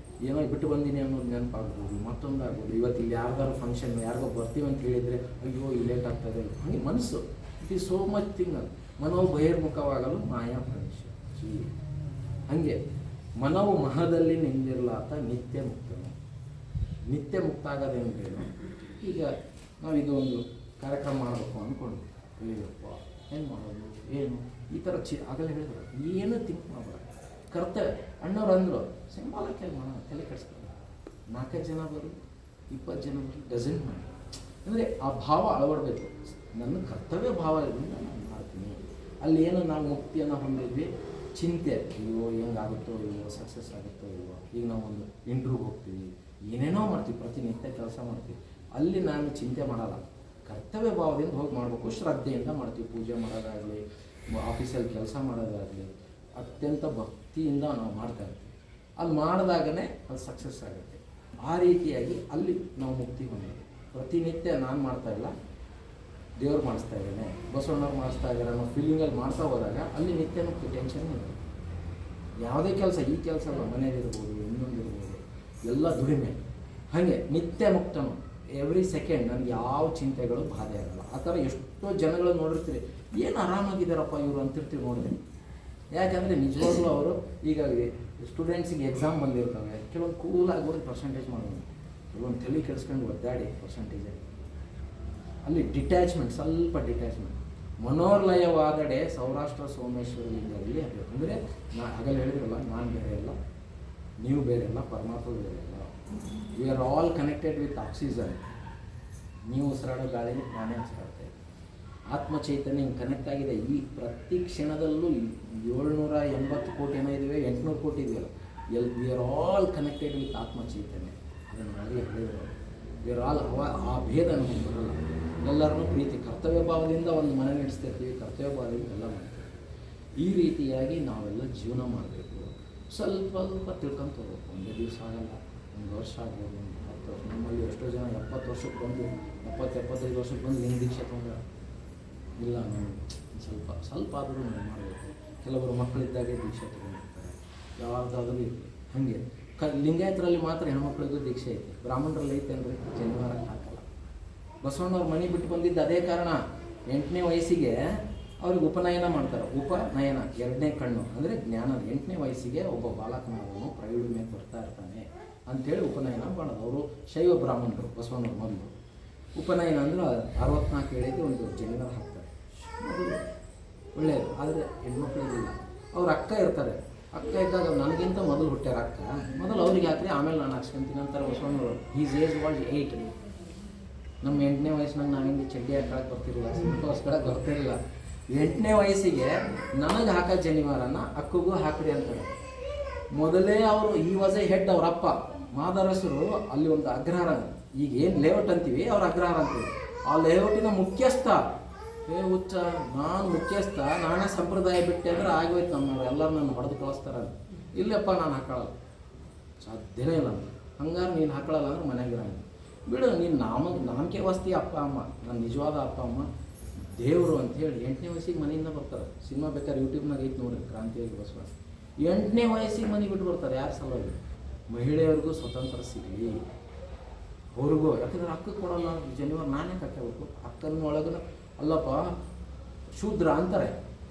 ಏನೋ ಬಿಟ್ಟು ಬಂದೀನಿ ಅನ್ನೋದು ನೆನಪಾಗ್ಬೋದು, ಮತ್ತೊಂದು ಆಗ್ಬೋದು. ಇವತ್ತು ಇಲ್ಲಿ ಯಾರ್ದಾರು ಫಂಕ್ಷನ್, ಯಾರಿಗೋ ಬರ್ತೀವಿ ಅಂತ ಹೇಳಿದರೆ ಅಯ್ಯೋ ಇಲ್ಲಿ ಲೇಟ್ ಆಗ್ತದೆ. ಹಾಗೆ ಮನಸ್ಸು it is so much thing. ಮನವು ಬಹಿರ್ಮುಖವಾಗಲು ಮಾಯಾ ಪ್ರಪಂಚ. ಹಾಗೆ ಮನವು ಮಹದಲ್ಲಿ ನಿಂದಿರ್ಲಾತ ನಿತ್ಯ ಮುಕ್ತನು. ನಿತ್ಯ ಮುಕ್ತ ಆಗೋದೇನ್ರೇನು? ಈಗ ನಾವು ಇದು ಒಂದು ಕಾರ್ಯಕ್ರಮ ಮಾಡಬೇಕು ಅಂದ್ಕೊಂಡ್ವಿ, ಅಯ್ಯಪ್ಪ ಏನು ಮಾಡೋದು ಏನು ಈ ಥರ ಆಗಲೇ ಹೇಳಿದ್ರು, ಏನು ಥಿಂಕ್ ಮಾಡಬೇಡ, ಕರ್ತವ್ಯ. ಅಣ್ಣವ್ರು ಅಂದರು ಸಿಂಬಾಲಕ್ಕೆ ಮಾಡೋಣ, ತಲೆ ಕೆಡಿಸ್ಕೊಂಡು 4 ಜನ ಬರಲಿ 20 ಜನ ಬರಲಿ ಡಸಂಟ್ ಮಾಡಿ, ಅಂದರೆ ಆ ಭಾವ ಅಳವಡಬೇಕು. ನನ್ನ ಕರ್ತವ್ಯ ಭಾವ ಇರೋದ್ರಿಂದ ನಾನು ಮಾಡ್ತೀನಿ. ಅಲ್ಲಿ ಏನು ನಾವು ಮುಕ್ತಿಯನ್ನು ಹೊಂದಿದ್ವಿ, ಚಿಂತೆ, ಅಯ್ಯೋ ಹೆಂಗಾಗುತ್ತೋ ಇಲ್ವೋ, ಸಕ್ಸಸ್ ಆಗುತ್ತೋ ಇಲ್ವೋ. ಈಗ ನಾವು ಒಂದು ಇಂಟ್ರ್ಯೂಗೆ ಹೋಗ್ತೀವಿ, ಏನೇನೋ ಮಾಡ್ತೀವಿ, ಪ್ರತಿನಿತ್ಯ ಕೆಲಸ ಮಾಡ್ತೀವಿ, ಅಲ್ಲಿ ನಾನು ಚಿಂತೆ ಮಾಡಲ್ಲ, ಕರ್ತವ್ಯ ಭಾವದಿಂದ ಹೋಗಿ ಮಾಡಬೇಕು, ಶ್ರದ್ಧೆಯಿಂದ ಮಾಡ್ತೀವಿ. ಪೂಜೆ ಮಾಡೋದಾಗಲಿ, ಆಫೀಸಲ್ಲಿ ಕೆಲಸ ಮಾಡೋದಾಗಲಿ ಅತ್ಯಂತ ಭಕ್ತಿಯಿಂದ ನಾವು ಮಾಡ್ತಾ ಇರ್ತೀವಿ. ಅಲ್ಲಿ ಮಾಡಿದಾಗನೇ ಅದು ಸಕ್ಸಸ್ ಆಗುತ್ತೆ. ಆ ರೀತಿಯಾಗಿ ಅಲ್ಲಿ ನಾವು ಮುಕ್ತಿ ಹೊಂದಿದ್ದೀವಿ. ಪ್ರತಿನಿತ್ಯ ನಾನು ಮಾಡ್ತಾ ಇಲ್ಲ, ದೇವ್ರು ಮಾಡಿಸ್ತಾ ಇದ್ದಾನೆ, ಬಸವಣ್ಣವ್ರು ಮಾಡಿಸ್ತಾ ಇದ್ದಾರೆ ಅನ್ನೋ ಫೀಲಿಂಗಲ್ಲಿ ಮಾಡ್ತಾ ಹೋದಾಗ ಅಲ್ಲಿ ನಿತ್ಯ ಮುಕ್ತಿ, ಟೆನ್ಷನ್ ಇಲ್ಲ. ಯಾವುದೇ ಕೆಲಸ, ಈ ಕೆಲಸ ಅಲ್ಲ, ಮನೆಯಲ್ಲಿರ್ಬೋದು, ಇನ್ನೊಂದಿರ್ಬೋದು, ಎಲ್ಲ ದುಡಿಮೆ. ಹಾಗೆ ನಿತ್ಯ ಮುಕ್ತನು. ಎವ್ರಿ ಸೆಕೆಂಡ್ ನನಗೆ ಯಾವ ಚಿಂತೆಗಳು ಬಾಧೆ ಆಗಲ್ಲ. ಆ ಥರ ಎಷ್ಟೋ ಜನಗಳು ನೋಡಿರ್ತೀರಿ, ಏನು ಆರಾಮಾಗಿದ್ದಾರಪ್ಪ ಇವರು ಅಂತಿರ್ತೀವಿ ನೋಡಿದೆ. ಯಾಕಂದರೆ ನಿಜವಾಗ್ಲೂ ಅವರು ಈಗ ಸ್ಟೂಡೆಂಟ್ಸಿಗೆ ಎಕ್ಸಾಮ್ ಬಂದಿರ್ತವೆ, ಕೆಲವೊಂದು ಕೂಲಾಗಿ ಹೋಗಿ ಪರ್ಸೆಂಟೇಜ್ ಮಾಡೋದು, ಕೆಲವೊಂದು ತಲೆ ಕೆಡಿಸ್ಕೊಂಡು ಒದ್ದಾಡಿ ಪರ್ಸೆಂಟೇಜ್. ಅಲ್ಲಿ ಡಿಟ್ಯಾಚ್ಮೆಂಟ್, ಸ್ವಲ್ಪ ಡಿಟ್ಯಾಚ್ಮೆಂಟ್. ಮನೋರ್ಲಯವಾದಡೆ ಸೌರಾಷ್ಟ್ರ ಸೋಮೇಶ್ವರ ಲಿಂಗದಲ್ಲಿ ಅದು. ಅಂದರೆ ಆಗಲೇ ಹೇಳಿದ್ರಲ್ಲ, ನಾನು ಬೇರೆ ಅಲ್ಲ, ನೀವು ಬೇರೆ ಅಲ್ಲ, ಪರಮಾತ್ಮ ಬೇರೆ ಅಲ್ಲ. We are all connected with oxygen. ನೀವು ಉಸಿರಾಡೋ ಗಾಳಿಗೆ ನಾನೇ ಉಸಿರಾಡ್ತಾ ಇದ್ದೀನಿ. ಆತ್ಮ ಚೈತನ್ಯ ಹಿಂಗೆ ಕನೆಕ್ಟ್ ಆಗಿದೆ. ಈ ಪ್ರತಿ ಕ್ಷಣದಲ್ಲೂ 780 ಕೋಟಿ ಏನೋ ಇದ್ದೀವಿ, 800 ಕೋಟಿ ಇದೆಯಲ್ಲ, we are all connected with ಆತ್ಮ ಚೈತನ್ಯ. ಅದನ್ನು ನನಗೆ ಹೇಳಿದ್ರು, ವಿ ಆರ್ ಆಲ್. ಆ ಭೇದ ನಮಗೆ ಬರಲ್ಲ. ಎಲ್ಲರನ್ನೂ ಪ್ರೀತಿ, ಕರ್ತವ್ಯ ಭಾವದಿಂದ ಒಂದು ಮನೆ ನಡೆಸ್ತಿರ್ತೀವಿ, ಕರ್ತವ್ಯ ಭಾವದಿಂದ ಎಲ್ಲ ಮಾಡ್ತೀವಿ. ಈ ರೀತಿಯಾಗಿ ನಾವೆಲ್ಲ ಜೀವನ ಮಾಡಬೇಕು. ಸ್ವಲ್ಪ ಸ್ವಲ್ಪ ತಿಳ್ಕೊಂತ ಹೋಗ್ಬೇಕು. ಒಂದೇ ದಿವಸ ಆಗಲ್ಲ, 1 ವರ್ಷ ಆಗ್ಬೋದು, 10 ವರ್ಷ. ನಮ್ಮಲ್ಲಿ ಎಷ್ಟೋ ಜನ 70 ವರ್ಷಕ್ಕೆ ಬಂದು, 70-75 ವರ್ಷಕ್ಕೆ ಬಂದು ಲಿಂಗ ದೀಕ್ಷೆ ತೊಗೊಂಡ್ರೆ ಇಲ್ಲ, ನಾನು ಸ್ವಲ್ಪ ಆದರೂ ನಾವು ಮಾಡಬೇಕು. ಕೆಲವರು ಮಕ್ಕಳಿದ್ದಾಗೆ ದೀಕ್ಷೆ ತೊಗೊಂಡಿರ್ತಾರೆ, ಯಾವ್ದಾದ್ರೂ ಇರಲಿ. ಹಾಗೆ ಲಿಂಗಾಯತರಲ್ಲಿ ಮಾತ್ರ ಹೆಣ್ಮಕ್ಳಿಗೂ ದೀಕ್ಷೆ ಐತೆ, ಬ್ರಾಹ್ಮಣರಲ್ಲಿ ಐತೆ ಅಂದರೆ ಜನಿವಾರಕ್ಕೆ ಹಾಕಲ್ಲ. ಬಸವಣ್ಣವ್ರ ಮನೆ ಬಿಟ್ಟು ಬಂದಿದ್ದು ಅದೇ ಕಾರಣ. 8ನೇ ವಯಸ್ಸಿಗೆ ಅವ್ರಿಗೆ ಉಪನಯನ ಮಾಡ್ತಾರೆ. ಉಪನಯನ 2ನೇ ಕಣ್ಣು ಅಂದರೆ ಜ್ಞಾನ. 8ನೇ ವಯಸ್ಸಿಗೆ ಒಬ್ಬ ಬಾಲಕನಾದವನು ಪ್ರಯುಡಿಮೆ ಬರ್ತಾ ಇರ್ತಾನೆ ಅಂಥೇಳಿ ಉಪನಯನ ಮಾಡೋದು. ಅವರು ಶೈವ ಬ್ರಾಹ್ಮಣರು, ಬಸವಣ್ಣವ್ರ ಮೊದಲು. ಉಪನಯನ ಅಂದ್ರೆ 64 ಏಳಿಗೆ ಒಂದು ಜನಿವಾರ ಹಾಕ್ತಾರೆ. ಅದು ಒಳ್ಳೆಯದು. ಆದರೆ ಹೆಣ್ಮಕ್ಳಿಗಿಲ್ಲ. ಅವ್ರ ಅಕ್ಕ ಇರ್ತಾರೆ, ಅಕ್ಕ ಇದ್ದಾಗ ನನಗಿಂತ ಮೊದಲು ಹುಟ್ಟ್ಯಾರ ಅಕ್ಕ, ಮೊದಲು ಅವ್ರಿಗೆ ಹಾಕ್ರಿ, ಆಮೇಲೆ ನಾನು ಹಾಕ್ಸ್ಕೊಂತೀನಿ ಅಂತಾರೆ ಬಸವಣ್ಣವರು. His age was 8. ನಮ್ಮ 8ನೇ ವಯಸ್ಸಿನಾಗ ನಾವಿಂಗೆ ಚಡ್ಡಿ ಹಾಕಕ್ಕೆ ಬರ್ತಿರಲಿಲ್ಲ, ಸಿಂಪಲ್ಸ್ಕಳಕ್ಕೆ ಬರ್ತಿರಲಿಲ್ಲ. 8ನೇ ವಯಸ್ಸಿಗೆ ನನಗೆ ಹಾಕೋ ಜನಿವಾರನ ಅಕ್ಕಗೂ ಹಾಕ್ರಿ ಅಂತಾರೆ. ಮೊದಲೇ ಅವರು ಈ ವಾಸ್ ಎ ಹೆಡ್. ಅವ್ರ ಅಪ್ಪ ಮಾದರಸರು ಅಲ್ಲಿ ಒಂದು ಅಗ್ರಹಾರ, ಈಗ ಏನು ಲೇಔಟ್ ಅಂತೀವಿ, ಅವ್ರ ಅಗ್ರಹಾರ ಅಂತೀವಿ. ಆ ಲೇಔಟಿನ ಮುಖ್ಯಸ್ಥ. ಹುಚ್ಚ, ನಾನು ಮುಖ್ಯಸ್ಥ, ನಾನೇ ಸಂಪ್ರದಾಯ ಬಿಟ್ಟೆ ಅಂದ್ರೆ ಆಗೋಯ್ತು, ನಮ್ಮವ್ರು ಎಲ್ಲರೂ ನನ್ನ ಹೊಡೆದು ಕಳಿಸ್ತಾರೆ. ಇಲ್ಲಪ್ಪ, ನಾನು ಹಾಕೊಳ್ಳಲ್ಲ, ಸಾಧ್ಯನೇ ಇಲ್ಲ ಅಂತ. ಹಂಗಾರೆ ನೀನು ಹಾಕೊಳ್ಳಲ್ಲ ಅಂದ್ರೆ ಮನೆಗಿರಂಗ ಬಿಡು, ನೀನು ನಾಮಕೆ ವಸ್ತಿ ಅಪ್ಪ ಅಮ್ಮ, ನನ್ನ ನಿಜವಾದ ಅಪ್ಪ ಅಮ್ಮ ದೇವರು ಅಂಥೇಳಿ 8ನೇ ವಯಸ್ಸಿಗೆ ಮನೆಯಿಂದ ಬರ್ತಾರೆ. ಸಿನಿಮಾ ಬೇಕಾದ್ರೆ ಯೂಟ್ಯೂಬ್ನಾಗ ಐತೆ ನೋಡ್ರಿ, ಕ್ರಾಂತಿಯಾಗಿ ಬಸವ. 8ನೇ ವಯಸ್ಸಿಗೆ ಮನೆ ಬಿಟ್ಟು ಬರ್ತಾರೆ. ಯಾರು ಸಲುವಾಗಿ? ಮಹಿಳೆಯರಿಗೂ ಸ್ವತಂತ್ರ ಸಿಗಲಿ ಅವ್ರಿಗೂ. ಯಾಕಂದ್ರೆ ಅಕ್ಕ ಕೊಡಲ್ಲ ಜನಿವಾರ, ನಾನೇ ಕಟ್ಟಬೇಕು. ಅಕ್ಕನ ಒಳಗೂ ಅಲ್ಲಪ್ಪ, ಶೂದ್ರ ಅಂತಾರೆ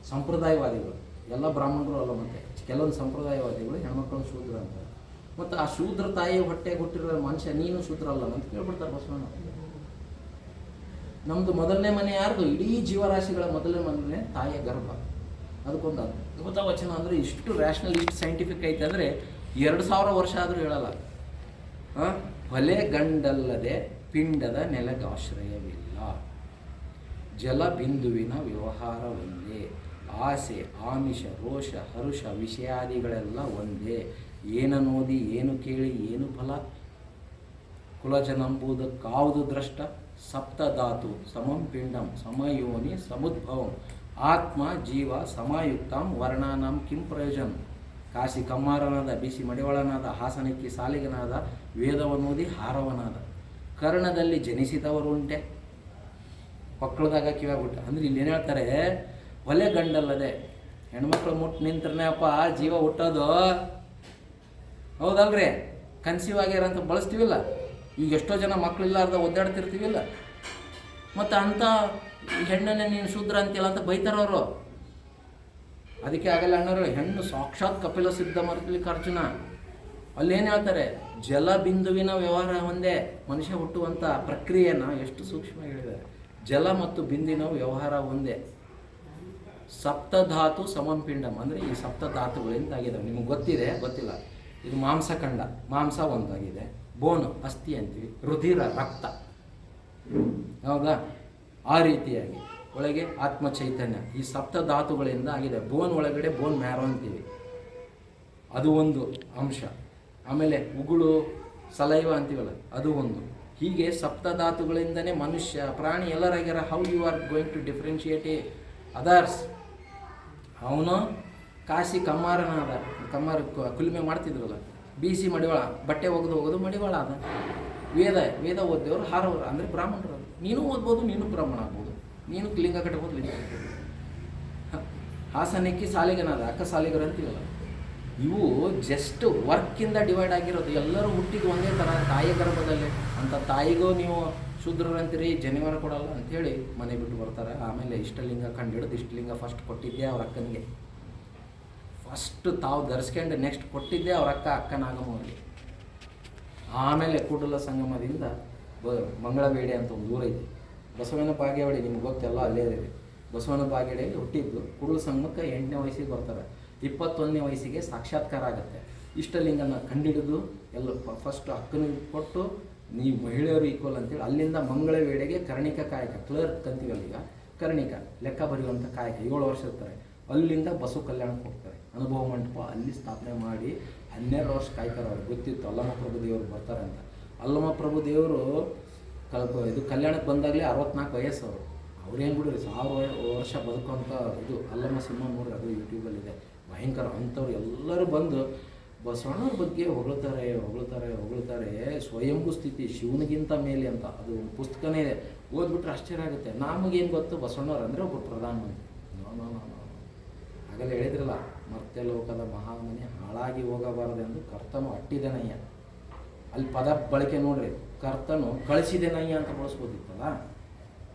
ಸಂಪ್ರದಾಯವಾದಿಗಳು. ಎಲ್ಲ ಬ್ರಾಹ್ಮಣರು ಅಲ್ಲ, ಮತ್ತು ಕೆಲವೊಂದು ಸಂಪ್ರದಾಯವಾದಿಗಳು ಹೆಣ್ಮಕ್ಳನ್ನ ಶೂದ್ರ ಅಂತಾರೆ. ಮತ್ತು ಆ ಶೂದ್ರ ತಾಯಿ ಹೊಟ್ಟೆ ಹುಟ್ಟಿರೋ ಮನುಷ್ಯ ನೀನು ಶೂದ್ರ ಅಲ್ಲ ಅಂತ ಕೇಳ್ಬಿಡ್ತಾರೆ ಬಸವಣ್ಣ. ನಮ್ಮದು ಮೊದಲನೇ ಮನೆ ಯಾರ್ದು? ಇಡೀ ಜೀವರಾಶಿಗಳ ಮೊದಲನೇ ಮನೆ ತಾಯಿಯ ಗರ್ಭ. ಅದಕ್ಕೊಂದು ಅದ್ಭುತ ವಚನ. ಅಂದರೆ ಇಷ್ಟು ರ್ಯಾಷನಲ್, ಇಷ್ಟು ಸೈಂಟಿಫಿಕ್ ಐತೆ ಅಂದರೆ 2000 ವರ್ಷ ಆದರೂ ಹೇಳಲ್ಲ. ಹೊಲೆ ಗಂಡಲ್ಲದೆ ಪಿಂಡದ ನೆಲಗಾಶ್ರಯವಿಲ್ಲ, ಜಲ ಬಿಂದುವಿನ ವ್ಯವಹಾರ ಒಂದೇ, ಆಸೆ ಆಮಿಷ ರೋಷ ಹರುಷ ವಿಷಯಾದಿಗಳೆಲ್ಲ ಒಂದೇ, ಏನನೋದಿ ಏನು ಕೇಳಿ ಏನು ಫಲ, ಕುಲಜನಂಬುದಕ್ಕಾವುದು ದ್ರಷ್ಟ, ಸಪ್ತಧಾತು ಸಮಂ ಪಿಂಡಂ ಸಮಯೋನಿ ಸಮುದ್ಭವಂ, ಆತ್ಮ ಜೀವ ಸಮಾಯುಕ್ತಂ ವರ್ಣಾನಾಂ ಕಿಂ ಪ್ರಯೋಜನ. ಕಾಶಿ ಕಮ್ಮಾರನಾದ, ಬಿಸಿ ಮಡಿವಾಳನಾದ, ಹಾಸನಕ್ಕಿ ಸಾಲಿಗನಾದ, ವೇದವನ್ನೋದಿ ಹಾರವನಾದ, ಕರ್ಣದಲ್ಲಿ ಜನಿಸಿದವರುಂಟೆ, ಮಕ್ಕಳದಾಗ ಕಿವಾಗ್ಬಿಟ್ಟ. ಅಂದ್ರೆ ಇಲ್ಲಿ ಏನು ಹೇಳ್ತಾರೆ? ಹೊಲೆ ಗಂಡಲ್ಲದೆ, ಹೆಣ್ಮಕ್ಳು ಮುಟ್ಟು ನಿಂತ್ರನೇ ಅಪ್ಪ ಜೀವ ಹುಟ್ಟೋದು. ಹೌದಲ್ರಿ? ಕನ್ಸೀವ್ ಆಗ್ಯಾರ ಅಂತ ಬಳಸ್ತೀವಿಲ್ಲ. ಈಗ ಎಷ್ಟೋ ಜನ ಮಕ್ಕಳಿಲ್ಲಾರ್ದ ಒದ್ದಾಡ್ತಿರ್ತೀವಿಲ್ಲ. ಮತ್ತು ಅಂಥ ಹೆಣ್ಣನ್ನೇ ನೀನು ಶೂದ್ರ ಅಂತಿಲ್ಲ ಅಂತ ಬೈತಾರವರು. ಅದಕ್ಕೆ ಆಗಲ್ಲ ಅಣ್ಣರು ಹೆಣ್ಣು ಸಾಕ್ಷಾತ್ ಕಪಿಲ ಸಿದ್ಧ ಮಲ್ಲಿಕಾರ್ಜುನ ಅಲ್ಲೇನು ಹೇಳ್ತಾರೆ, ಜಲ ಬಿಂದುವಿನ ವ್ಯವಹಾರ ಒಂದೇ ಮನುಷ್ಯ ಹುಟ್ಟುವಂಥ ಪ್ರಕ್ರಿಯೆಯನ್ನು ಎಷ್ಟು ಸೂಕ್ಷ್ಮ ಹೇಳಿದ್ದಾರೆ. ಜಲ ಮತ್ತು ಬಿಂದಿನ ವ್ಯವಹಾರ ಒಂದೇ. ಸಪ್ತಧಾತು ಸಮಂಪಿಂಡಂ ಅಂದರೆ ಈ ಸಪ್ತಧಾತುಗಳಿಂದ ಆಗಿದ್ದಾವೆ. ನಿಮಗೆ ಗೊತ್ತಿದೆ ಗೊತ್ತಿಲ್ಲ, ಇದು ಮಾಂಸಖಂಡ, ಮಾಂಸ ಒಂದಾಗಿದೆ, ಬೋನು ಅಸ್ಥಿ ಅಂತೀವಿ, ರುಧಿರ ರಕ್ತ, ಹೌದಾ? ಆ ರೀತಿಯಾಗಿ ಒಳಗೆ ಆತ್ಮ ಚೈತನ್ಯ, ಈ ಸಪ್ತಧಾತುಗಳಿಂದ ಆಗಿದೆ. ಬೋನ್ ಒಳಗಡೆ ಬೋನ್ ಮ್ಯಾರೋ ಅಂತೀವಿ, ಅದು ಒಂದು ಅಂಶ. ಆಮೇಲೆ ಉಗುಳು ಸಲೈವ ಅಂತೀವಲ್ಲ, ಅದು ಒಂದು. ಹೀಗೆ ಸಪ್ತಧಾತುಗಳಿಂದನೇ ಮನುಷ್ಯ ಪ್ರಾಣಿ ಎಲ್ಲರಾಗ್ಯಾರ. How you are going to differentiate others? ಅವನು ಕಾಶಿ ಕಮ್ಮಾರನ ಅದ, ಕಮ್ಮಾರ ಕುಲಿಮೆ ಮಾಡ್ತಿದ್ರಲ್ಲ, ಬೀಸಿ ಮಡಿವಾಳ, ಬಟ್ಟೆ ಒಗೆದು ಹೋಗೋದು ಮಡಿವಾಳ ಅದ. ವೇದ ಓದ್ದೇವ್ರು ಹಾರವ್ರು ಅಂದರೆ ಬ್ರಾಹ್ಮಣರು. ನೀನು ಓದ್ಬೋದು, ನೀನು ಬ್ರಾಹ್ಮಣ ಆಗ್ಬೋದು, ನೀನು ಲಿಂಗ ಕಟ್ಬೋದು, ಲಿಂಗ ಕಟ್ಬೋದು. ಹಾಸನಕ್ಕಿ ಸಾಲಿಗನಾದ, ಅಕ್ಕ ಸಾಲಿಗರು ಅಂತೀವಲ್ಲ, ಇವು ಜಸ್ಟ್ ವರ್ಕಿಂದ ಡಿವೈಡ್ ಆಗಿರೋದು. ಎಲ್ಲರೂ ಹುಟ್ಟಿದ್ದು ಒಂದೇ ಥರ ತಾಯಿ ಗರ್ಭದಲ್ಲೇ. ಅಂಥ ತಾಯಿಗೂ ನೀವು ಶೂದ್ರರಂತೀರಿ, ಜನಿವಾರ ಕೊಡಲ್ಲ ಅಂಥೇಳಿ ಮನೆ ಬಿಟ್ಟು ಬರ್ತಾರೆ. ಆಮೇಲೆ ಇಷ್ಟಲಿಂಗ ಕಂಡು ಇಷ್ಟಲಿಂಗ ಫಸ್ಟ್ ಕೊಟ್ಟಿದ್ದೆ ಅವ್ರ ಅಕ್ಕನಿಗೆ, ಫಸ್ಟ್ ತಾವು ಧರಿಸ್ಕೊಂಡು ನೆಕ್ಸ್ಟ್ ಕೊಟ್ಟಿದ್ದೆ ಅವ್ರ ಅಕ್ಕನಾಗಮ್ಮವ್ರಿಗೆ. ಆಮೇಲೆ ಕೂಡಲ ಸಂಗಮದಿಂದ ಮಂಗಳವೇಡೆ ಅಂತ ಒಂದು ಊರೈತಿ, ಬಸವನ ಬಾಗೇವಾಡಿ, ನಿಮ್ಗೆ ಗೊತ್ತೆಲ್ಲ ಅಲ್ಲೇ ಇದೆ. ಬಸವನ ಬಾಗೇವಾಡಿಯಲ್ಲಿ ಹುಟ್ಟಿದ್ದು. ಕೂಡಲ ಸಂಗಮಕ್ಕೆ 8ನೇ ವಯಸ್ಸಿಗೆ ಬರ್ತಾರೆ, 21ನೇ ವಯಸ್ಸಿಗೆ ಸಾಕ್ಷಾತ್ಕಾರ ಆಗುತ್ತೆ. ಇಷ್ಟಲಿಂಗನ ಕಂಡಿಡಿದು ಎಲ್ಲ ಫಸ್ಟ್ ಅಕ್ಕನಿಗೆ ಕೊಟ್ಟು, ನೀವು ಮಹಿಳೆಯರು ಈಕ್ವಲ್ ಅಂತೇಳಿ ಅಲ್ಲಿಂದ ಮಂಗಳವೇಳೆಗೆ ಕರ್ಣಿಕ ಕಾಯಕ, ಕ್ಲರ್ಕ್ ಅಂತೀವಲ್ಲ ಈಗ, ಕರ್ಣಿಕ ಲೆಕ್ಕ ಬರೆಯುವಂಥ ಕಾಯಕ 7 ವರ್ಷ ಇರ್ತಾರೆ. ಅಲ್ಲಿಂದ ಬಸವ ಕಲ್ಯಾಣಕ್ಕೆ ಹೋಗ್ತಾರೆ, ಅನುಭವ ಮಂಟಪ ಅಲ್ಲಿ ಸ್ಥಾಪನೆ ಮಾಡಿ 12 ವರ್ಷ ಕಾಯ್ತಾರೆ. ಅವ್ರಿಗೆ ಗೊತ್ತಿತ್ತು ಅಲ್ಲಮ ಪ್ರಭು ದೇವರು ಬರ್ತಾರೆ ಅಂತ. ಅಲ್ಲಮ ಪ್ರಭು ದೇವರು ಇದು ಕಲ್ಯಾಣಕ್ಕೆ ಬಂದಾಗಲೇ 64 ವಯಸ್ಸು ಅವರು. ಅವ್ರೇನು ಬಿಡ್ರಿ 1000 ವರ್ಷ ಬದುಕುವಂಥ ಇದು ಅಲ್ಲಮ ಸಿನಿಮಾ ನೋಡ್ರಿ, ಅದು ಯೂಟ್ಯೂಬಲ್ಲಿದೆ, ಭಯಂಕರ. ಅಂಥವ್ರು ಎಲ್ಲರೂ ಬಂದು ಬಸವಣ್ಣವ್ರ ಬಗ್ಗೆ ಹೊಗಳ್ತಾರೆ. ಸ್ವಯಂಭೂ ಸ್ಥಿತಿ ಶಿವನಿಗಿಂತ ಮೇಲೆ ಅಂತ ಅದು ಒಂದು ಪುಸ್ತಕನೇ ಇದೆ, ಓದ್ಬಿಟ್ರೆ ಆಶ್ಚರ್ಯ ಆಗುತ್ತೆ. ನಮಗೇನು ಗೊತ್ತು ಬಸವಣ್ಣವ್ರು ಅಂದರೆ ಒಬ್ಬರು ಪ್ರಧಾನಮಂತ್ರಿ. ನೋ ಆಗಲೇ ಹೇಳಿದ್ರಲ್ಲ, ಮತ್ತೆ ಲೋಕದ ಮಹಾಮನೆ ಹಾಳಾಗಿ ಹೋಗಬಾರದೆಂದು ಕರ್ತನು ಅಟ್ಟಿದೆನಯ್ಯ. ಅಲ್ಲಿ ಪದ ಬಳಕೆ ನೋಡ್ರಿ, ಕರ್ತನು ಕಳಿಸಿದೆನಯ್ಯ ಅಂತ ಬಳಸ್ಬೋದಿತ್ತಲ್ಲ.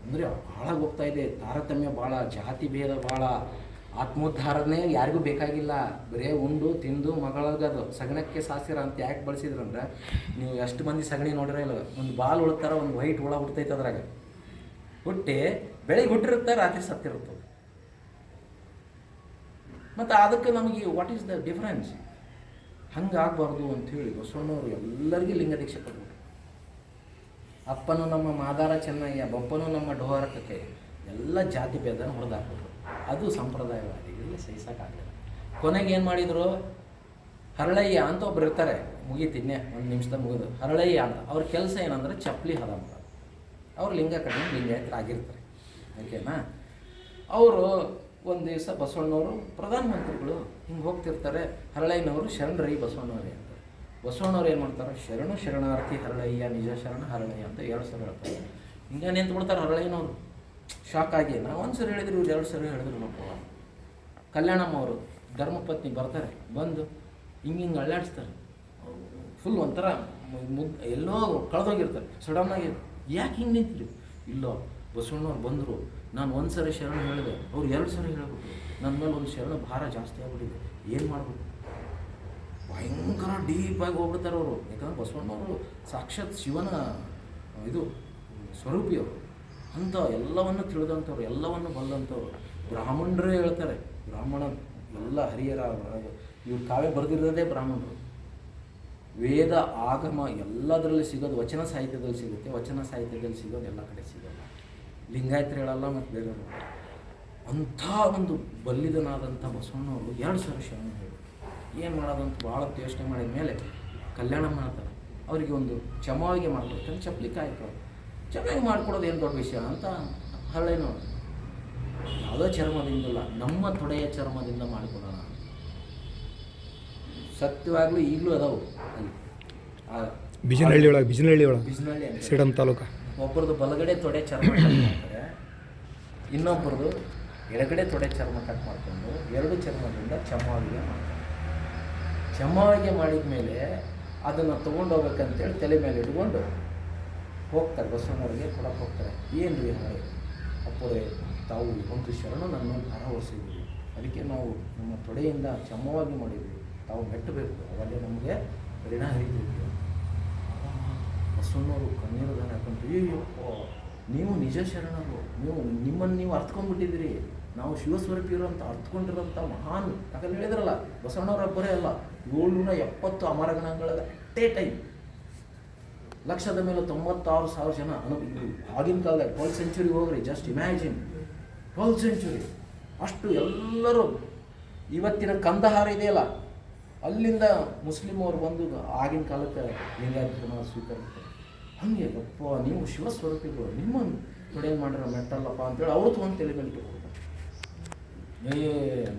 ಅಂದರೆ ಹಾಳಾಗಿ ಹೋಗ್ತಾ ಇದೆ, ತಾರತಮ್ಯ ಭಾಳ, ಜಾತಿ ಭೇದ ಭಾಳ, ಆತ್ಮೋದ್ಧಾರನೇ ಯಾರಿಗೂ ಬೇಕಾಗಿಲ್ಲ. ಬರೇ ಉಂಡು ತಿಂದು ಮಗಳಗದು ಸಗಣಕ್ಕೆ ಸಾಸಿರ ಅಂತ ಯಾಕೆ ಬಳಸಿದ್ರಂದ್ರೆ, ನೀವು ಎಷ್ಟು ಮಂದಿ ಸಗಣಿ ನೋಡಿರ ಇಲ್ಲ, ಒಂದು ಬಾಲ್ ಉಳ್ತಾರ, ಒಂದು ವೈಟ್ ಹುಳ ಹುಡ್ತೈತೆ ಅದ್ರಾಗ, ಹುಟ್ಟಿ ಬೆಳಿಗ್ಗೆ ಹುಟ್ಟಿರುತ್ತೆ, ರಾತ್ರಿ ಸತ್ತಿರುತ್ತೆ. ಮತ್ತು ಅದಕ್ಕೆ ನಮಗೆ ವಾಟ್ ಈಸ್ ದ ಡಿಫ್ರೆನ್ಸ್? ಹಂಗಾಗಬಾರ್ದು ಅಂಥೇಳಿ ಬಸವಣ್ಣವರು ಎಲ್ಲರಿಗೂ ಲಿಂಗ ದೀಕ್ಷೆ ಕೊಟ್ಬಿಟ್ರು. ಅಪ್ಪನು ನಮ್ಮ ಮಾದಾರ ಚೆನ್ನಯ್ಯ, ಬಪ್ಪನು ನಮ್ಮ ಡೋಹರಕ್ಕೆ, ಎಲ್ಲ ಜಾತಿ ಭೇದನ ಹೊಡೆದಾಕ್ಬಿಟ್ರು. ಅದು ಸಂಪ್ರದಾಯವಾದಿಗಳಿಗೆ ಸಹಿಸೋಕ್ಕಾಗಲಿಲ್ಲ. ಕೊನೆಗೆ ಏನು ಮಾಡಿದರು, ಹರಳಯ್ಯ ಅಂತ ಒಬ್ರು ಇರ್ತಾರೆ, ಮುಗೀತಿನ್ನೆ 1 ನಿಮಿಷದ ಮುಗಿದು, ಹರಳಯ್ಯ ಅಂತ. ಅವ್ರ ಕೆಲಸ ಏನಂದರೆ ಚಪ್ಪಲಿ ಹದ ಅಂತ. ಅವ್ರು ಲಿಂಗ ಕಡಿಮೆ ಲಿಂಗಾಯತರು ಆಗಿರ್ತಾರೆ, ಓಕೆನಾ? ಅವರು ಒಂದು ದಿವಸ ಬಸವಣ್ಣವರು ಪ್ರಧಾನಮಂತ್ರಿಗಳು ಹಿಂಗೆ ಹೋಗ್ತಿರ್ತಾರೆ, ಹರಳಯ್ಯನವರು ಶರಣರೈ ಬಸವಣ್ಣವರೇ ಅಂತ. ಬಸವಣ್ಣವ್ರು ಏನು ಮಾಡ್ತಾರೆ, ಶರಣು ಶರಣಾರ್ಥಿ ಹರಳಯ್ಯ, ನಿಜ ಶರಣ ಹರಳಯ್ಯ ಅಂತ 2 ಸರಿ ಹೇಳ್ತಾರೆ. ಹಿಂಗೆ ನಿಂತ್ಬಿಡ್ತಾರೆ ಹರಳಯ್ಯನವರು. ಶಾಕ್ ಆಗಿ, ನಾವು 1 ಸರಿ ಹೇಳಿದ್ರು, 2 ಸರಿ ಹೇಳಿದ್ರು. ಮಕ್ಕಳು ಕಲ್ಯಾಣಮ್ಮ ಅವರು ಧರ್ಮಪತ್ನಿ ಬರ್ತಾರೆ, ಬಂದು ಹಿಂಗೆ ಅಳ್ಳಾಡಿಸ್ತಾರೆ. ಫುಲ್ ಒಂಥರ ಎಲ್ಲೋ ಕಳೆದೋಗಿರ್ತಾರೆ. ಸಡನ್ನಾಗಿ ಯಾಕೆ ಹಿಂಗೆ ನಿಂತಿರಿ? ಇಲ್ಲ, ಬಸವಣ್ಣವ್ರು ಬಂದರು, ನಾನು 1 ಸರಿ ಶರಣ ಹೇಳಿದೆ, ಅವ್ರು 2 ಸರಿ ಹೇಳ್ಬಿಟ್ಟು ನನ್ನ ಮೇಲೆ ಒಂದು ಶರಣ ಭಾರ ಜಾಸ್ತಿ ಆಗ್ಬಿಟ್ಟಿದೆ, ಏನು ಮಾಡ್ಬೇಕು? ಭಯಂಕರ ಡೀಪಾಗಿ ಹೋಗ್ಬಿಡ್ತಾರೆ ಅವರು. ಯಾಕಂದ್ರೆ ಬಸವಣ್ಣವರು ಸಾಕ್ಷಾತ್ ಶಿವನ ಇದು ಸ್ವರೂಪಿಯವರು ಅಂತ, ಎಲ್ಲವನ್ನು ತಿಳಿದಂಥವ್ರು, ಎಲ್ಲವನ್ನು ಬಲ್ಲಂಥವ್ರು. ಬ್ರಾಹ್ಮಣರೇ ಹೇಳ್ತಾರೆ, ಬ್ರಾಹ್ಮಣ ಎಲ್ಲ ಹರಿಯರ ಇವ್ರು ಕಾವ್ಯ ಬರೆದಿರೋದೇ ಬ್ರಾಹ್ಮಣರು. ವೇದ ಆಗಮ ಎಲ್ಲದರಲ್ಲಿ ಸಿಗೋದು ವಚನ ಸಾಹಿತ್ಯದಲ್ಲಿ ಸಿಗುತ್ತೆ, ವಚನ ಸಾಹಿತ್ಯದಲ್ಲಿ ಸಿಗೋದು ಎಲ್ಲ ಕಡೆ ಸಿಗೋಲ್ಲ. ಲಿಂಗಾಯತರು ಹೇಳಲ್ಲ, ಮತ್ತು ಬೇರೆಯವರು. ಅಂಥ ಒಂದು ಬಲ್ಲಿದನಾದಂಥ ಬಸವಣ್ಣವರು 2 ಸರಿ ಶರಣ ಹೇಳಿ ಏನು ಮಾಡೋದಂತ ಭಾಳ ಯೋಚನೆ ಮಾಡಿದ ಮೇಲೆ ಕಲ್ಯಾಣ ಮಾಡ್ತಾರೆ. ಅವರಿಗೆ ಒಂದು ಚಮಾವಿಗೆ ಮಾಡ್ಕೊಡ್ತಾರೆ, ಚಪ್ಪಲಿ ಕಾಯ್ತಾರೆ. ಚೆನ್ನಾಗಿ ಮಾಡ್ಕೊಡೋದು ಏನು ದೊಡ್ಡ ವಿಷಯ ಅಂತ ಹರಳೇನೋ ಯಾವುದೋ ಚರ್ಮದಿಂದಲ್ಲ, ನಮ್ಮ ತೊಡೆಯ ಚರ್ಮದಿಂದ ಮಾಡಿಕೊಡೋಣ. ಸತ್ಯವಾಗ್ಲೂ ಈಗಲೂ ಅದಾವು ಅಲ್ಲಿ ಬಿಜನಹಳ್ಳಿ ಒಳಗೆ, ಬಿಜನಹಳ್ಳಿ ಅಂತ ಸೇಡಂ ತಾಲೂಕು. ಒಬ್ಬರದು ಬಲಗಡೆ ತೊಡೆ ಚರ್ಮ ಕಟ್ ಮಾಡ್ತಾರೆ, ಇನ್ನೊಬ್ಬರದು ಎಡಗಡೆ ತೊಡೆ ಚರ್ಮ ಕಟ್ ಮಾಡಿಕೊಂಡು 2 ಚರ್ಮದಿಂದ ಚಮಾವಿಗೆ ಮಾಡ್ತಾರೆ. ಚಮಾವಿಗೆ ಮಾಡಿದ ಮೇಲೆ ಅದನ್ನು ತೊಗೊಂಡೋಗ್ಬೇಕಂತೇಳಿ ತಲೆ ಮೇಲೆ ಇಟ್ಕೊಂಡು ಹೋಗ್ತಾರೆ, ಬಸವಣ್ಣವ್ರಿಗೆ ಕೊಡಕ್ಕೆ ಹೋಗ್ತಾರೆ. ಏನು ರೀ ಹಾಗೆ ಅಪ್ಪರೇ, ತಾವು ಒಂದು ಶರಣ ನನ್ನ ಭಾರ ಹೊರಿಸಿದ್ವಿ, ಅದಕ್ಕೆ ನಾವು ನಮ್ಮ ತೊಡೆಯಿಂದ ಚಮವಾಗಿ ಮಾಡಿದ್ವಿ, ತಾವು ಮೆಟ್ಟಬೇಕು, ಅವಾಗಲೇ ನಮಗೆ ಋಣ ಹರಿತೈತಿ. ಬಸವಣ್ಣವರು ಕಣ್ಣೀರು ದಾನ ಹಾಕೊಂಡ್ರು, ಅಯ್ಯಪ್ಪ ನೀವು ನಿಜ ಶರಣರು, ನಿಮ್ಮನ್ನು ನೀವು ಅರ್ಥಕೊಂಡ್ಬಿಟ್ಟಿದ್ದೀರಿ, ನಾವು ಶಿವಸ್ವರೂಪಿರು ಅಂತ ಅರ್ಥಕೊಂಡಿರೋಂಥ ಮಹಾನ್. ಯಾಕಂದ್ರೆ ಹೇಳಿದ್ರಲ್ಲ, ಬಸವಣ್ಣವ್ರ ಒಬ್ಬರೇ ಅಲ್ಲ, 770 ಅಮರಗಣಗಳ ಅಟ್ಟೇ ಟೈಮ್, ಲಕ್ಷದ ಮೇಲೆ 96,000 ಜನ ಆಗಿನ ಕಾಲದಾಗ 12th century ಹೋಗ್ರಿ, ಜಸ್ಟ್ ಇಮ್ಯಾಜಿನ್ 12th century ಅಷ್ಟು ಎಲ್ಲರೂ. ಇವತ್ತಿನ ಕಂದಹಾರ ಇದೆಯಲ್ಲ, ಅಲ್ಲಿಂದ ಮುಸ್ಲಿಮ್ ಅವ್ರು ಬಂದು ಆಗಿನ ಕಾಲಕ್ಕೆ ಲಿಂಗಾಯತನ ಸ್ವೀಕರಿಸ್ತಾರೆ. ಹಾಗೆ ಅಪ್ಪ ನೀವು ಶಿವಸ್ವರೂಪಿಗಳು, ನಿಮ್ಮನ್ನು ತೊಡೆಯನ್ನು ಮಾಡಿರೋ ಮೆಟ್ಟಲ್ಲಪ್ಪ ಅಂತೇಳಿ ಅವ್ರು ತೊಗೊಂಡು ತಲೆ ಮೇಲೆ ಇಟ್ಕೊಳ್ತಾರೆ.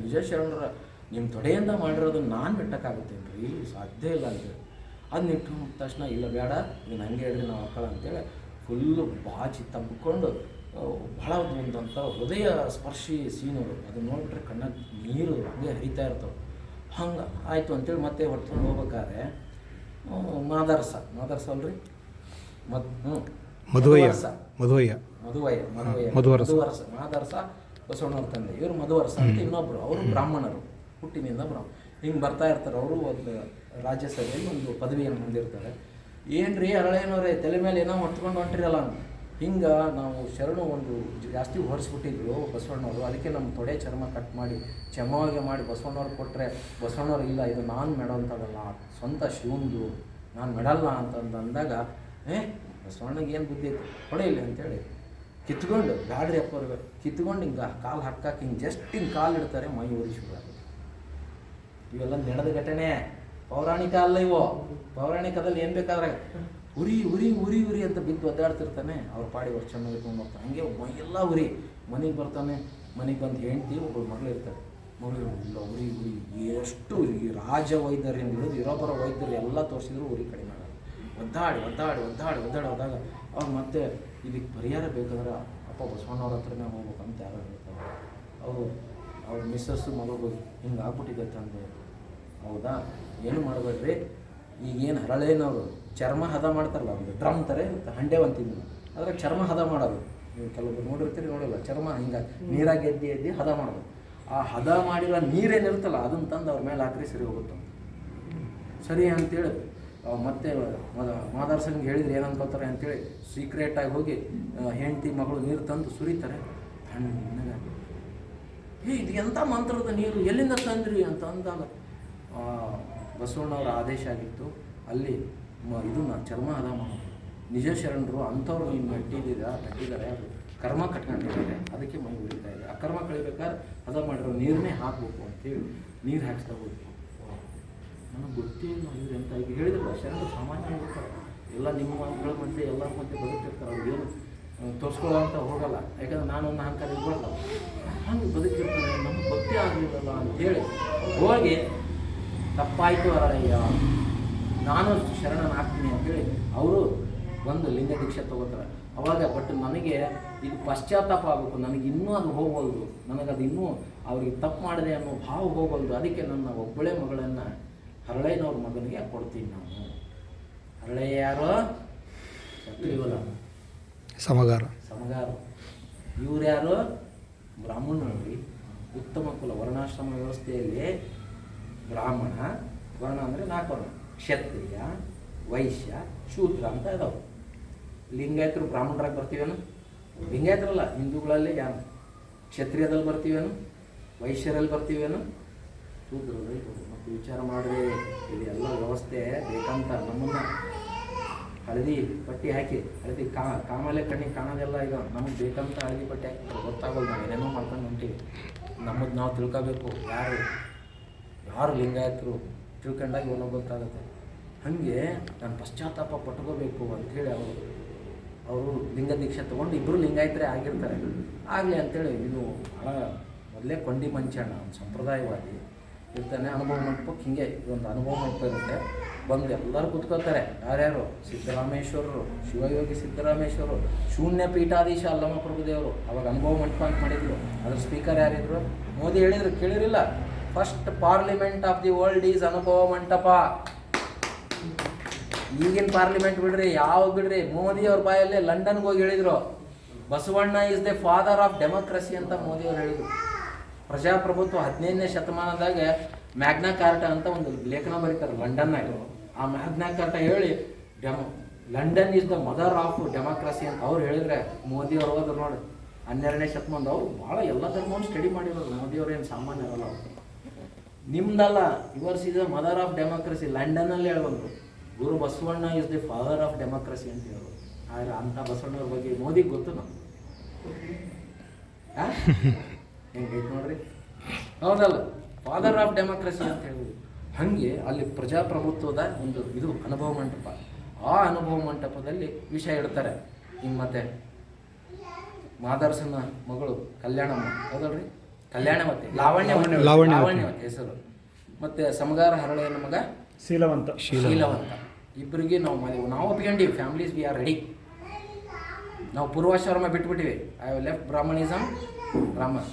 ನಿಜ ಶರಣರ ನಿಮ್ಮ ತೊಡೆಯಿಂದ ಮಾಡಿರೋದನ್ನು ನಾನು ಮೆಟ್ಟಕ್ಕಾಗುತ್ತೇನೆ ರೀ, ಸಾಧ್ಯ ಇಲ್ಲ ಅಂತೇಳಿ ಅದನ್ನ ಇಟ್ಟು ತಕ್ಷಣ, ಇಲ್ಲ ಬೇಡ ನೀನು ಹಂಗೆ ಹೇಳ್ರಿ ನಾವು ಮಕ್ಕಳು ಅಂತೇಳಿ ಫುಲ್ಲು ಬಾಚಿ ತಬ್ಬಿಕೊಂಡು ಭಾಳ ಒಂದಂಥ ಹೃದಯ ಸ್ಪರ್ಶಿ ಸೀನರು. ಅದನ್ನ ನೋಡ್ಬಿಟ್ರೆ ಕಣ್ಣಾಗ ನೀರು ಹಂಗೆ ಹರಿತಾ ಇರ್ತವೆ. ಹಂಗೆ ಆಯಿತು ಅಂತೇಳಿ ಮತ್ತೆ ಹೊತ್ಕೊಂಡು ಹೋಗ್ಬೇಕಾದ್ರೆ ಮಾದರ್ಸ ಅಲ್ರಿ, ಮಾದರ್ಸ ಬಸವಣ್ಣವ್ರ ತಂದೆ, ಇವರು ಮಧುವರಸ ಅಂತ ಇನ್ನೊಬ್ರು, ಅವರು ಬ್ರಾಹ್ಮಣರು, ಹುಟ್ಟಿನಿಂದ ಹಿಂಗೆ ಬರ್ತಾ ಇರ್ತಾರೆ. ಅವರು ಒಂದು ರಾಜ್ಯಸಭೆಯಲ್ಲಿ ಒಂದು ಪದವಿಯನ್ನು ಹೊಂದಿರ್ತಾರೆ. ಏನ್ರಿ ಹರಳೇನವ್ರೆ ತಲೆ ಮೇಲೆ ಏನೋ ಹೊತ್ಕೊಂಡು ಹೊಂಟ್ರಿರಲ್ಲ ಅಂತ. ಹಿಂಗೆ ನಾವು ಶರಣು ಒಂದು ಜಾಸ್ತಿ ಹೊರಿಸ್ಬಿಟ್ಟಿದ್ರು ಬಸವಣ್ಣವರು. ಅದಕ್ಕೆ ನಮ್ಮ ತೊಡೆ ಚರ್ಮ ಕಟ್ ಮಾಡಿ ಚಮವಾಗಿ ಮಾಡಿ ಬಸವಣ್ಣವ್ರು ಕೊಟ್ಟರೆ, ಬಸವಣ್ಣವ್ರು ಇಲ್ಲ ಇದು ನಾನು ಮೆಡೋಂಥದ್ದಲ್ಲ, ಸ್ವಂತ ಶಿವಂದು, ನಾನು ಮೆಡಲ್ಲ ಅಂತಂದು ಅಂದಾಗ, ಬಸವಣ್ಣಗೆ ಏನು ಬುದ್ಧಿ ಐತೆ ಹೊಡೆಯಿಲ್ಲ ಅಂತೇಳಿ ಕಿತ್ಕೊಂಡು, ಬ್ಯಾಡ್ರಿ ಅಪ್ಪವ್ರಿಗೆ ಕಿತ್ಕೊಂಡು ಹಿಂಗೆ ಕಾಲು ಹಾಕಾಕಿ ಹಿಂಗೆ ಜಸ್ಟ್ ಹಿಂಗೆ ಕಾಲು ಇಡ್ತಾರೆ, ಮೈ ಊರಿ ಶುರು. ಇವೆಲ್ಲ ನಡೆದ ಘಟನೆ, ಪೌರಾಣಿಕ ಅಲ್ಲ ಇವು. ಪೌರಾಣಿಕದಲ್ಲಿ ಏನು ಬೇಕಾದ್ರೆ ಉರಿ ಉರಿ ಉರಿ ಉರಿ ಅಂತ ಬಿದ್ದು ಒದ್ದಾಡ್ತಿರ್ತಾನೆ, ಅವ್ರ ಪಾಡಿ ಅವ್ರು ಚೆನ್ನಾಗಿ ತೊಗೊಂಡು ಹೋಗ್ತಾನೆ. ಹಂಗೆ ಮೈಯೆಲ್ಲ ಉರಿ. ಮನೆಗೆ ಬರ್ತಾನೆ, ಮನೆಗೆ ಬಂದು ಹೆಂಡ್ತಿ ಒಬ್ಬರು ಮಗಳು ಇರ್ತಾರೆ, ಮಗಳು ಇಲ್ಲ ಉರಿ ಉರಿ ಎಷ್ಟು ಈ ರಾಜ ವೈದ್ಯರಿಂದ ಹಿಡಿದು ಇರೋಬ್ಬರ ವೈದ್ಯರು ಎಲ್ಲ ತೋರಿಸಿದ್ರು ಉರಿ ಕಡಿಮೆ ಆಗಲ್ಲ. ಒದ್ದಾಡಿ ಒದ್ದಾಡಿ ಒದ್ದಾಡಿ ಒದ್ದಾಡಿ ಹೋದಾಗ ಅವ್ರು ಮತ್ತೆ ಇದಕ್ಕೆ ಪರಿಹಾರ ಬೇಕಾದ್ರೆ ಅಪ್ಪ ಬಸವಣ್ಣವ್ರ ಹತ್ರನೇ ಹೋಗ್ಬೇಕಂತ ಯಾರು ಹೇಳ್ತಾರೆ. ಅವ್ರ ಮಿಸ್ಸಸ್ಸು ಮಗಳು ಹಿಂಗೆ ಆಗ್ಬಿಟ್ಟಿದೆ ತಂದೆ. ಹೌದಾ, ಏನು ಮಾಡಬೇಡ್ರಿ, ಈಗೇನು ಹರಳೇನವರು ಚರ್ಮ ಹದ ಮಾಡ್ತಾರಲ್ಲ, ಒಂದು ಡ್ರಮ್ ಥರ ಹಂಡೆ ಅಂತಿದ್ವಿ, ಅದ್ರಾಗ ಚರ್ಮ ಹದ ಮಾಡೋದು. ನೀವು ಕೆಲವೊಬ್ರು ನೋಡಿರ್ತೀರಿ, ನೋಡಿಲ್ಲ, ಚರ್ಮ ಹಿಂಗೆ ನೀರಾಗಿ ಎದ್ದಿ ಹದ ಮಾಡೋದು. ಆ ಹದ ಮಾಡಿರೋ ನೀರೇನಿರುತ್ತಲ್ಲ ಅದನ್ನು ತಂದು ಅವ್ರ ಮೇಲೆ ಹಾಕ್ರಿ ಸರಿ ಹೋಗುತ್ತೆ. ಸರಿ ಅಂತೇಳಿ ಮತ್ತೆ ಮಾದಾರ್ಸಂಗೆ ಹೇಳಿದ್ರೆ ಏನು ಅನ್ಕೋತಾರೆ ಅಂತೇಳಿ ಸೀಕ್ರೆಟಾಗಿ ಹೋಗಿ ಹೆಂಡತಿ ಮಗಳು ನೀರು ತಂದು ಸುರಿತಾರೆ. ತಣ್ಣಗಾಗಿ ಇದು ಎಂಥ ಮಂತ್ರದ ನೀರು ಎಲ್ಲಿಂದ ತಂದ್ರಿ ಅಂತ ಅಂದಾಗ ಬಸವಣ್ಣವರ ಆದೇಶ ಆಗಿತ್ತು, ಅಲ್ಲಿ ಇದನ್ನ ಚರ್ಮ ಹದ ಮಾಡೋದು. ನಿಜ ಶರಣರು ಅಂಥವ್ರು ನೀನು ಮೆಟ್ಟಿದ್ದಾರೆ, ಅದು ಕರ್ಮ ಕಟ್ಕೊಂಡಿದ್ದಾರೆ, ಅದಕ್ಕೆ ಮೈ ಉರಿತಾ ಇದೆ. ಆ ಕರ್ಮ ಕಳಿಬೇಕಾದ್ರೆ ಹದ ಮಾಡಿರೋ ನೀರನ್ನೇ ಹಾಕಬೇಕು ಅಂತೇಳಿ ನೀರು ಹಾಕ್ಸ್ತಾ ಹೋಗಿ ನನಗೆ ಗೊತ್ತೇ ಇಲ್ಲ ನೀರು ಅಂತ. ಈಗ ಹೇಳಿದ್ರಲ್ಲ, ಶರಣರು ಸಾಮಾನ್ಯ ಇರ್ತಾರೆ, ಎಲ್ಲ ನಿಮ್ಮ ಮಕ್ಕಳ ಮಧ್ಯೆ ಎಲ್ಲರ ಮಧ್ಯೆ ಬದುಕಿರ್ತಾರೆ, ಅವ್ರು ಏನು ತೋರಿಸ್ಕೊಳ್ಳೋ ಅಂತ ಹೋಗಲ್ಲ, ಯಾಕಂದ್ರೆ ನಾನೊಂದು ಅಹಂಕಾರ ಇಟ್ಕೊಳ್ತಾವ, ಹಂಗೆ ಬದುಕಿರ್ತಾರೆ, ನಮ್ಗೆ ಗೊತ್ತೇ ಆಗಲಿಲ್ಲಲ್ಲ ಅಂಥೇಳಿ ಹೋಗಿ ತಪ್ಪಾಯಿತು ಅರಳಯ್ಯ, ನಾನು ಶರಣನಾಗ್ತೀನಿ ಅಂತೇಳಿ ಅವರು ಒಂದು ಲಿಂಗ ದೀಕ್ಷೆ ತಗೋತಾರೆ. ಅವಾಗ ಬಟ್ ನನಗೆ ಇದು ಪಶ್ಚಾತ್ತಾಪ ಆಗಬೇಕು, ನನಗೆ ಇನ್ನೂ ಅದು ಹೋಗಲ್ದು, ನನಗದು ಇನ್ನೂ ಅವ್ರಿಗೆ ತಪ್ಪು ಮಾಡಿದೆ ಅನ್ನೋ ಭಾವ ಹೋಗಲ್ದು. ಅದಕ್ಕೆ ನನ್ನ ಒಬ್ಬಳೇ ಮಗಳನ್ನು ಹರಳಯ್ಯನವ್ರ ಮಗನಿಗೆ ಕೊಡ್ತೀನಿ ನಾನು. ಹರಳಯ್ಯ ಯಾರೋ ಇವಲ್ಲ, ಸಮಗಾರ. ಇವ್ರು ಯಾರು? ಬ್ರಾಹ್ಮಣರಲ್ಲಿ ಉತ್ತಮ ಕುಲ, ವರ್ಣಾಶ್ರಮ ವ್ಯವಸ್ಥೆಯಲ್ಲಿ ಬ್ರಾಹ್ಮಣ ವರ್ಣ ಅಂದರೆ 4 ವರ್ಣ, ಕ್ಷತ್ರಿಯ, ವೈಶ್ಯ, ಶೂದ್ರ ಅಂತ ಇದಾವೆ. ಲಿಂಗಾಯತರು ಬ್ರಾಹ್ಮಣರಾಗಿ ಬರ್ತೀವೇನು? ಲಿಂಗಾಯತರಲ್ಲ, ಹಿಂದೂಗಳಲ್ಲಿ ಯಾರು ಕ್ಷತ್ರಿಯದಲ್ಲಿ ಬರ್ತೀವೇನು? ವೈಶ್ಯರಲ್ಲಿ ಬರ್ತೀವೇನು? ಶೂದ್ರರಲ್ಲಿ. ಮತ್ತು ವಿಚಾರ ಮಾಡಿದ್ರೆ ಇದೆಲ್ಲ ವ್ಯವಸ್ಥೆ ಬೇಕಂತ ನಮ್ಮನ್ನು ಹಳದಿ ಪಟ್ಟಿ ಹಾಕಿ, ಹಳದಿ ಕಾಮಲೆ ಕಣ್ಣಿಗೆ ಕಾಣೋದೆಲ್ಲ ಈಗ ನಮಗೆ ಬೇಕಂತ ಹಳದಿ ಪಟ್ಟಿ ಹಾಕಿ ಗೊತ್ತಾಗೋದು, ನಾವು ಏನೇನೋ ಮಾಡ್ಕೊಂಡು ಹೊಂಟೀವಿ. ನಮ್ಮದು ನಾವು ತಿಳ್ಕೋಬೇಕು, ಯಾರು ಲಿಂಗಾಯತರು ತಿಳ್ಕೊಂಡಾಗ ಏನೋ ಗೊತ್ತಾಗುತ್ತೆ. ಹಾಗೆ ನಾನು ಪಶ್ಚಾತ್ತಾಪ ಪಟ್ಕೋಬೇಕು ಅಂಥೇಳಿ ಅವರು ಲಿಂಗ ದೀಕ್ಷೆ ತೊಗೊಂಡು ಇಬ್ಬರು ಲಿಂಗಾಯತರೇ ಆಗಿರ್ತಾರೆ. ಆಗಲಿ ಅಂಥೇಳಿ ಇದು ಭಾಳ ಮೊದಲೇ ಕೊಂಡಿ ಮಂಚಣ್ಣ ಒಂದು ಸಂಪ್ರದಾಯವಾದಿ ಇರ್ತಾನೆ. ಅನುಭವ ಮಂಟಪಕ್ಕೆ ಹಿಂಗೆ ಇದೊಂದು ಅನುಭವ ಮಂಟಪ ಇರುತ್ತೆ. ಬಂದು ಎಲ್ಲರೂ ಕೂತ್ಕೋತಾರೆ. ಯಾರ್ಯಾರು? ಸಿದ್ದರಾಮೇಶ್ವರರು, ಶಿವಯೋಗಿ ಸಿದ್ದರಾಮೇಶ್ವರರು, ಶೂನ್ಯ ಪೀಠಾಧೀಶ ಅಲ್ಲಮ್ಮ ಪ್ರಭುದೇವರು. ಅವಾಗ ಅನುಭವ ಮಂಟಪ ಅಂತ ಮಾಡಿದ್ರು. ಅದ್ರ ಸ್ಪೀಕರ್ ಯಾರಿದ್ರು? ಮೋದಿ ಹೇಳಿದ್ರು, ಕೇಳಿರಿಲ್ಲ, first parliament of the world is Anubhava Mantapa. ಈಗಿನ ಪಾರ್ಲಿಮೆಂಟ್ ಬಿಡ್ರಿ, ಯಾವ್ದು ಬಿಡ್ರಿ, ಮೋದಿ ಅವ್ರ ಬಾಯಲ್ಲೇ ಲಂಡನ್ಗೆ ಹೋಗಿ ಹೇಳಿದ್ರು, Basavanna is the father of democracy ಅಂತ ಮೋದಿ ಅವ್ರು ಹೇಳಿದ್ರು. ಪ್ರಜಾಪ್ರಭುತ್ವ 15ನೇ ಶತಮಾನದಾಗ ಮ್ಯಾಗ್ನಾ ಕಾರ್ಟಾ ಅಂತ ಒಂದು ಲೇಖನ ಬರೀತಾರೆ ಲಂಡನ್ನಾಗ. ಆ ಮ್ಯಾಗ್ನಾ ಕಾರ್ಟಾ ಹೇಳಿ London is the mother of democracy ಅಂತ ಅವ್ರು ಹೇಳಿದ್ರೆ ಮೋದಿಯವ್ರು ಹೋದ್ರು ನೋಡಿ 12ನೇ ಶತಮಾನದ. ಅವ್ರು ಭಾಳ ಎಲ್ಲ ಧರ್ಮವನ್ನು ಸ್ಟಡಿ ಮಾಡಿರೋರು. ಮೋದಿಯವ್ರು ಏನು ಸಾಮಾನ್ಯ ಇರಲ್ಲ ಅವರು. ನಿಮ್ದಲ್ಲ, yours is the mother of democracy. ಲಂಡನ್ನಲ್ಲಿ ಹೇಳ್ಬಂದ್ರು ಗುರು Basavanna is the father of democracy ಅಂತ ಹೇಳೋರು. ಆದರೆ ಅಂಥ ಬಸವಣ್ಣವ್ರ ಬಗ್ಗೆ ಮೋದಿಗೆ ಗೊತ್ತು ನಾವು ಹೆಂಗೆ ನೋಡ್ರಿ, ಹೌದಲ್ಲ, ಫಾದರ್ ಆಫ್ ಡೆಮಾಕ್ರಸಿ ಅಂತ ಹೇಳಿ. ಹಾಗೆ ಅಲ್ಲಿ ಪ್ರಜಾಪ್ರಭುತ್ವದ ಒಂದು ಇದು ಅನುಭವ ಮಂಟಪ. ಆ ಅನುಭವ ಮಂಟಪದಲ್ಲಿ ವಿಷಯ ಇಡ್ತಾರೆ. ಹಿಂಗೆ ಮತ್ತೆ ಮಾದರ್ಸನ ಮಗಳು ಕಲ್ಯಾಣಮ್ಮ, ಹೌದಲ್ರಿ, ಕಲ್ಯಾಣವತಿ, ಲಾವಣ್ಯವತಿ ಹೆಸರು. ಮತ್ತು ಸಮಗಾರ ಹರಳೆಯನ ಮಗ ಶೀಲವಂತ. ಇಬ್ಬರಿಗೆ ನಾವು ಒಪ್ಕೊಂಡಿವಿ. Families we are ready. ನಾವು ಪೂರ್ವಾಶ್ರಮ ಬಿಟ್ಬಿಟ್ಟಿವಿ. I have left brahminism.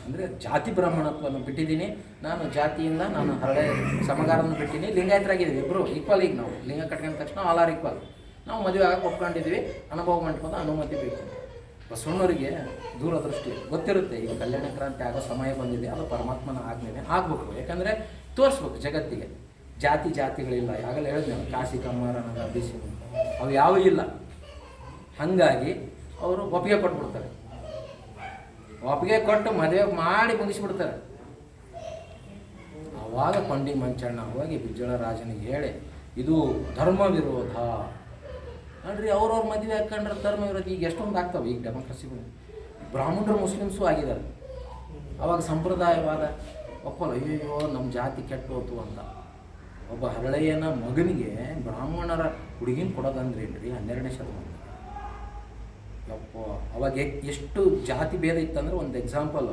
ಅಂದರೆ ಜಾತಿ ಬ್ರಾಹ್ಮಣತ್ವವನ್ನು ಬಿಟ್ಟಿದ್ದೀನಿ ನಾನು. ಜಾತಿಯಿಂದ ನಾನು ಹರಳೆ ಸಮಗಾರನ್ನು ಬಿಟ್ಟಿನಿ. ಲಿಂಗಾಯತರಾಗಿದ್ದೀವಿ ಇಬ್ಬರು ಈಕ್ವಲ್. ಈಗ ನಾವು ಲಿಂಗ ಕಟ್ಕೊಂಡ ತಕ್ಷಣ ಆಲ್ ಆರ್ ಈಕ್ವಲ್. ನಾವು ಮದುವೆ ಆಗಕ್ಕೆ ಒಪ್ಕೊಂಡಿದ್ದೀವಿ. ಅನುಭವ ಮಂಟಪದ ಅನುಮತಿ ಬೇಕು. ಬಸವಣ್ಣವರಿಗೆ ದೂರದೃಷ್ಟಿ ಗೊತ್ತಿರುತ್ತೆ. ಈಗ ಕಲ್ಯಾಣ ಕ್ರಾಂತಿ ಆಗೋ ಸಮಯ ಬಂದಿದೆ, ಅದು ಪರಮಾತ್ಮನ ಆಜ್ಞೆ ಆಗಬೇಕು. ಯಾಕಂದರೆ ತೋರಿಸ್ಬೇಕು ಜಗತ್ತಿಗೆ ಜಾತಿಗಳಿಲ್ಲ. ಆಗಲೇ ಹೇಳಿದ್ವಿ ನಾವು, ಕಾಶಿ ಕಮ್ಮಾರನ ಬಿಸಿ ಅವು ಯಾವೂ ಇಲ್ಲ. ಹಾಗಾಗಿ ಅವರು ಒಪ್ಪಿಗೆ ಕೊಟ್ಬಿಡ್ತಾರೆ. ಒಪ್ಪಿಗೆ ಕೊಟ್ಟು ಮದುವೆ ಮಾಡಿ ಮುಗಿಸ್ಬಿಡ್ತಾರೆ. ಆವಾಗ ಕೊಂಡಿ ಮಂಚಣ್ಣ ಹೋಗಿ ಬಿಜ್ಜಳ ರಾಜನಿಗೆ ಹೇಳಿ ಇದು ಧರ್ಮ ವಿರೋಧ ನೋಡ್ರಿ. ಅವ್ರವ್ರ ಮದುವೆ ಹಾಕೊಂಡ್ರೆ ಧರ್ಮ ವಿರೋಧ. ಈಗ ಎಷ್ಟೊಂದು ಆಗ್ತಾವೆ ಈಗ ಡೆಮೋಕ್ರಸಿಗಳು. ಬ್ರಾಹ್ಮಣರು ಮುಸ್ಲಿಮ್ಸು ಆಗಿದ್ದಾರೆ. ಅವಾಗ ಸಂಪ್ರದಾಯವಾದ ಒಪ್ಪಲ್ಲ. ಅಯ್ಯೋ ನಮ್ಮ ಜಾತಿ ಕೆಟ್ಟು ಹೋತು ಅಂತ. ಒಬ್ಬ ಹರಳೆಯನ ಮಗನಿಗೆ ಬ್ರಾಹ್ಮಣರ ಹುಡುಗಿನ ಕೊಡೋದಂದ್ರೇನ್ರಿ 12ನೇ ಶತಮಾನ. ಯಪ್ಪ, ಅವಾಗ ಎಷ್ಟು ಜಾತಿ ಭೇದ ಇತ್ತಂದ್ರೆ ಒಂದು ಎಕ್ಸಾಂಪಲ್,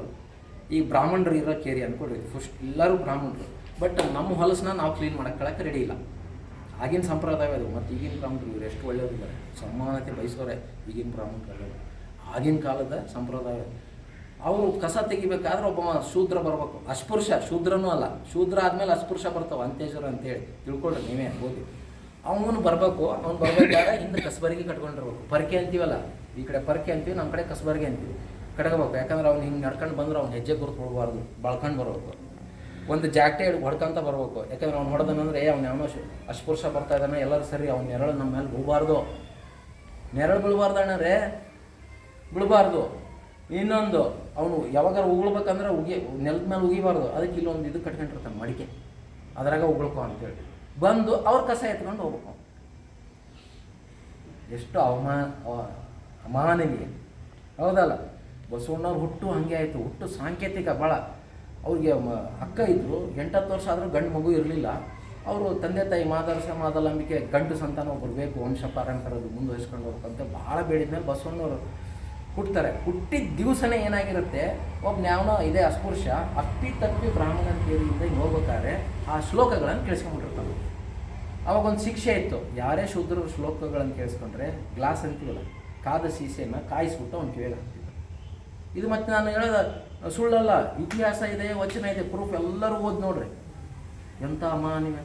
ಈಗ ಬ್ರಾಹ್ಮಣರು ಇರೋ ಕೇರಿ ಅಂದ್ಕೊಡ್ರಿ. ಫಸ್ಟ್ ಎಲ್ಲರೂ ಬ್ರಾಹ್ಮಣರು, ಬಟ್ ನಮ್ಮ ಹೊಲಸನ್ನ ನಾವು ಕ್ಲೀನ್ ಮಾಡಕ್ಕೆ ರೆಡಿ ಇಲ್ಲ. ಆಗಿನ ಸಂಪ್ರದಾಯ ಅದು. ಮತ್ತು ಈಗಿನ ಬ್ರಾಹ್ಮಣರು ಇವರು ಎಷ್ಟು ಒಳ್ಳೆಯವ್ರಿದ್ದಾರೆ, ಸಮಾನತೆ ಬಯಸೋರೆ ಈಗಿನ ಬ್ರಾಹ್ಮಣರು. ಆಗಿನ ಕಾಲದ ಸಂಪ್ರದಾಯ. ಅವರು ಕಸ ತೆಗಿಬೇಕಾದ್ರೆ ಒಬ್ಬ ಶೂದ್ರ ಬರ್ಬೇಕು. ಅಸ್ಪೃಶ್ಯ, ಶೂದ್ರನೂ ಅಲ್ಲ. ಶೂದ್ರ ಆದಮೇಲೆ ಅಸ್ಪೃಶ್ಯ ಬರ್ತಾವೆ, ಅಂತ್ಯೇಶ್ವರ ಅಂತೇಳಿ ತಿಳ್ಕೊಳ್ರಿ ನೀವೇ ಹೋಗಿ. ಅವನು ಬರಬೇಕು. ಅವ್ನು ಬರ್ಬೇಕಾದ್ರೆ ಹಿಂದೆ ಕಸಬರಿಗೆ ಕಟ್ಕೊಂಡಿರ್ಬೇಕು. ಪರಕೆ ಅಂತೀವಲ್ಲ, ಈ ಕಡೆ ಪರಕೆ ಅಂತೀವಿ, ನಮ್ಮ ಕಡೆ ಕಸಬರಿಗೆ ಅಂತೀವಿ. ಕಟ್ಕೋಬೇಕು. ಯಾಕಂದ್ರೆ ಅವ್ನು ಹಿಂಗೆ ನಡ್ಕೊಂಡು ಬಂದ್ರೆ ಅವ್ನು ಹೆಜ್ಜೆ ಗುರುತು ಬಿಡಬಾರ್ದು, ಬಳ್ಕೊಂಡು ಬರ್ಬೇಕು. ಒಂದು ಜಾಗಟೆ ಹೊಡ್ಕೊಂತ ಬರ್ಬೇಕು. ಯಾಕಂದ್ರೆ ಅವ್ನು ಹೊಡೆದನಂದ್ರೆ ಅವ್ನು ಯಾವನೋ ಅಸ್ಪೃಶ್ಯ ಬರ್ತಾ ಇದ್ದಾನೆ, ಎಲ್ಲರೂ ಸರಿ ಅವ್ನ ನೆರಳು ನಮ್ಮ ಮೇಲೆ ಬೀಳಬಾರ್ದು. ನೆರಳು ಬೀಳಬಾರ್ದು ಅಣ್ಣರೇ, ಬೀಳಬಾರ್ದು. ಇನ್ನೊಂದು, ಅವನು ಯಾವಾಗಾರು ಉಗುಳ್ಬೇಕಂದ್ರೆ ನೆಲದ ಮೇಲೆ ಉಗಿಬಾರ್ದು. ಅದಕ್ಕೆ ಇಲ್ಲೊಂದು ಇದು ಕಟ್ಕೊಂಡಿರ್ತಾನೆ ಮಡಿಕೆ, ಅದ್ರಾಗ ಉಗುಳ್ಕೊ ಅಂತೇಳಿ ಬಂದು ಅವ್ರ ಕಸ ಎತ್ಕೊಂಡು ಹೋಗ್ಬೇಕು. ಎಷ್ಟು ಅಮಾನವೀಯ, ಹೌದಲ್ಲ. ಬಸವಣ್ಣವ್ರು ಹುಟ್ಟು ಹಾಗೆ ಆಯಿತು. ಹುಟ್ಟು ಸಾಂಕೇತಿಕ ಭಾಳ. ಅವ್ರಿಗೆ ಅಕ್ಕ ಇದ್ದರು, 8-10 ವರ್ಷ ಆದರೂ ಗಂಡು ಮಗು ಇರಲಿಲ್ಲ. ಅವರು ತಂದೆ ತಾಯಿ ಮಾದಲಾಂಬಿಕೆ ಗಂಡು ಸಂತಾನ ಒಬ್ಬರು ಬೇಕು, ವಂಶ ಪಾರಂಪರ್ಯದು ಮುಂದುವರಿಸ್ಕೊಂಡು ಹೋಗ್ಬೇಕಂತ ಭಾಳ ಬೇಡಿದ್ಮೇಲೆ ಬಸವಣ್ಣವರು ಹುಟ್ತಾರೆ. ಹುಟ್ಟಿದ ದಿವಸನೇ ಏನಾಗಿರುತ್ತೆ, ಒಬ್ಬ ಯಾವನೋ ಇದೇ ಅಸ್ಪೃಶ್ಯ ಅಪ್ಪಿ ಬ್ರಾಹ್ಮಣನ ಕೇರಿಯಿಂದ ಹಿಂಗೆ ಹೋಗ್ಬೇಕಾದ್ರೆ ಆ ಶ್ಲೋಕಗಳನ್ನು ಕೇಳಿಸ್ಕೊಂಡ್ಬಿಟ್ಟಿರ್ತಾನೆ. ಅವಾಗೊಂದು ಶಿಕ್ಷೆ ಇತ್ತು, ಯಾರೇ ಶೂದ್ರರ ಶ್ಲೋಕಗಳನ್ನು ಕೇಳಿಸ್ಕೊಂಡ್ರೆ ಗ್ಲಾಸ್ ಅಂತೀವಲ್ಲ, ಕಾದ ಸೀಸೆಯನ್ನು ಕಾಯಿಸ್ಬಿಟ್ಟು ಅವ್ನು ಕಿವಿಗೆ ಹಾಕ್ತಿದ್ದ. ಇದು ಮತ್ತೆ ನಾನು ಹೇಳೋದ ಸುಳ್ಳಲ್ಲ, ಇತಿಹಾಸ ಇದೆ, ವಚನ ಇದೆ, ಪ್ರೂಫ್ ಎಲ್ಲರೂ ಓದಿ ನೋಡ್ರಿ. ಎಂಥ ಅಮಾನಿವೆ.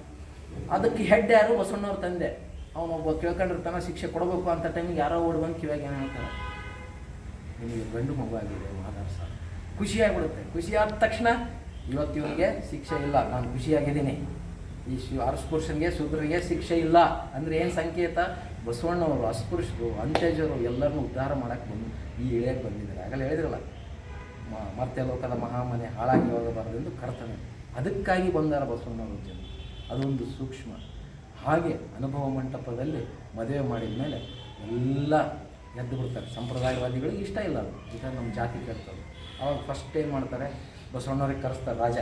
ಅದಕ್ಕೆ ಹೆಡ್ ಯಾರು? ಬಸವಣ್ಣವ್ರ ತಂದೆ. ಅವನೊಬ್ಬ ಕೇಳ್ಕೊಂಡಿರ್ತಾನೆ, ಶಿಕ್ಷೆ ಕೊಡಬೇಕು ಅಂತ ಟೈಮಿಗೆ ಯಾರೋ ಓಡಿ ಬಂದು ಕಿವಿಯಾಗಿ ಏನು ಹೇಳ್ತಾರೆ, ನಿಮಗೆ ಗಂಡು ಮಗು ಆಗಿದೆ ಮಾದಾರ್ಸ. ಖುಷಿಯಾಗ್ಬಿಡುತ್ತೆ. ಖುಷಿಯಾದ ತಕ್ಷಣ ಇವತ್ತು ಇವನಿಗೆ ಶಿಕ್ಷೆ ಇಲ್ಲ, ನಾನು ಖುಷಿಯಾಗಿದ್ದೀನಿ. ಈ ಅಸ್ಪೃಶ್ಯನಿಗೆ ಶೂದ್ರರಿಗೆ ಶಿಕ್ಷೆ ಇಲ್ಲ ಅಂದರೆ ಏನು ಸಂಕೇತ? ಬಸವಣ್ಣವರು ಅಸ್ಪೃಶ್ಯರು ಅಂತ್ಯಜರು ಎಲ್ಲರನ್ನೂ ಉದ್ಧಾರ ಮಾಡೋಕ್ಕೆ ಈ ಇಳೆಗೆ ಬಂದಿದ್ದಾರೆ. ಆಗಲೇ ಹೇಳಿದ್ರಲ್ಲ, ಮರ್ತ್ಯ ಲೋಕದ ಮಹಾಮನೆ ಹಾಳಾಗಿ ಹೋಗಬಾರ್ದೆಂದು ಕರ್ತನೆ. ಅದಕ್ಕಾಗಿ ಬಂದಾರ ಬಸವಣ್ಣವರು ಜನ. ಅದೊಂದು ಸೂಕ್ಷ್ಮ. ಹಾಗೆ ಅನುಭವ ಮಂಟಪದಲ್ಲಿ ಮದುವೆ ಮಾಡಿದ ಮೇಲೆ ಎಲ್ಲ ಎದ್ದು ಬಿಡ್ತಾರೆ. ಸಂಪ್ರದಾಯವಾದಿಗಳಿಗೆ ಇಷ್ಟ ಇಲ್ಲ ಅದು, ಈಗ ನಮ್ಮ ಜಾತಿ ಕೇಳ್ತದೆ. ಅವಾಗ ಫಸ್ಟ್ ಏನು ಮಾಡ್ತಾರೆ, ಬಸವಣ್ಣವ್ರಿಗೆ ಕರೆಸ್ತಾರೆ ರಾಜ.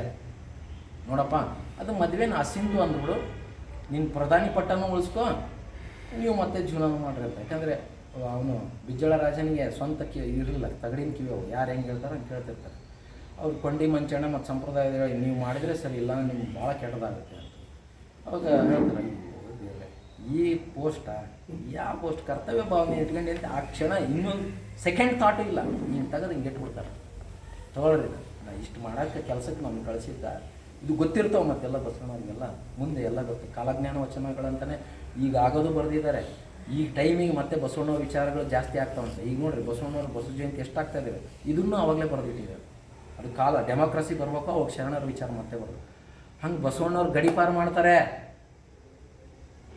ನೋಡಪ್ಪ, ಅದು ಮದುವೆನ ಅಸಿಂಧು ಅಂದ್ಬಿಡು, ನಿನ್ನ ಪ್ರಧಾನಿ ಪಟ್ಟನೂ ಉಳಿಸ್ಕೊ, ನೀವು ಮತ್ತೆ ಜೀವನ ಮಾಡ್ರಿ ಅಂತ. ಯಾಕಂದರೆ ಅವನು ಬಿಜ್ಜಳ ರಾಜನಿಗೆ ಸ್ವಂತ ಇರಲಿಲ್ಲ, ತಗಡಿನ ಕಿವಿ. ಯಾರು ಹೆಂಗೆ ಹೇಳ್ತಾರೆ ಹಂಗೆ ಕೇಳ್ತಿರ್ತಾರೆ. ಅವ್ರು ಕೊಂಡಿ ಮಂಚಣ್ಣ ಮತ್ತು ಸಂಪ್ರದಾಯದ ನೀವು ಮಾಡಿದರೆ ಸರಿ, ಇಲ್ಲ ನಿಮ್ಗೆ ಭಾಳ ಕೆಟ್ಟದಾಗುತ್ತೆ ಅಂತ. ಅವಾಗ ಹೇಳ್ತಾರೆ, ಈ ಪೋಸ್ಟ ಯಾವ ಪೋಸ್ಟ್ ಕರ್ತವ್ಯ ಭಾವನೆ ಇಟ್ಕೊಂಡು ಅಂತ ಆ ಕ್ಷಣ ಇನ್ನೊಂದು ಸೆಕೆಂಡ್ ಥಾಟು ಇಲ್ಲ, ನೀನು ತೆಗೆದು ಹಿಂಗೆ ಇಟ್ಬಿಡ್ತಾರೆ. ತೊಗೊಳ್ರಿ, ನಾ ಇಷ್ಟು ಮಾಡೋಕ್ಕೆ ಕೆಲಸಕ್ಕೆ ನಮ್ಗೆ ಕಳಿಸಿದ್ದ. ಇದು ಗೊತ್ತಿರ್ತಾವೆ ಮತ್ತೆಲ್ಲ ಬಸವಣ್ಣವ್ರಿಗೆಲ್ಲ ಮುಂದೆ ಎಲ್ಲ ಗೊತ್ತು. ಕಾಲಜ್ಞಾನ ವಚನಗಳಂತಲೇ ಈಗ ಆಗೋದು ಬರೆದಿದ್ದಾರೆ. ಈ ಟೈಮಿಗೆ ಮತ್ತೆ ಬಸವಣ್ಣವ್ರ ವಿಚಾರಗಳು ಜಾಸ್ತಿ ಆಗ್ತಾವಂತೆ. ಈಗ ನೋಡಿರಿ, ಬಸವಣ್ಣವ್ರ ಬಸವ ಜಯಂತಿ ಎಷ್ಟಾಗ್ತಾ ಇದ್ದಾವೆ, ಇದನ್ನು ಆವಾಗಲೇ ಬರೆದಿಟ್ಟಿದ್ದಾರೆ. ಅದು ಕಾಲ ಡೆಮೋಕ್ರಸಿ ಬರ್ಬೇಕು, ಅವಾಗ ಶರಣರ ವಿಚಾರ ಮತ್ತೆ ಬರೋದು. ಹಂಗೆ ಬಸವಣ್ಣವ್ರು ಗಡಿಪಾರು ಮಾಡ್ತಾರೆ,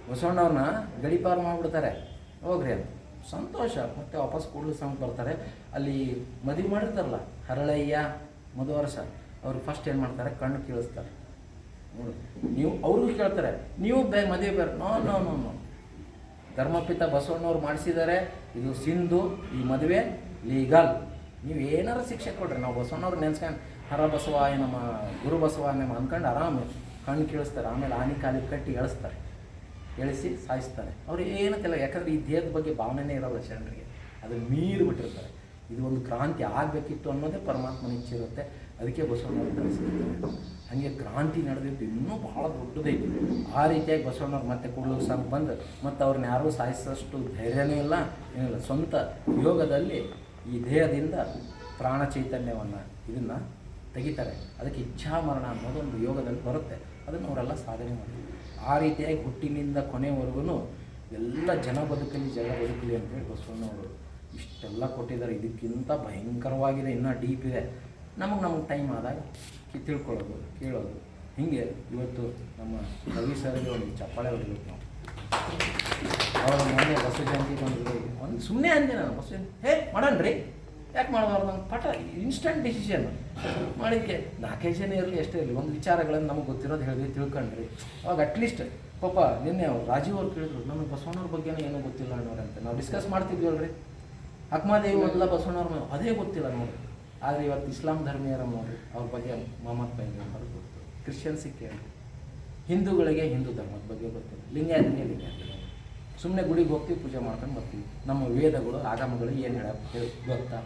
ಬಸವಣ್ಣವ್ರನ್ನ ಗಡಿಪಾರು ಮಾಡಿಬಿಡ್ತಾರೆ. ಹೋಗ್ರಿ ಅಂತ ಸಂತೋಷ. ಮತ್ತೆ ವಾಪಸ್ ಕೂಡಲು ಸಂಘ ಬರ್ತಾರೆ. ಅಲ್ಲಿ ಮದುವೆ ಮಾಡಿರ್ತಾರಲ್ಲ ಹರಳಯ್ಯ ಮಧುವರ್ಷ, ಅವ್ರಿಗೆ ಫಸ್ಟ್ ಏನು ಮಾಡ್ತಾರೆ, ಕಣ್ಣು ಕೀಳಿಸ್ತಾರೆ. ನೋಡಿ, ನೀವು ಅವ್ರಿಗೂ ಕೇಳ್ತಾರೆ, ನೀವು ಮದುವೆ ಬೇರೆ. ನೋ ನೋ ನೋ ನೋ, ಧರ್ಮಪಿತ ಬಸವಣ್ಣವ್ರು ಮಾಡಿಸಿದ್ದಾರೆ, ಇದು ಸಿಂಧು, ಈ ಮದುವೆ ಲೀಗಲ್. ನೀವು ಏನಾರು ಶಿಕ್ಷೆ ಕೊಡ್ರಿ, ನಾವು ಬಸವಣ್ಣವ್ರು ನೆನ್ಸ್ಕೊಂಡು ಹರ ಬಸವಾಯ ನಮ್ಮ ಗುರು ಬಸವಾಯ ನಮ್ಮ ಅಂದ್ಕೊಂಡು ಆರಾಮ ಕಣ್ಣು ಕೀಳಿಸ್ತಾರೆ. ಆಮೇಲೆ ಆನೆ ಕಾಲಿಗೆ ಕಟ್ಟಿ ಎಳಿಸ್ತಾರೆ, ಎಳಿಸಿ ಸಾಯಿಸ್ತಾರೆ. ಅವ್ರು ಏನೂ ತಿಲ್ಲ, ಯಾಕಂದರೆ ಈ ದೇಹದ ಬಗ್ಗೆ ಭಾವನೆನೇ ಇರೋಲ್ಲ ಶರಣರಿಗೆ, ಅದು ಮೀರಿ ಬಿಟ್ಟಿರ್ತಾರೆ. ಇದು ಒಂದು ಕ್ರಾಂತಿ ಆಗಬೇಕಿತ್ತು ಅನ್ನೋದೇ ಪರಮಾತ್ಮನ ಇಚ್ಛೆ ಇರುತ್ತೆ, ಅದಕ್ಕೆ ಬಸವಣ್ಣವ್ರು ಕಳಿಸಿರ್ತಾರೆ. ಹಾಗೆ ಕ್ರಾಂತಿ ನಡೆದಿದ್ದು ಇನ್ನೂ ಭಾಳ ದೊಡ್ಡದೈತಿ. ಆ ರೀತಿಯಾಗಿ ಬಸವಣ್ಣವ್ರು ಮತ್ತೆ ಕೂಡಲು ಸಂಘ ಬಂದು ಮತ್ತು ಅವ್ರನ್ನ ಯಾರೂ ಸಾಯಿಸೋಷ್ಟು ಧೈರ್ಯನೂ ಇಲ್ಲ, ಏನಿಲ್ಲ. ಸ್ವಂತ ಯೋಗದಲ್ಲಿ ಈ ದೇಹದಿಂದ ಪ್ರಾಣ ಚೈತನ್ಯವನ್ನು ಇದನ್ನು ತೆಗಿತಾರೆ. ಅದಕ್ಕೆ ಇಚ್ಛಾ ಮರಣ ಅನ್ನೋದು ಒಂದು ಯೋಗದಲ್ಲಿ ಬರುತ್ತೆ, ಅದನ್ನು ಅವರೆಲ್ಲ ಸಾಧನೆ ಮಾಡ್ತಾರೆ. ಆ ರೀತಿಯಾಗಿ ಹುಟ್ಟಿನಿಂದ ಕೊನೆವರೆಗೂ ಎಲ್ಲ ಜನ ಬದುಕಲಿ ಜಗ ಬದುಕಲಿ ಅಂತೇಳಿ ಬಸವಣ್ಣವರು ಇಷ್ಟೆಲ್ಲ ಕೊಟ್ಟಿದ್ದಾರೆ. ಇದಕ್ಕಿಂತ ಭಯಂಕರವಾಗಿದೆ, ಇನ್ನೂ ಡೀಪ್ ಇದೆ. ನಮಗೆ ಟೈಮ್ ಆದಾಗ ತಿಳ್ಕೊಳ್ಳೋದು, ಕೇಳೋದು. ಹೀಗೆ ಇವತ್ತು ನಮ್ಮ ರವಿ ಸರ್ಗೆ ಒಂದು ಚಪ್ಪಾಳೆ ಹೊಡಿಬೇಕು ನಾವು. ಅವರ ಮೊನ್ನೆ ಬಸವ ಜಯಂತಿ ಬಂದಿದ್ರು, ಒಂದು ಸುಮ್ಮನೆ ಅಂದೆ ನಾನು ಬಸವ ಜಯಂತಿ ಮಾಡೋಣ್ರಿ, ಯಾಕೆ ಮಾಡಬಾರ್ದು ಅಂತ ಪಟ ಇನ್ಸ್ಟಂಟ್ ಡಿಸಿಷನ್ ಮಾಡಿದ್ದಕ್ಕೆ 4 ಜನ ಇರಲಿ ಎಷ್ಟೇ ಇರಲಿ, ಒಂದು ವಿಚಾರಗಳನ್ನು ನಮಗೆ ಗೊತ್ತಿರೋದು ಹೇಳಿದ್ವಿ, ತಿಳ್ಕೊಂಡ್ರಿ. ಅವಾಗ ಅಟ್ಲೀಸ್ಟ್ ಪಾಪ ನಿನ್ನೆ ಅವ್ರು ರಾಜೀವ್ ಅವ್ರು ಕೇಳಿದ್ರು, ನಮಗೆ ಬಸವಣ್ಣವ್ರ ಬಗ್ಗೆನೇ ಏನೂ ಗೊತ್ತಿಲ್ಲ ಅನ್ನೋರಂತೆ. ನಾವು ಡಿಸ್ಕಸ್ ಮಾಡ್ತಿದ್ವಲ್ರಿ, ಅಕ್ಮಾದೇವಿ ಎಲ್ಲ ಬಸವಣ್ಣವ್ರ ಅದೇ ಗೊತ್ತಿಲ್ಲ ನೋಡಿ. ಆದರೆ ಇವತ್ತು ಇಸ್ಲಾಂ ಧರ್ಮೀಯರ ನೋಡಿ ಅವ್ರ ಬಗ್ಗೆ ಮೊಹಮ್ಮದ್ ಪೈಗಂಬರ್ ಗೊತ್ತು, ಕ್ರಿಶ್ಚಿಯನ್ಸಿಗೆ ಕೇಳಿ, ಹಿಂದೂಗಳಿಗೆ ಹಿಂದೂ ಧರ್ಮದ ಬಗ್ಗೆ ಗೊತ್ತಿಲ್ಲ, ಲಿಂಗಾಯತನಿಗೆ ಲಿಂಗಾಯತ. ಸುಮ್ಮನೆ ಗುಡಿಗೆ ಹೋಗ್ತೀವಿ, ಪೂಜೆ ಮಾಡ್ಕೊಂಡು ಬರ್ತೀವಿ. ನಮ್ಮ ವೇದಗಳು ಆಗಮಗಳು ಏನು ಹೇಳೋದು ಗೊತ್ತಾ,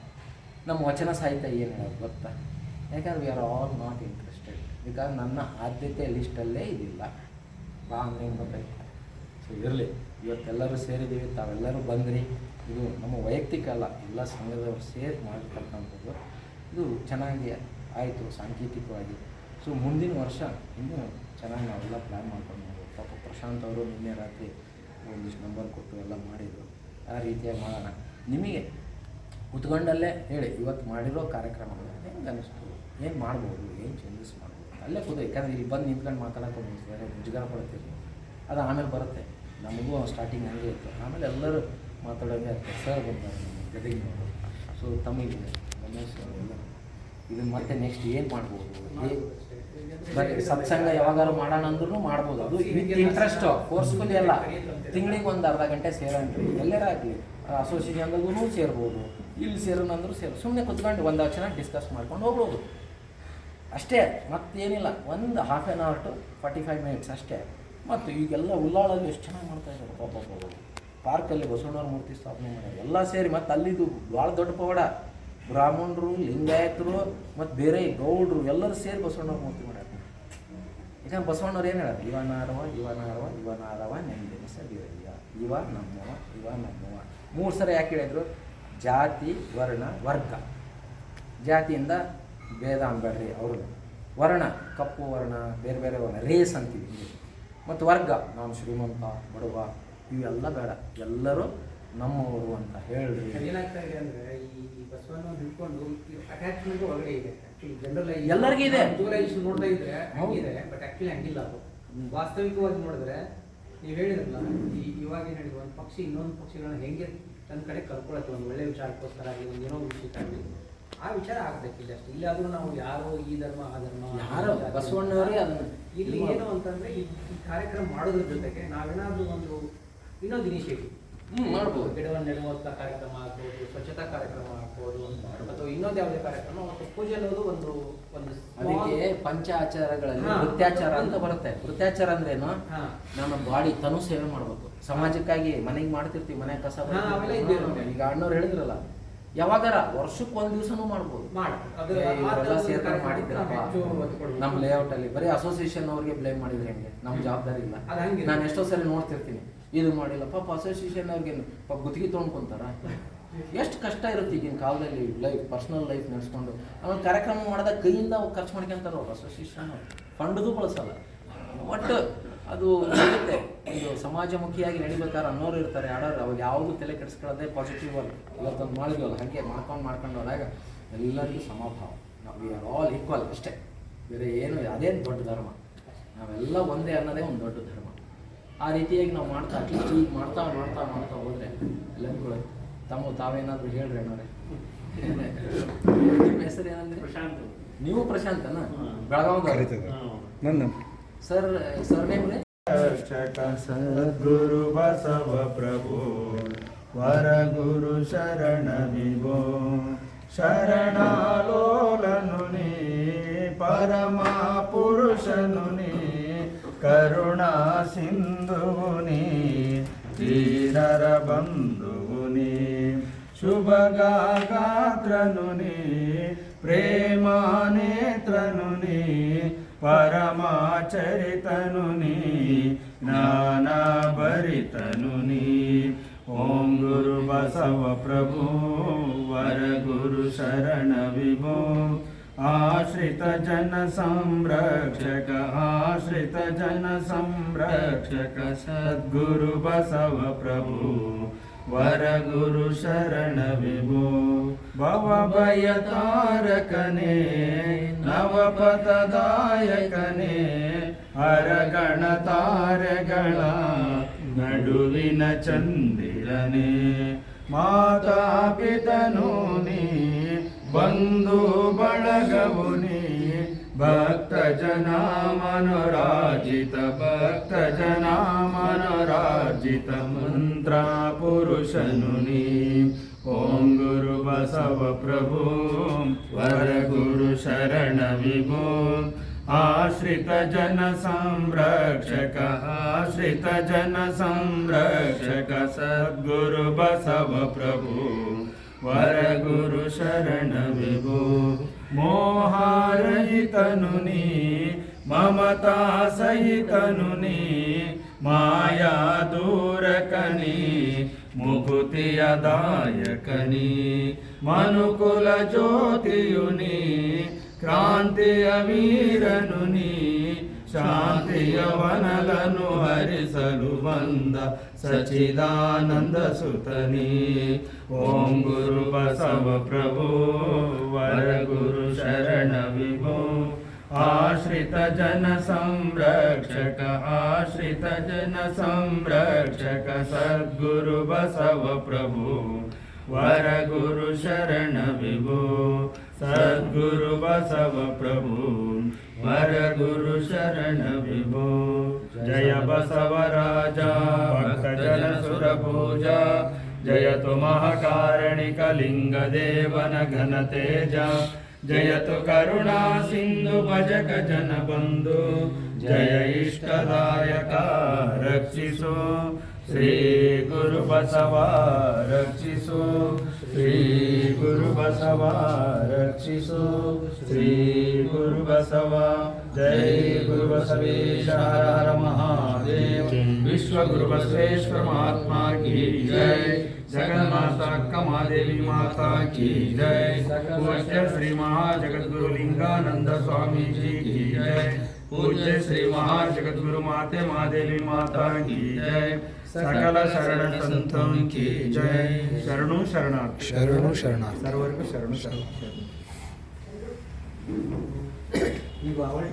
ನಮ್ಮ ವಚನ ಸಾಹಿತ್ಯ ಏನು ಹೇಳೋದು ಗೊತ್ತಾ? ಯಾಕಂದ್ರೆ we are all not interested, because ನನ್ನ ಆದ್ಯತೆ ಲಿಸ್ಟಲ್ಲೇ ಇದಿಲ್ಲ. ಬಾ ಅಂದರೆ ಏನು ಗೊತ್ತಾಯ್ತು. ಸೊ ಇರಲಿ, ಇವತ್ತೆಲ್ಲರೂ ಸೇರಿದ್ದೀವಿ, ತಾವೆಲ್ಲರೂ ಬಂದ್ರಿ. ಇದು ನಮ್ಮ ವೈಯಕ್ತಿಕ ಅಲ್ಲ, ಎಲ್ಲ ಸಂಘದವರು ಸೇರಿ ಮಾಡಿರ್ತಕ್ಕಂಥದ್ದು. ಇದು ಚೆನ್ನಾಗಿ ಆಯಿತು ಸಾಂಕೇತಿಕವಾಗಿ. ಸೊ ಮುಂದಿನ ವರ್ಷ ಇನ್ನೂ ಚೆನ್ನಾಗಿ ನಾವೆಲ್ಲ ಪ್ಲ್ಯಾನ್ ಮಾಡ್ಕೊಂಡು ಹೋಗ್ಬೋದು. ಪಾಪ ಪ್ರಶಾಂತ್ ಅವರು ನಿನ್ನೆ ರಾತ್ರಿ ಒಂದಿಷ್ಟು ನಂಬರ್ ಕೊಟ್ಟು ಎಲ್ಲ ಮಾಡಿದರು. ಆ ರೀತಿಯಾಗಿ ಮಾಡೋಣ. ನಿಮಗೆ ಕುತ್ಕೊಂಡಲ್ಲೇ ಹೇಳಿ, ಇವತ್ತು ಮಾಡಿರೋ ಕಾರ್ಯಕ್ರಮಗಳು ಹೆಂಗೆ ಅನ್ನಿಸ್ತು, ಏನು ಮಾಡ್ಬೋದು, ಏನು ಚೇಂಜಸ್ ಮಾಡ್ಬೋದು, ಅಲ್ಲೇ ಕೂತು. ಯಾಕಂದರೆ ಇಲ್ಲಿ ಬಂದು ನಿಂತ್ಕೊಂಡು ಮಾತಾಡೋಕೆ ಬೇರೆ ಮುಜುಗರ ಪಡ್ತೀರಿ, ಅದು ಆಮೇಲೆ ಬರುತ್ತೆ. ನಮಗೂ ಸ್ಟಾರ್ಟಿಂಗ್ ಹಂಗೆ ಇತ್ತು, ಆಮೇಲೆ ಎಲ್ಲರೂ ಮಾತಾಡೋದೇ ಆಗ್ತದೆ. ಸರ್ ಬಂದಾಗ ಗದಗಿನವರು, ಸೊ ತಮಗೆ ಗಣೇಶ್ ಎಲ್ಲ ಇದನ್ನು ಮತ್ತೆ ನೆಕ್ಸ್ಟ್ ಏನು ಮಾಡ್ಬೋದು, ಬರೀ ಸತ್ಸಂಗ ಯಾವಾಗಾರು ಮಾಡೋಣ ಅಂದ್ರೂ ಮಾಡ್ಬೋದು. ಅದು ವಿತ್ ಇಂಟ್ರೆಸ್ಟು, ಫೋರ್ಸ್ಫುಲಿ ಅಲ್ಲ. ತಿಂಗಳಿಗೆ ಒಂದು ಅರ್ಧ ಗಂಟೆ ಸೇರೋಣ್ರಿ, ಎಲ್ಲರ ಆಗಲಿ ಅಸೋಸಿಯೇಷನ್ದಾಗೂ ಸೇರ್ಬೋದು, ಇಲ್ಲಿ ಸೇರೋಣಂದ್ರೂ ಸುಮ್ಮನೆ ಕುತ್ಕೊಂಡು ಒಂದು ವಚನ ಡಿಸ್ಕಸ್ ಮಾಡ್ಕೊಂಡು ಹೋಗ್ಬೋದು ಅಷ್ಟೇ, ಮತ್ತೇನಿಲ್ಲ. ಒಂದು ½ an hour to 45 minutes ಅಷ್ಟೇ. ಮತ್ತು ಈಗೆಲ್ಲ ಉಳ್ಳಾಳಲ್ಲಿ ಎಷ್ಟು ಚೆನ್ನಾಗಿ ಮಾಡ್ತಾಯಿದ್ದಾರೆ ಪಾಪ. ಪಾರ್ಕಲ್ಲಿ ಬಸವಣ್ಣವ್ರ ಮೂರ್ತಿ ಸ್ಥಾಪನೆ ಮಾಡ್ಯಾರ, ಎಲ್ಲ ಸೇರಿ. ಮತ್ತು ಅಲ್ಲಿದು ಭಾಳ ದೊಡ್ಡ ಪವಾಡ, ಬ್ರಾಹ್ಮಣರು, ಲಿಂಗಾಯತರು ಮತ್ತು ಬೇರೆ ಗೌಡ್ರು ಎಲ್ಲರೂ ಸೇರಿ ಬಸವಣ್ಣವ್ರ ಮೂರ್ತಿ ಮಾಡ್ಯಾರ. ಯಾಕಂದ್ರೆ ಬಸವಣ್ಣವ್ರು ಏನು ಹೇಳೋದು, ಇವನಾರವ ನೆನೆಸದಿರಯ್ಯ, ಇವ ನಮ್ಮವ 3 ಸಲ ಯಾಕೆ ಹೇಳಿದ್ರು? ಜಾತಿ, ವರ್ಣ, ವರ್ಗ. ಜಾತಿಯಿಂದ ಭೇದ ಅನ್ಬೇಡ್ರಿ ಅವ್ರನ್ನ, ವರ್ಣ ಕಪ್ಪು ವರ್ಣ, ಬೇರೆ ಬೇರೆ ವರ್ಣ, ರೇಸ್ ಅಂತೀವಿ. ಮತ್ತು ವರ್ಗ, ನಾನು ಶ್ರೀಮಂತ ಬಡವ ಇವೆಲ್ಲ ಬೇಡ, ಎಲ್ಲರೂ ನಮ್ಮವರು ಅಂತ ಹೇಳ್ರಿ. ಏನಾಗ್ತಾ ಇದೆ ಅಂದರೆ ಈ ಬಸವಣ್ಣ ಹಿಡ್ಕೊಂಡು ಅಟ್ಯಾಚ್ಮೆಂಟ್ ಒಳಗಡೆ ಇದೆ. ಜನರಲ್ ಎಲ್ಲರಿಗೂ ಇದೆ. ವಿಜುವಲೈಸೇಷನ್ ನೋಡ್ತಾ ಇದ್ರೆ ಹಂಗಿದೆ, ಬಟ್ ಆ್ಯಕ್ಚುಲಿ ಹಂಗಿಲ್ಲ. ಅದು ವಾಸ್ತವಿಕವಾಗಿ ನೋಡಿದ್ರೆ ನೀವು ಹೇಳಿದ್ರಲ್ಲ, ಇವಾಗ ಏನು ಹೇಳಿದ್ರು, ಒಂದು ಪಕ್ಷಿ ಇನ್ನೊಂದು ಪಕ್ಷಿಗಳನ್ನ ಹೆಂಗೆ ತನ್ನ ಕಡೆ ಕರ್ಕೊಳತ್ತೆ, ಒಂದು ಒಳ್ಳೆ ವಿಚಾರಕ್ಕೋಸ್ಕರ ಆಗಲಿ, ಒಂದು ಏನೋ ವಿಷಯಕ್ಕಾಗಲಿ, ಆ ವಿಚಾರ ಆಗಬೇಕಿಲ್ಲ ಅಷ್ಟೇ. ಇಲ್ಲಾದರೂ ನಾವು ಯಾರೋ ಈ ಧರ್ಮ ಆ ಧರ್ಮ ಯಾರೋ ಬಸವಣ್ಣವರೇ ಅದನ್ನು ಇಲ್ಲಿ ಏನು ಅಂತಂದರೆ ಈ ಕಾರ್ಯಕ್ರಮ ಮಾಡೋದ್ರ ಜೊತೆಗೆ ನಾವೇನಾದರೂ ಇನ್ನೊಂದು ಇನಿಷಿಯೇಟಿವ್ ಮಾಡ್ಬೋದು. ಗಿಡವನ್ನು ನೆಡುವಂಥ ಕಾರ್ಯಕ್ರಮ ಆಗ್ಬೋದು, ಸ್ವಚ್ಛತಾ ಕಾರ್ಯಕ್ರಮ ಆಗ್ಬೋದು, ಅಥವಾ ಇನ್ನೊಂದು ಯಾವುದೇ ಕಾರ್ಯಕ್ರಮ, ಮತ್ತು ಪೂಜೆ ಅನ್ನೋದು ಒಂದು ಅದಕ್ಕೆ ಪಂಚಾಚಾರಗಳಲ್ಲಿ ವೃತ್ತಾಚಾರ ಅಂತ ಬರುತ್ತೆ. ವೃತ್ತಾಚಾರ ಅಂದ್ರೇನು? ನಮ್ಮ ಬಾಡಿ ತನು ಸೇವೆ ಮಾಡ್ಬೇಕು. ಸಮಾಜಕ್ಕಾಗಿ ಮನೆಗೆ ಮಾಡ್ತಿರ್ತೀವಿ, ಮನೆ ಕಸ ಈಗ ಅಣ್ಣವ್ರು ಹೇಳಿದ್ರಲ್ಲ, ಯಾವಾಗಾರ ವರ್ಷಕ್ಕೆ 1 ದಿವಸನೂ ಮಾಡ್ಬೋದು. ಸೇರ್ಕೊಂಡು ಮಾಡಿದ್ರಪ್ಪ ನಮ್ಮ ಲೇಔಟ್ ಅಲ್ಲಿ ಬರೀ ಅಸೋಸಿಯೇಷನ್ ಅವ್ರಿಗೆ ಬ್ಲೇಮ್ ಮಾಡಿದ್ರೆ ಹೆಂಗೆ? ನಮ್ಮ ಜವಾಬ್ದಾರಿ ಇಲ್ಲ. ನಾನು ಎಷ್ಟೋ ಸಲ ನೋಡ್ತಿರ್ತೀನಿ, ಇದು ಮಾಡಿಲ್ಲ ಪಾಪ ಅಸೋಸಿಯೇಷನ್ ಅವ್ರಿಗೆ ಗುತ್ತಿಗೆ ತೊಗೊಂಡ್ಕೊಂತಾರ. ಎಷ್ಟು ಕಷ್ಟ ಇರುತ್ತೆ ಈಗಿನ ಕಾಲದಲ್ಲಿ ಪರ್ಸನಲ್ ಲೈಫ್ ನಡೆಸ್ಕೊಂಡು. ಆಮೇಲೆ ಕಾರ್ಯಕ್ರಮ ಮಾಡಿದಾಗ ಕೈಯಿಂದ ಖರ್ಚು ಮಾಡ್ಕೊಂತಾರೆ ಅವ್ರು, ಅಸೋಸಿಯೇಷನ್ ಫಂಡ್ದು ಬಳಸಲ್ಲ. ಒಟ್ಟು ಅದು ನಡೆಯುತ್ತೆ. ಇದು ಸಮಾಜಮುಖಿಯಾಗಿ ನಡಿಬೇಕಾದ್ರೆ ಅನ್ನೋರು ಇರ್ತಾರೆ, ಆಡೋರು. ಅವಾಗ ಯಾವುದು ತಲೆ ಕೆಡಿಸ್ಕೊಳ್ಳೋದೇ ಪಾಸಿಟಿವ್ ಅಲ್ಲ. ಇವತ್ತೊಂದು ಮಾಡಿದ್ವಲ್ಲ, ಹಾಗೆ ಮಾಡ್ಕೊಂಡು ಹೋದಾಗ ಎಲ್ಲರಿಗೂ ಸಮಭಾವ. ನಾವು ವಿ ಆರ್ ಆಲ್ ಈಕ್ವಲ್ ಅಷ್ಟೇ, ಬೇರೆ ಏನು ಅದೇನು ದೊಡ್ಡ ಧರ್ಮ, ನಾವೆಲ್ಲ ಒಂದೇ ಅನ್ನೋದೇ ಒಂದು ದೊಡ್ಡ ಧರ್ಮ. ಆ ರೀತಿಯಾಗಿ ನಾವು ಮಾಡ್ತಾ ಅಟ್ಲೀಸ್ಟ್ ಈಗ ಮಾಡ್ತಾ ಮಾಡ್ತಾ ಮಾಡ್ತಾ ಹೋದರೆ ಎಲ್ಲರೂ ತಾವೇನಾದರೂ ಹೇಳ್ರಿ ಅಣ್ಣವ್ರೆ. ನಿಮ್ಮ ಹೆಸರು ಏನಂದ್ರೆ? ಪ್ರಶಾಂತ್. ನೀವು ಪ್ರಶಾಂತನ? ಬೆಳಗಾವಿದವ್ರು. ನನ್ನ ಸರ್ ನೇಮ್ ರೀ? ಸದ್ಗುರು ಬಸವ ಪ್ರಭು ವರ ಗುರು ಶರಣ ವಿಭೋ ಶರಣಾಲೋಲನು ನೀ ಪರಮ ಪುರುಷನು ನೀ ಕರುಣಾ ಸಿಂಧುವು ನೀ ಧೀರರ ಬಂಧುವು ನೀ ಶುಭಗಾತ್ರನು ನೀ ಪ್ರೇಮ ನೇತ್ರನು ನೀ ಪರಮಾಚರಿತನು ನೀ ಜ್ಞಾನ ಭರಿತನು ನೀ. ಓಂ ಗುರು ಬಸವ ಪ್ರಭು ವರ ಗುರು ಶರಣ ವಿಭೋ ಆಶ್ರಿತ ಜನ ಸಂರಕ್ಷಕ ಆಶ್ರಿತ ಜನ ಸಂರಕ್ಷಕ ಸದ್ಗುರು ಬಸವ ಪ್ರಭು ವರ ಗುರು ಶರಣ ವಿಭೋ ಭವ ಭಯ ತಾರಕನೇ ನವಪದದಾಯಕನೇ ಹರಗಣ ತಾರೆಗಳ ನಡುವಿನ ಚಂದಿರನೇ ಮಾತಾ ಪಿತನು ನೀ ಬಂಧು ಬಳಗವು ನೀ ಭಕ್ತ ಜನ ಮನೋರಾಜಿತ ಭಕ್ತ ಜನ ಮನೋರಾಜಿತ ಮಂತ್ರ ಪುರುಷನು ನೀ. ಓಂ ಗುರು ಬಸವ ಪ್ರಭು ವರ ಗುರು ಶರಣ ವಿಭೋ ಆಶ್ರಿತ ಜನ ಸಂರಕ್ಷಕ ಆಶ್ರಿತ ಜನ ಸಂರಕ್ಷಕ ಸದ್ಗುರು ಬಸವ ಪ್ರಭು ವರ ಗುರು ಶರಣ ವಿಭೋ ಮೋಹಾರಹಿತನು ನೀ ಮಮತಾ ಸಹಿತನು ನೀ ಮಾಯಾ ದೂರಕನಿ ಮುಕುತಿಯ ದಾಯಕನಿ ಮನುಕುಲ ಜ್ಯೋತಿಯು ನೀ ಕ್ರಾಂತಿಯ ವೀರನು ನೀ ಶಾಂತಿಯ ವನలను ಹರಿಸಲು ಬಂದ ಸಚಿದಾನಂದ ಸುತನಿ. ಓಂ ಗುರು ಬಸವ ಪ್ರಭು ವರ ಗುರು ಶರಣ ವಿಭೋ ಆಶ್ರಿತ ಜನ ಸಂರಕ್ಷಕ ಆಶ್ರಿತ ಜನ ಸಂರಕ್ಷಕ ಸದ್ಗುರು ಬಸವ ಪ್ರಭು ವರ ಗುರು ಶರಣ ವಿಭೋ ಸದ್ಗುರು ಬಸವ ಪ್ರಭು ವರ ಗುರು ಶರಣ ವಿಭೋ. ಜಯ ಬಸವರಾಜ ಭಕ್ತ ಜನ ಸುರ ಪೂಜಾ ಜಯತು ಮಹಾಕಾರಣಿಕ ಲಿಂಗ ದೇವನ ಘನ ತೇಜ ಜಯತು ಕರುಣಾ ಸಿಂಧು ಭಜಕ ಜನ ಬಂಧು ಜಯ ಇಷ್ಟದಾಯಕ ರಕ್ಷಿಸು ಶ್ರೀ ಗುರು ಬಸವ ರಕ್ಷಿಸು ಶ್ರೀ ಗುರು ಬಸವ ರಕ್ಷಿಸು ಶ್ರೀ ಗುರು ಬಸವ. ಜೈ ಗುರು ಬಸವೇಶ ಹರ ಹರ ಮಹಾದೇವ. ವಿಶ್ವ ಗುರು ಬಸವೇಶ್ವರ ಮಹಾತ್ಮ ಕಿ ಜೈ. जगन्माता कमादेवी माता की जय. पूज्य श्री महाजगद्गुरु लिंगानंद स्वामी जी की जय. पूज्य श्री महाजगद्गुरु माते महादेवी माता की जय. सकल शरण संतों की जय. शरणु शरणार्थ ಶರಣು ಶರಣಾರ್ಥಿ. सर्वर्ग शरणु शरण. ಈಗ ಅವಳು